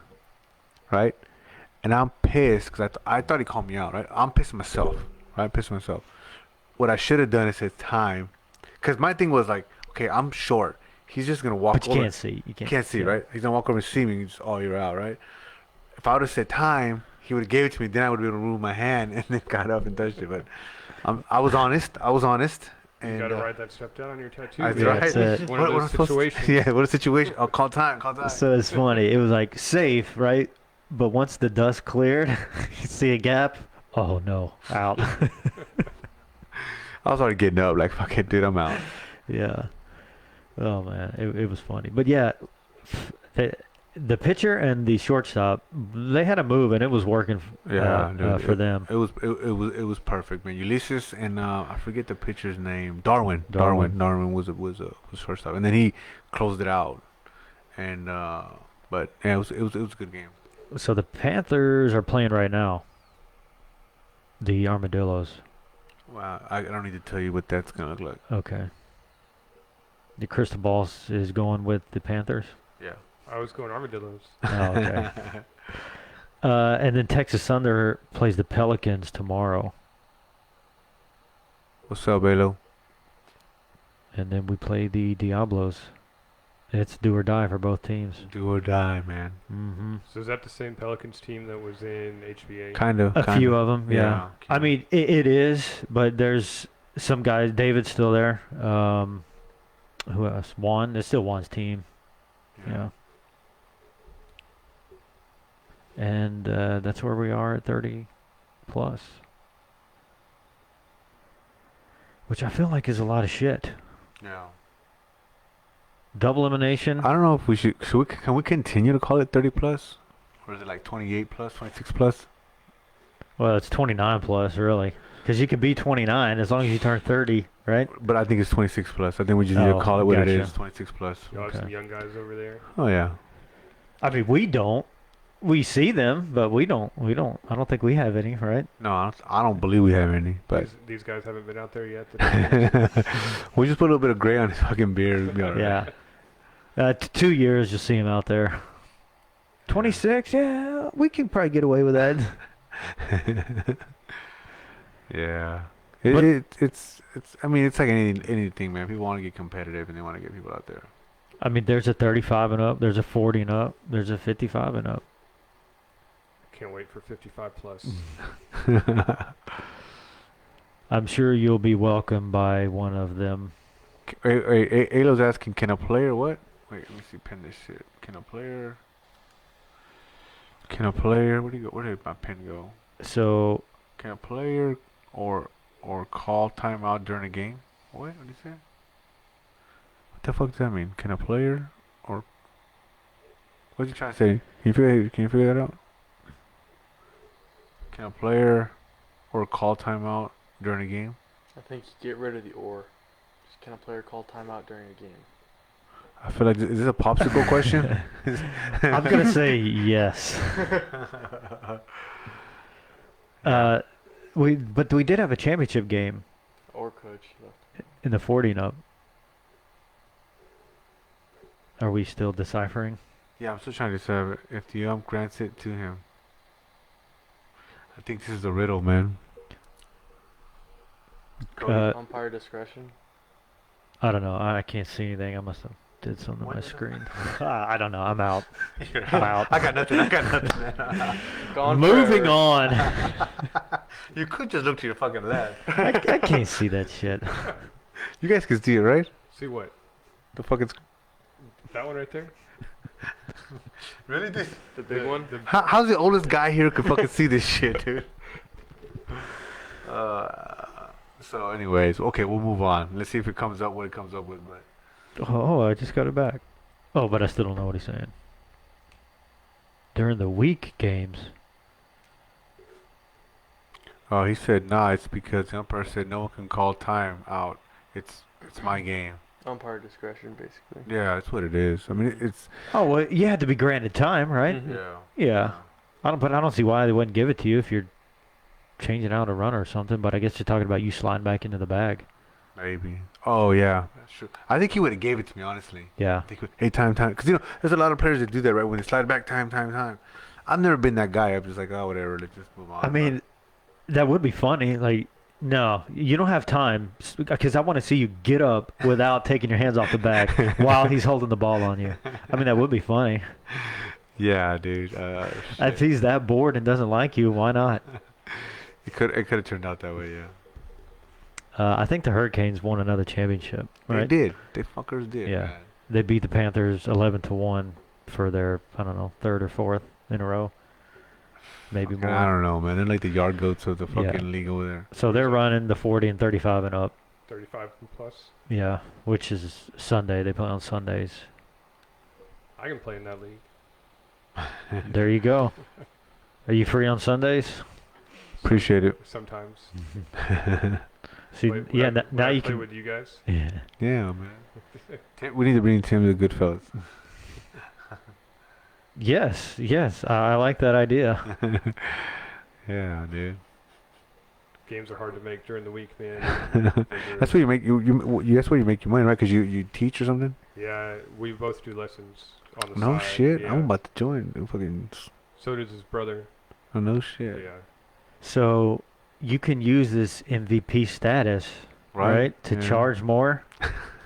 right? And I'm pissed because I thought he called me out, right? I'm pissed at myself, right? I'm pissed at myself. What I should have done is said time, because my thing was like, okay, I'm short. He's just gonna walk But you over. can't see. You Can't see, yeah. right? He's gonna walk over and see me. Just, oh, you're out, right? If I would have said time, he would have gave it to me. Then I would have been able to remove my hand and then got up and touched it. But I was honest. You And gotta write that stuff down on your tattoo. that's Yeah, right. that's it. One of those situations. Yeah, what a situation. Oh, call time. So it's funny. It was like safe, right? But once the dust cleared, you see a gap. Oh no, out. I was already getting up. Like, fuck it, dude, I'm out. Yeah. Oh man, it was funny. But yeah, the pitcher and the shortstop, they had a move and it was working. Yeah, dude, for them. It was perfect, man. Ulysses and I forget the pitcher's name. Darwin was shortstop, and then he closed it out. And but yeah, it was a good game. So the Panthers are playing right now. The Armadillos. Wow, I don't need to tell you what that's gonna look like. Okay. The crystal ball is going with the Panthers. Yeah. I was going armadillos. Oh, okay. And then Texas Thunder plays the Pelicans tomorrow, What's up, Balo? and then we play the Diablos. It's do or die for both teams. Do or die, man. Mm-hmm. So is that the same Pelicans team that was in HBA? Kind of. A few of them, yeah. I mean, it is, but there's some guys. David's still there. Who else? Juan. It's still Juan's team. Yeah. And that's where we are at 30 plus. Which I feel like is a lot of shit. Yeah. Double elimination. I don't know if we should. Can we continue to call it 30 plus, or is it like 28 plus, 26 plus? Well, it's 29 plus, really. Because you can be 29 as long as you turn 30, right? But I think it's 26 plus. I think we just need to Oh, call it what it gotcha. is. 26 plus. Y'all have Okay. some young guys over there. Oh yeah. I mean, we don't. We see them, but we don't. I don't think we have any, right? No, I don't believe we have any. But These guys haven't been out there yet. we just put a little bit of gray on his fucking beard. It'll be all right. Yeah. 2 years, you'll see him out there. 26, yeah, we can probably get away with that. Yeah. But- It's. I mean, it's like anything, man. People want to get competitive and they want to get people out there. I mean, there's a 35 and up, there's a 40 and up, there's a 55 and up. Can't wait for 55 plus. I'm sure you'll be welcomed by one of them. Wait, Alo's asking, can a player what? Wait, let me see. Pen this shit. Can a player? Where do you go? Where did my pen go? So, Can a player or call timeout during a game? What did you say? What the fuck does that mean? Can a player or what's he trying to say? Can you figure that out? Can a player or call timeout during a game? I think you get rid of the or. Just can a player call timeout during a game? I feel like is this a popsicle question? I'm going to say yes. But we did have a championship game Or coach left. in the 40 and up. Are we still deciphering? Yeah, I'm still trying to decide if the ump grants it to him. I think this is a riddle, man. Umpire discretion. I don't know. I can't see anything. I must have did something on my screen. I don't know. I'm out. I'm out. I got nothing. Man. Gone Moving forever. on. You could just look to your fucking left. I can't see that shit. You guys can see it, right? See what? The fucking. That one right there. Really, dude? The big one. How's the oldest guy here could fucking see this shit, dude? So, anyways, okay, we'll move on. Let's see if it comes up what it comes up with. But Oh, I just got it back. Oh, but I still don't know what he's saying. During the week games. oh, he said, nah, it's because the umpire said no one can call time out. It's my game. Umpire discretion, basically. Yeah, that's what it is. I mean, it's Oh, well, you had to be granted time, right? Mhm. Yeah. But I don't see why they wouldn't give it to you if you're changing out a runner or something. But I guess you're talking about you sliding back into the bag. maybe. Oh yeah, that's true. I think he would have gave it to me honestly. Yeah. I think, hey, time, because there's a lot of players that do that, right? When they slide back, time. I've never been that guy. I'm just like, oh, whatever, let's just move on. I mean, that would be funny. Like, no, you don't have time because I want to see you get up without taking your hands off the bag while he's holding the ball on you. I mean, that would be funny. yeah, dude. If he's that bored and doesn't like you, why not? It could have turned out that way, yeah. I think the Hurricanes won another championship, They right? did. They fuckers did. Yeah. Man. They beat the Panthers 11-1 for their, I don't know, third or fourth in a row. Maybe Fucking, more. I don't know, man. They're like the yard goats of the Yeah. fucking league over there. So they're running the 40 and 35 and up. 35 and plus. Yeah, which is Sunday. They play on Sundays. I can play in that league. There you go. Are you free on Sundays? Appreciate it. Sometimes. See, When yeah, I, now when I you play can. with you guys. Yeah. Yeah, man. We need to bring Tim to the Goodfellas. Yes, I like that idea. Yeah, dude. Games are hard to make during the week, man. That's where you make that's where you make your money, right? Because you teach or something. Yeah, we both do lessons on the No side. shit. Yeah. I'm about to join. Fucking. So does his brother. Oh no shit. Yeah. So you can use this MVP status, right, to Yeah. charge more,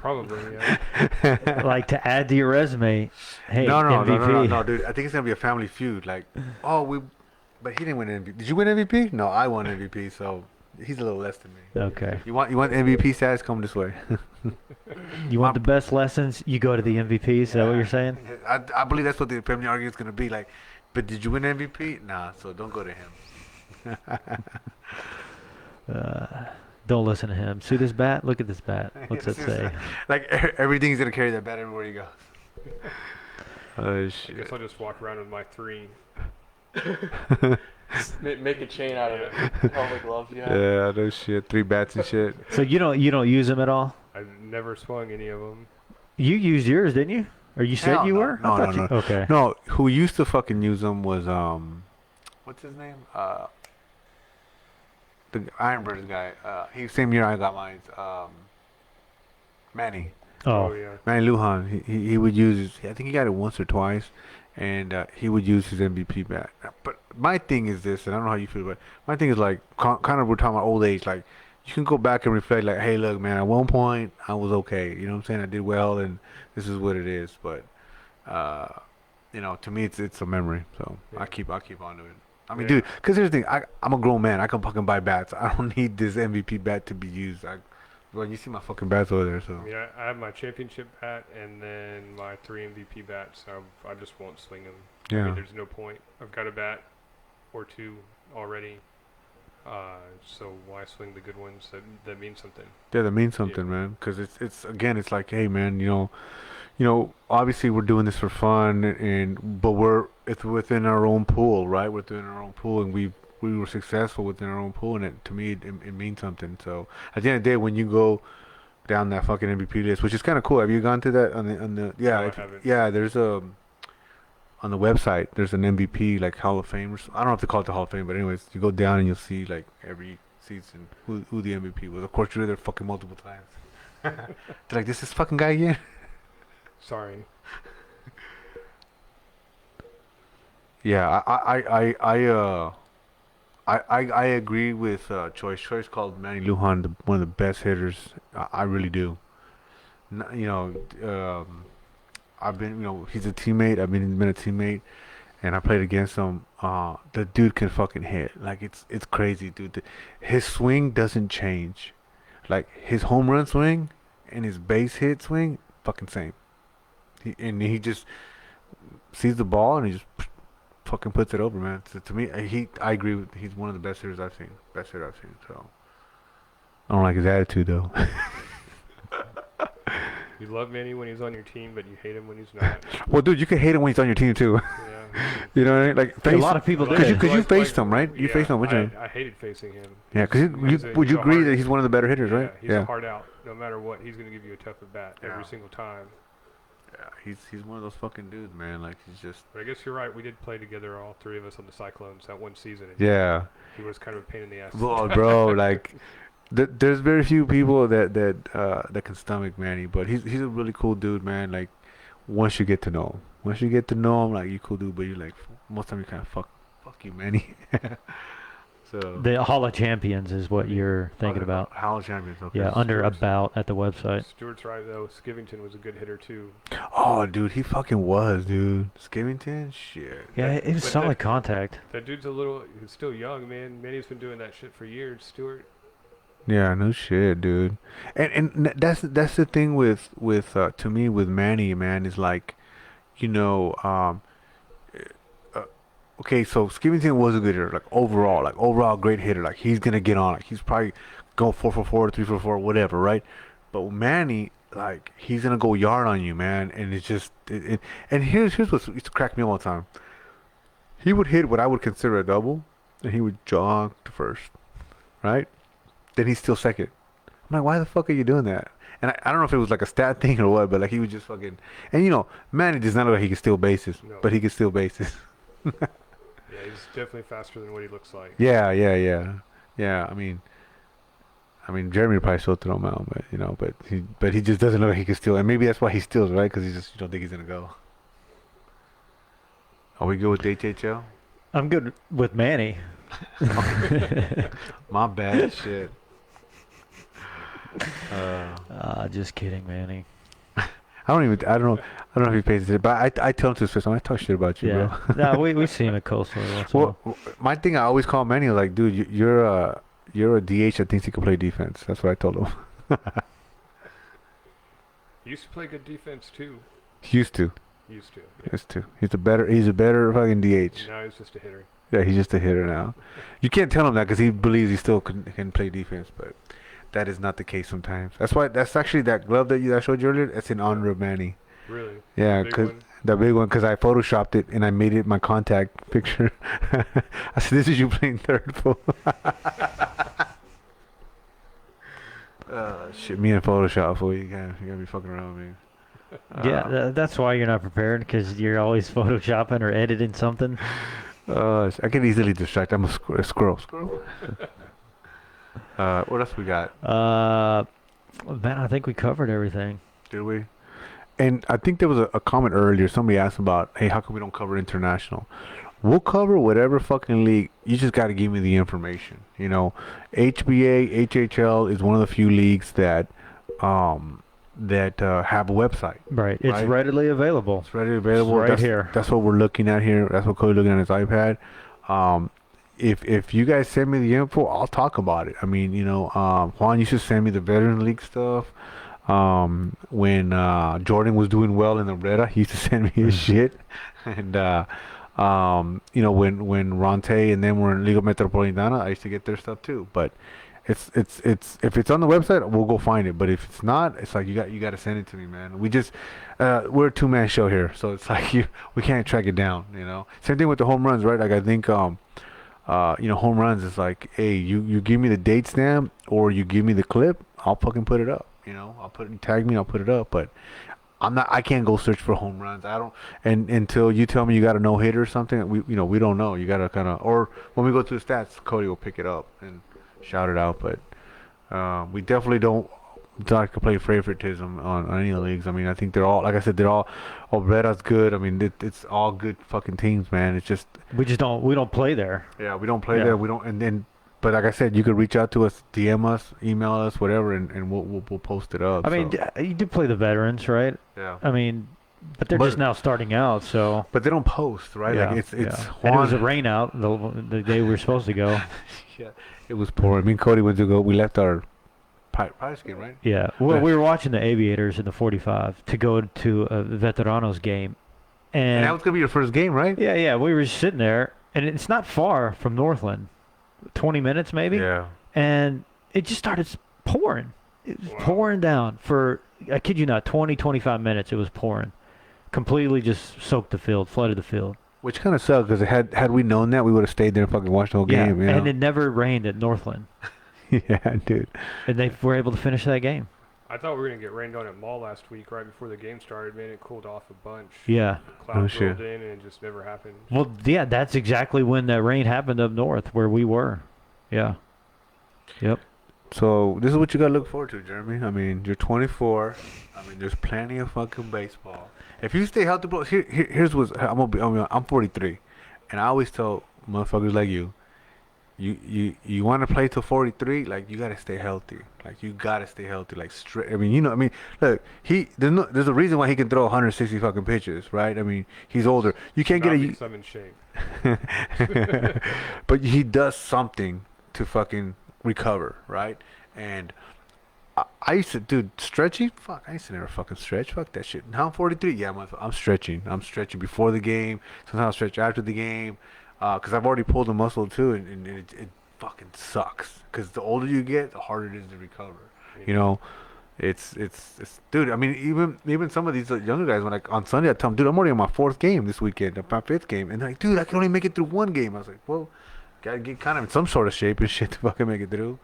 Probably, yeah. like to add to your resume. Hey, no, MVP. no, dude. I think it's gonna be a family feud. Like, but he didn't win MVP. Did you win MVP? No, I won MVP. So he's a little less than me. Okay. You want MVP status? Come this way. You want the best lessons? You go to the MVP. Is that what you're saying? I believe that's what the family argument is gonna be. Like, but did you win MVP? Nah. So don't go to him. Don't listen to him. See this bat? Look at this bat. What's it say? Like everything's gonna carry that bat everywhere you go. Oh I shit. guess I'll just walk around with my 3. Make a chain out of it. All the gloves you have. Yeah, no shit. 3 bats and shit. So you don't use them at all? I've never swung any of them. You used yours, didn't you? Or you said Hell you no. were? I No, thought no, you- no. Okay. No, who used to fucking use them was what's his name? The Ironbirds guy. He same year I got mine. Manny. Oh, yeah. Manny Lujan. He would use his, I think he got it once or twice, and he would use his MVP bat. But my thing is this, and I don't know how you feel, but my thing is like kind of we're talking about old age. Like you can go back and reflect. Like, hey, look, man, at one point I was okay. You know what I'm saying? I did well, and this is what it is. But to me, it's a memory. So Yeah. I keep on to it. I mean, Yeah. dude, because here's the thing. I'm a grown man. I can fucking buy bats. I don't need this MVP bat to be used. Well, you see my fucking bats over there, so. I mean, I have my championship bat and then my 3 MVP bats. So I just won't swing them. I Yeah. mean, there's no point. I've got a bat or 2 already. So why swing the good ones that mean something? Yeah, that means something, man. Because it's like, hey, man, obviously we're doing this for fun, but it's within our own pool, right? Within our own pool, and we were successful within our own pool, and to me, it means something. So at the end of the day, when you go down that fucking MVP list, which is kind of cool. Have you gone to that on the? Yeah, No, I haven't. yeah. There's on the website. There's an MVP like Hall of Fame. I don't know if they call it the Hall of Fame, but anyways, you go down and you'll see like every season who the MVP was. Of course, you're there fucking multiple times. They're like, this fucking guy again. Sorry. Yeah, I agree with Choice. Choice called Manny Lujan one of the best hitters. I really do. I've been, he's a teammate. I've been a teammate, and I played against him. The dude can fucking hit. Like it's crazy, dude. His swing doesn't change. Like his home run swing and his base hit swing fucking same. He just sees the ball and he just fucking puts it over, man. So to me, I agree with. He's one of the best hitters I've seen. Best hitter I've seen. So I don't like his attitude though. You love Manny when he's on your team, but you hate him when he's not. Well, dude, you can hate him when he's on your team too. Yeah. You know what I mean? Like A lot of people Like- did. because you like- faced like- him, right? You yeah, faced him, which one? I hated facing him. Yeah, because would you agree that he's one of the better hitters, right? He's a hard out. No matter what, he's going to give you a tough at bat every Yeah. single time. Yeah, he's one of those fucking dudes, man. Like he's just. But I guess you're right. We did play together, all three of us, on the Cyclones that one season. And Yeah. he was kind of a pain in the ass. Well, bro, like there's very few people that can stomach Manny, but he's a really cool dude, man. Like once you get to know him, like you cool dude, but you like most of the time you kind of fuck you, Manny. So The Hall of Champions is what you're thinking about. Hall of Champions, okay. Yeah, under Stewart's- about at the website. Stewart's right though. Skivington was a good hitter too. Oh, dude, he fucking was, dude. Skivington, shit. Yeah, it was But solid contact. That dude's he's still young, man. Manny's been doing that shit for years. Stewart. Yeah, no shit, dude. And that's the thing with to me with Manny, man, is like, you know, okay, so Skivington was a good hitter, like overall great hitter. Like he's gonna get on, like he's probably go 4 for 4, 3 for 4, whatever, right? But with Manny, like he's gonna go yard on you, man, and it's just and here's what used to crack me all the time. He would hit what I would consider a double, and he would jog to first, right? Then he's still second. I'm like, why the fuck are you doing that? And I don't know if it was like a stat thing or what, but like he was just fucking. And you know, Manny does not look like he can steal bases, No. but he can steal bases. Yeah, he's definitely faster than what he looks like. Yeah. I mean, Jeremy would probably still throw him out, but you know, but he just doesn't look like he can steal, and maybe that's why he steals, right? Because you don't think he's gonna go. Are we good with the HHL? I'm good with Manny. My bad, shit. Just kidding, Manny. I don't know if he pays it, but I tell him to his face, I talk shit about you, Yeah. bro. No, we see him at Coastal. once in a while. Well, my thing I always call Manny like, dude, you're a DH that thinks he can play defense. That's what I told him. He used to play good defense too. He used to. Yeah. He's a better fucking DH. Now he's just a hitter. Yeah, he's just a hitter now. You can't tell him that because he believes he still can play defense, but that is not the case sometimes. That's actually that glove that I showed you earlier. That's in honor of Manny. Really? Yeah, Big because one? the big one, because I photoshopped it and I made it my contact picture. I said, "This is you playing third, fool." Shit, me and Photoshop, fool. You gotta be fucking around with me. Yeah, that's why you're not prepared, because you're always photoshopping or editing something. I get easily distracted. I'm a squirrel. What else we got? Man, I think we covered everything. Did we? And I think there was a comment earlier. Somebody asked about, hey, how come we don't cover international? We'll cover whatever fucking league. You just got to give me the information. You know, HBA, HHL is one of the few leagues that have a website. Right. It's Right. readily available. It's readily available. Right that's, here. That's what we're looking at here. That's what Cody's looking at his iPad. If you guys send me the info, I'll talk about it. I mean, you know, Juan used to send me the Veteran League stuff. When Jordan was doing well in the Reda, he used to send me his shit. And you know, when Ronte and them were in Liga Metropolitana, I used to get their stuff too. But it's if it's on the website, we'll go find it. But if it's not, it's like you got to send it to me, man. We just we're a two-man show here, so it's like we can't track it down. You know, same thing with the home runs, right? Like I think you know, home runs is like, hey, you give me the date stamp or you give me the clip, I'll fucking put it up. You know, tag me, I'll put it up. But I can't go search for home runs. I don't, and until you tell me you got a no hitter or something, we don't know. You gotta kind of, or when we go to the stats, Cody will pick it up and shout it out. But we definitely don't like to play favoritism on any of the leagues. I mean, I think they're all, like I said, they're all. Obrera's good. I mean, it's all good fucking teams, man. It's just We don't play there. yeah, we don't play Yeah. there. We don't, and then. But like I said, you could reach out to us, DM us, email us, whatever, and we'll post it up. I mean, so. you do play the veterans, right? Yeah. I mean, but they're But- just now starting out, so. But they don't post, right? Yeah, Like it's yeah. Juan. And it was a rain out the day we were supposed to go. Yeah, it was pouring. Me and Cody went to go. We left our Pirates game, right? Yeah. Well, Yeah. we were watching the Aviators in the 45 to go to a Veteranos game, And that and was gonna be your first game, right? yeah, we were just sitting there, and it's not far from Northland, 20 minutes maybe, Yeah. and it just started pouring. It was Wow. pouring down for, I kid you not, 20, 25 minutes. It was pouring, completely just soaked the field, flooded the field. Which kind of sucked because had we known that, we would have stayed there and fucking watched the whole Yeah, game. You and know? it never rained at Northland, Yeah, dude. and they were able to finish that game. I thought we were gonna get rained on at Mall last week, right before the game started. Man, it cooled off a bunch. Yeah. Clouds shit. rolled in, and it just never happened. Well, yeah, that's exactly when that rain happened up north where we were. Yeah. Yep. So this is what you gotta look forward to, Jeremy. I mean, you're 24. I mean, there's plenty of fucking baseball. If you stay healthy, bro. Here's what's I'm 43, and I always tell motherfuckers like you want to play till 43, like you gotta stay healthy. Like you gotta stay healthy. Like straight. I mean, you know. I mean, look, there's a reason why he can throw 160 fucking pitches, right? I mean, he's older. You can't Not get because I'm in shape. but he does something to fucking recover, right? And I used to, dude, stretching? Fuck, I used to never fucking stretch. Fuck that shit. Now I'm 43. Yeah, I'm stretching. I'm stretching before the game. Sometimes I'll stretch after the game. Because I've already pulled a muscle too, and it fucking sucks. Because the older you get, the harder it is to recover. You know, it's dude. I mean, even some of these younger guys, when on Sunday I tell them, dude, I'm already on my 4th game this weekend, my 5th game, and they're like, dude, I can only make it through 1 game. I was like, well, gotta get kind of in some sort of shape and shit to fucking make it through.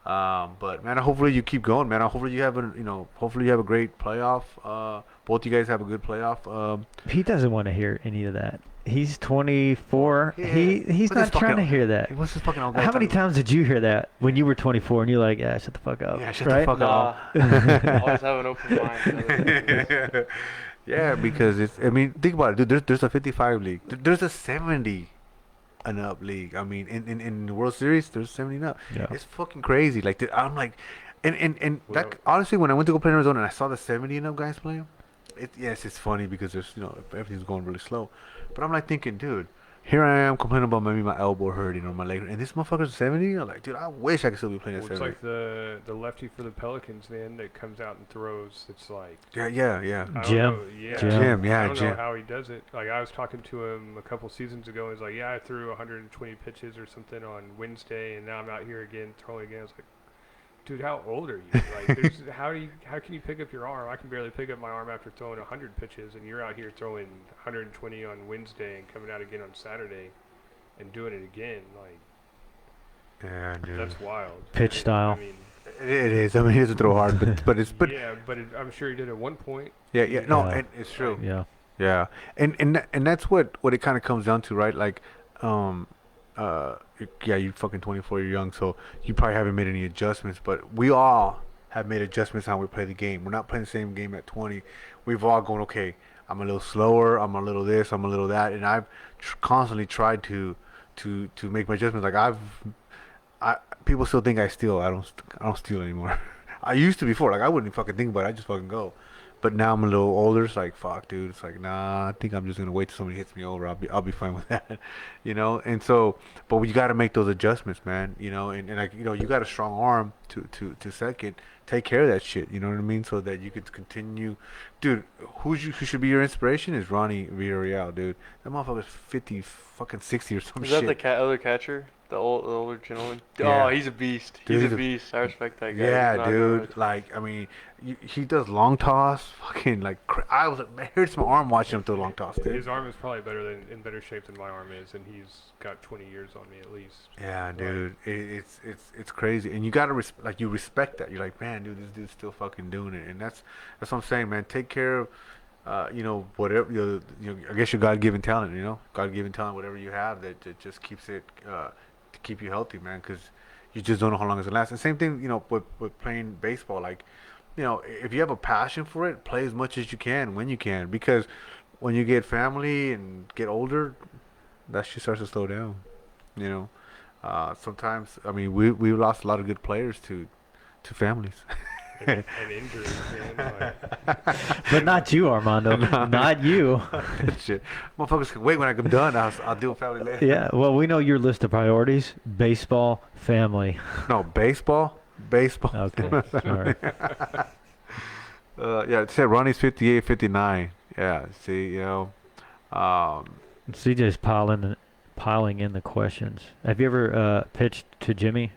But man, hopefully you keep going, man. Hopefully you have hopefully you have a great playoff. Both you guys have a good playoff. He doesn't want to hear any of that. He's 24. Yeah, He's but not this trying to fucking- hear that. What's this fucking old guy How many talking times did you hear that when you were 24 and you're like, yeah, shut the fuck up? Yeah, shut right? the fuck Nah, up. always have an open mind. to other things. Yeah, because it's. I mean, think about it, dude. There's a 55 league. There's a 70 and up league. I mean, in the World Series, there's 70 and up. Yeah. It's fucking crazy. Like, I'm like, and Well- that honestly, when I went to go play in Arizona and I saw the 70 and up guys playing, it's funny because there's everything's going really slow. But I'm like thinking, dude, here I am complaining about maybe my elbow hurting or my leg, and this motherfucker's 70. I'm like, dude, I wish I could still be playing at Well, it's 70. like the lefty for the Pelicans, man, that comes out and throws. It's like Yeah. I don't Jim. know, yeah, Jim, yeah, I don't Jim. know how he does it. Like I was talking to him a couple seasons ago. He's like, "Yeah, I threw 120 pitches or something on Wednesday, and now I'm out here again throwing again." I was like, "Dude, how old are you? Like, how can you pick up your arm? I can barely pick up my arm after throwing 100 pitches, and you're out here throwing 120 on Wednesday and coming out again on Saturday, and doing it again. Like, Yeah, dude. that's wild. Pitch style. I mean, It is. I mean, he doesn't throw hard, but yeah, but I'm sure he did at one point. yeah. No, Yeah. and it's true. Yeah. Yeah, and that's what it kind of comes down to, right? Like, yeah, you're fucking 24, you're young, so you probably haven't made any adjustments, but we all have made adjustments how we play the game. We're not playing the same game at 20. We've all gone, okay, I'm a little slower, I'm a little this, I'm a little that, and I've constantly tried to make my adjustments. Like people still think I steal. I don't steal anymore. I used to before. Like I wouldn't fucking think about it. I just fucking go. But now I'm a little older. It's like fuck, dude. It's like nah. I think I'm just gonna wait till somebody hits me over. I'll be fine with that, you know. And so, but you got to make those adjustments, man. You know, and like you know, you got a strong arm to second. Take care of that shit. You know what I mean? So that you could continue, dude. Who should be your inspiration is Ronnie Villarreal, dude. That motherfucker's 50, fucking 60 or some Is shit. that the other catcher? The older gentleman? Yeah. Oh, he's a beast. Dude, He's a beast. I respect that guy. Yeah, He's not dude. good. Like, I mean, he does long toss. Fucking like, I was like, it hurts my arm watching him throw long toss, dude. His arm is probably in better shape than my arm is, and he's got 20 years on me at least. Yeah, dude. It's crazy, and you gotta you respect that. You're like, man, dude, this dude's still fucking doing it, and that's what I'm saying, man. Take care of, whatever I guess your God-given talent, God-given talent, whatever you have that just keeps it to keep you healthy, man, because you just don't know how long it's gonna last. And same thing, with playing baseball. Like, if you have a passion for it, play as much as you can when you can, because when you get family and get older, that shit starts to slow down. Sometimes, I mean, we lost a lot of good players to families. And injuries, man. Like, But not you, Armando. Not you. That shit, motherfuckers can wait when I'm done. I'll deal with family later. Yeah. Well, we know your list of priorities: baseball, family. No, baseball, baseball. Okay, sorry. Yeah, it said Ronnie's 58, 59. Yeah, see, um, CJ's piling in the questions. Have you ever pitched to Jimmy?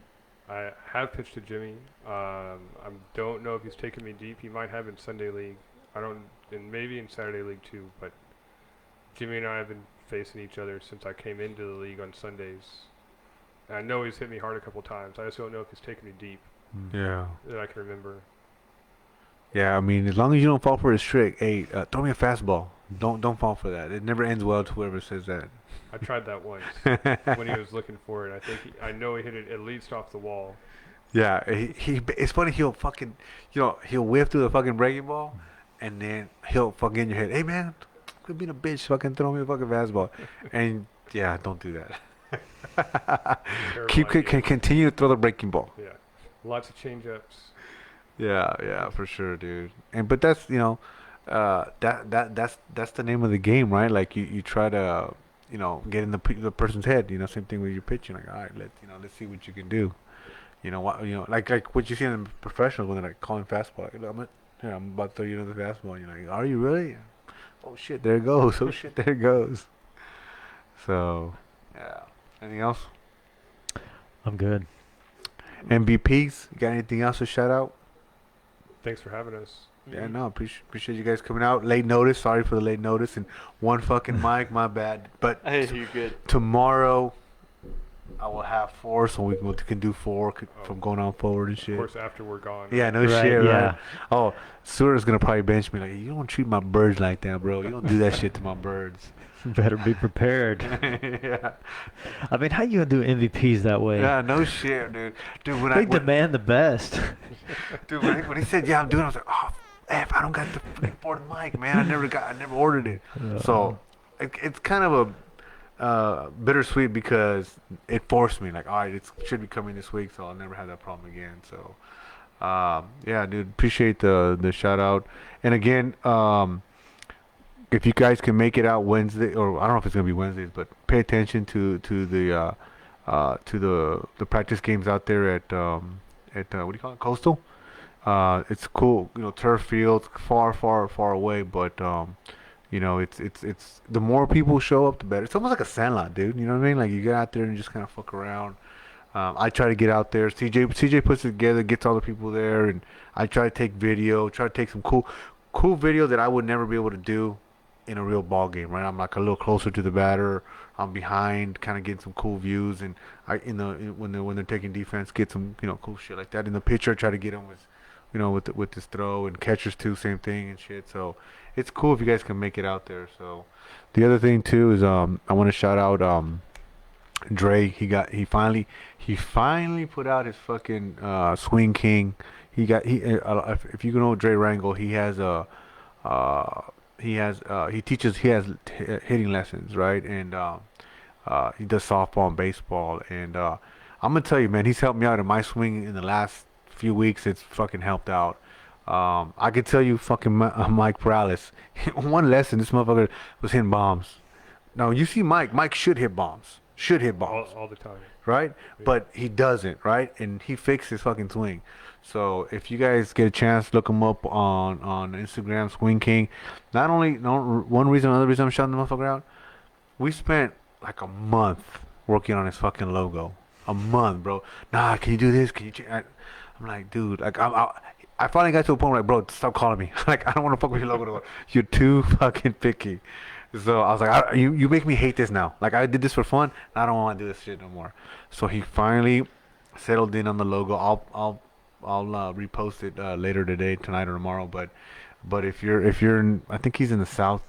I have pitched to Jimmy. I don't know if he's taken me deep. He might have in Sunday League. I don't, and maybe in Saturday League too. But Jimmy and I have been facing each other since I came into the league on Sundays. And I know he's hit me hard a couple times. I just don't know if he's taken me deep yeah. that I can remember. Yeah, I mean, as long as you don't fall for his trick, hey, throw me a fastball. Don't fall for that. It never ends well to whoever says that. I tried that once when he was looking for it. I know he hit it at least off the wall. Yeah, it's funny. He'll fucking, he'll whiff through the fucking breaking ball, and then he'll fucking in your head, hey man, quit being a bitch, fucking throw me a fucking fastball, and yeah, don't do that. Continue to throw the breaking ball. Yeah, lots of change-ups. Yeah, for sure, dude. But that's that's the name of the game, right? Like you try to get in the person's head. Same thing with your pitching. Like, all right, let's see what you can do. Like what you see in the professionals when they're like calling fastball. Like, I'm about to throw you another fastball. And you're like, are you really? Oh shit, there it goes. Oh shit, there it goes. So, yeah. Anything else? I'm good. MVPs. You got anything else to shout out? Thanks for having us. Yeah, no, appreciate you guys coming out. Late notice. Sorry for the late notice. And one fucking mic, my bad. But Hey, you're good. tomorrow, I will have 4, so we can do 4 from going on forward and shit. Of course, after we're gone. Yeah, no Right, shit, yeah. right? Oh, Sewer's gonna probably bench me like, you don't treat my birds like that, bro. You don't do that shit to my birds. Better be prepared. Yeah. I mean, how you gonna do MVPs that way? Yeah, no shit, dude. Dude, They demand the best. when he said, yeah, I'm doing it, I was like, oh, F, I don't got the freaking board mic, man. I never ordered it. So it's kind of a bittersweet because it forced me. Like, all right, it should be coming this week, so I'll never have that problem again. So, yeah, dude, appreciate the shout out. And again, if you guys can make it out Wednesday, or I don't know if it's gonna be Wednesdays, but pay attention to the practice games out there at what do you call it, Coastal. It's cool, turf fields, far away, but it's the more people show up, the better. It's almost like a sandlot, dude. You know what I mean? Like you get out there and just kind of fuck around. I try to get out there. CJ puts it together, gets all the people there, and I try to take video, try to take some cool video that I would never be able to do in a real ball game, right? I'm like a little closer to the batter. I'm behind, kind of getting some cool views, and when they're taking defense, get some cool shit like that. In the pitcher, I try to get them with this throw, and catchers too, same thing and shit. So it's cool if you guys can make it out there. So the other thing too is I want to shout out Dre. He finally put out his fucking Swing King. If you know Dre Rangel, he has hitting lessons, right? And he does softball and baseball. And I'm gonna tell you, man, he's helped me out in my swing in the last few weeks. It's fucking helped out. I could tell you, fucking Mike Morales. One lesson, this motherfucker was hitting bombs. Now you see Mike should hit bombs. All the time. Right? Yeah. But he doesn't, right? And he fixed his fucking swing. So if you guys get a chance, look him up on Instagram, Swing King. One reason, another reason I'm shouting the motherfucker out, we spent like a month working on his fucking logo. A month, bro. Nah, can you do this? Can you? I'm like, dude, like I finally got to a point where, like, bro, stop calling me. Like, I don't want to fuck with your logo no more. You're too fucking picky. So I was like, you make me hate this now. Like, I did this for fun, and I don't want to do this shit no more. So he finally settled in on the logo. I'll repost it later today, tonight or tomorrow. But if you're in, I think he's in the south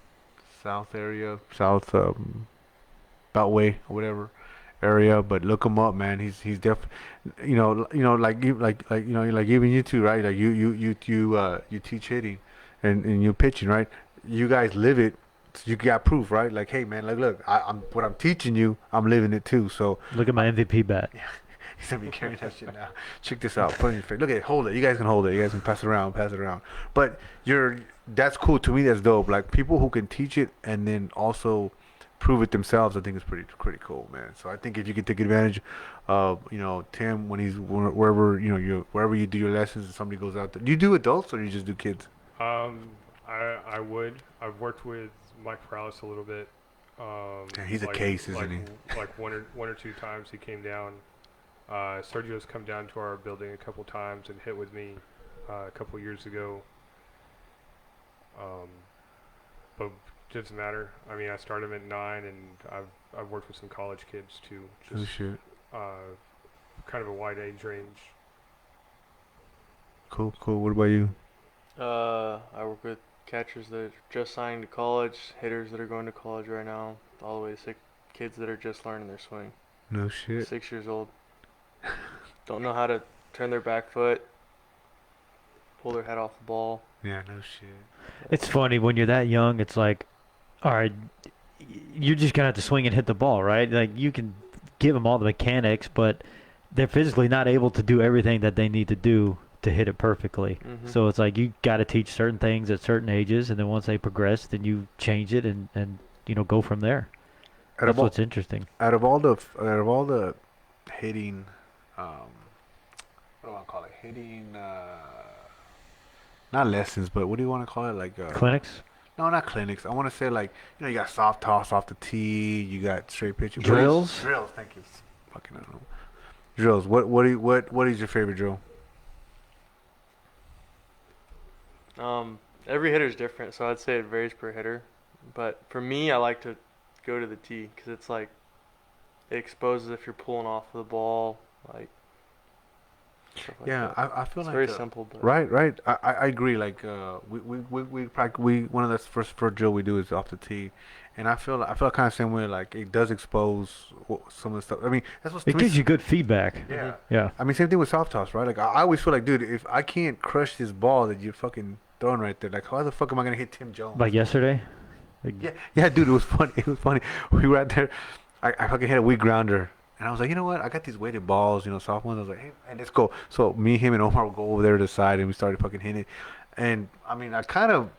area, Beltway or whatever area. But look him up, man. He's like even you two, right? Like you teach hitting, and you pitching, right? You guys live it. So you got proof, right? Like, hey, man, like, look, I'm what I'm teaching you, I'm living it too. So Look at my MVP bat. he's gonna be carrying that shit now. Check this out. Put it in your face. Look at it. Hold it. You guys can hold it. You guys can pass it around. But that's cool to me. That's dope. Like people who can teach it and then also prove it themselves, I think it's pretty cool, man. So I think if you can take advantage of, Tim when he's wherever, wherever you do your lessons and somebody goes out there. Do you do adults or you just do kids? I would. I've worked with Mike Prowse a little bit. Yeah, he's a case, isn't he? Like one or two times he came down. Sergio's come down to our building a couple times and hit with me a couple years ago. But doesn't matter. I mean, I started him at 9, and I've worked with some college kids too. Oh shit. Kind of a wide age range. Cool. What about you? I work with catchers that are just signing to college, hitters that are going to college right now, all the way to kids that are just learning their swing. No shit. 6 years old. Don't know how to turn their back foot, pull their head off the ball. Yeah, no shit. It's funny when you're that young. It's like, all right, you're just gonna have to swing and hit the ball, right? Like you can give them all the mechanics, but they're physically not able to do everything that they need to do to hit it perfectly. Mm-hmm. So it's like you got to teach certain things at certain ages, and then once they progress, then you change it and go from there. That's what's interesting. Out of all the hitting, what do I want to call it? Hitting, not lessons, but what do you want to call it? Like Clinics, no, not clinics. I want to say like you got soft toss off the tee, you got straight pitching. drills. Drills. Thank you. Fucking I don't know. Drills. What is your favorite drill? Every hitter is different, so I'd say it varies per hitter. But for me, I like to go to the tee because it's like it exposes if you're pulling off of the ball, like. Stuff like Yeah, that. I feel It's like very simple, but right. I agree. Like we one of the first drill we do is off the tee, and I feel kind of same way. Like it does expose some of the stuff. I mean, that's what It gives you good feedback. Yeah. Yeah. I mean, same thing with soft toss, right? Like I always feel like, dude, if I can't crush this ball that you're fucking throwing right there, like how the fuck am I gonna hit Tim Jones? Like yesterday. Like, Yeah, dude, it was funny. It was funny. We were out there. I fucking hit a weak grounder. And I was like, you know what? I got these weighted balls, soft ones. I was like, hey, man, let's go. So me, him, and Omar would go over there to the side, and we started fucking hitting it. And I mean, I kind of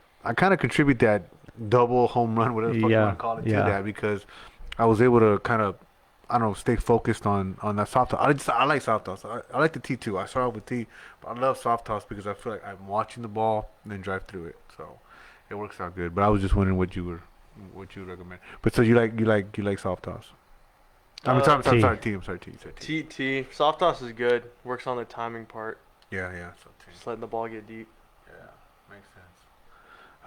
contribute that double home run, whatever the fuck you want to call it, to that because I was able to kind of, I don't know, stay focused on that soft toss. I like soft toss. I like the tee too. I start off with tee, but I love soft toss because I feel like I'm watching the ball and then drive through it. So it works out good. But I was just wondering what you would recommend. But so you like soft toss? I'm sorry, tee. T soft toss is good. Works on the timing part. Yeah. So Just letting the ball get deep. yeah, makes sense.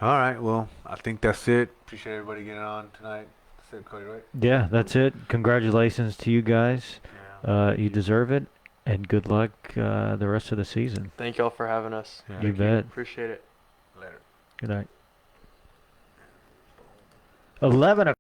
All right, well, I think that's it. Appreciate everybody getting on tonight. That's it, Cody, right? Yeah, that's it. Congratulations to you guys. Yeah. You deserve it, and good luck the rest of the season. Thank y'all for having us. Yeah. You bet. Appreciate it. Later. Good night. 11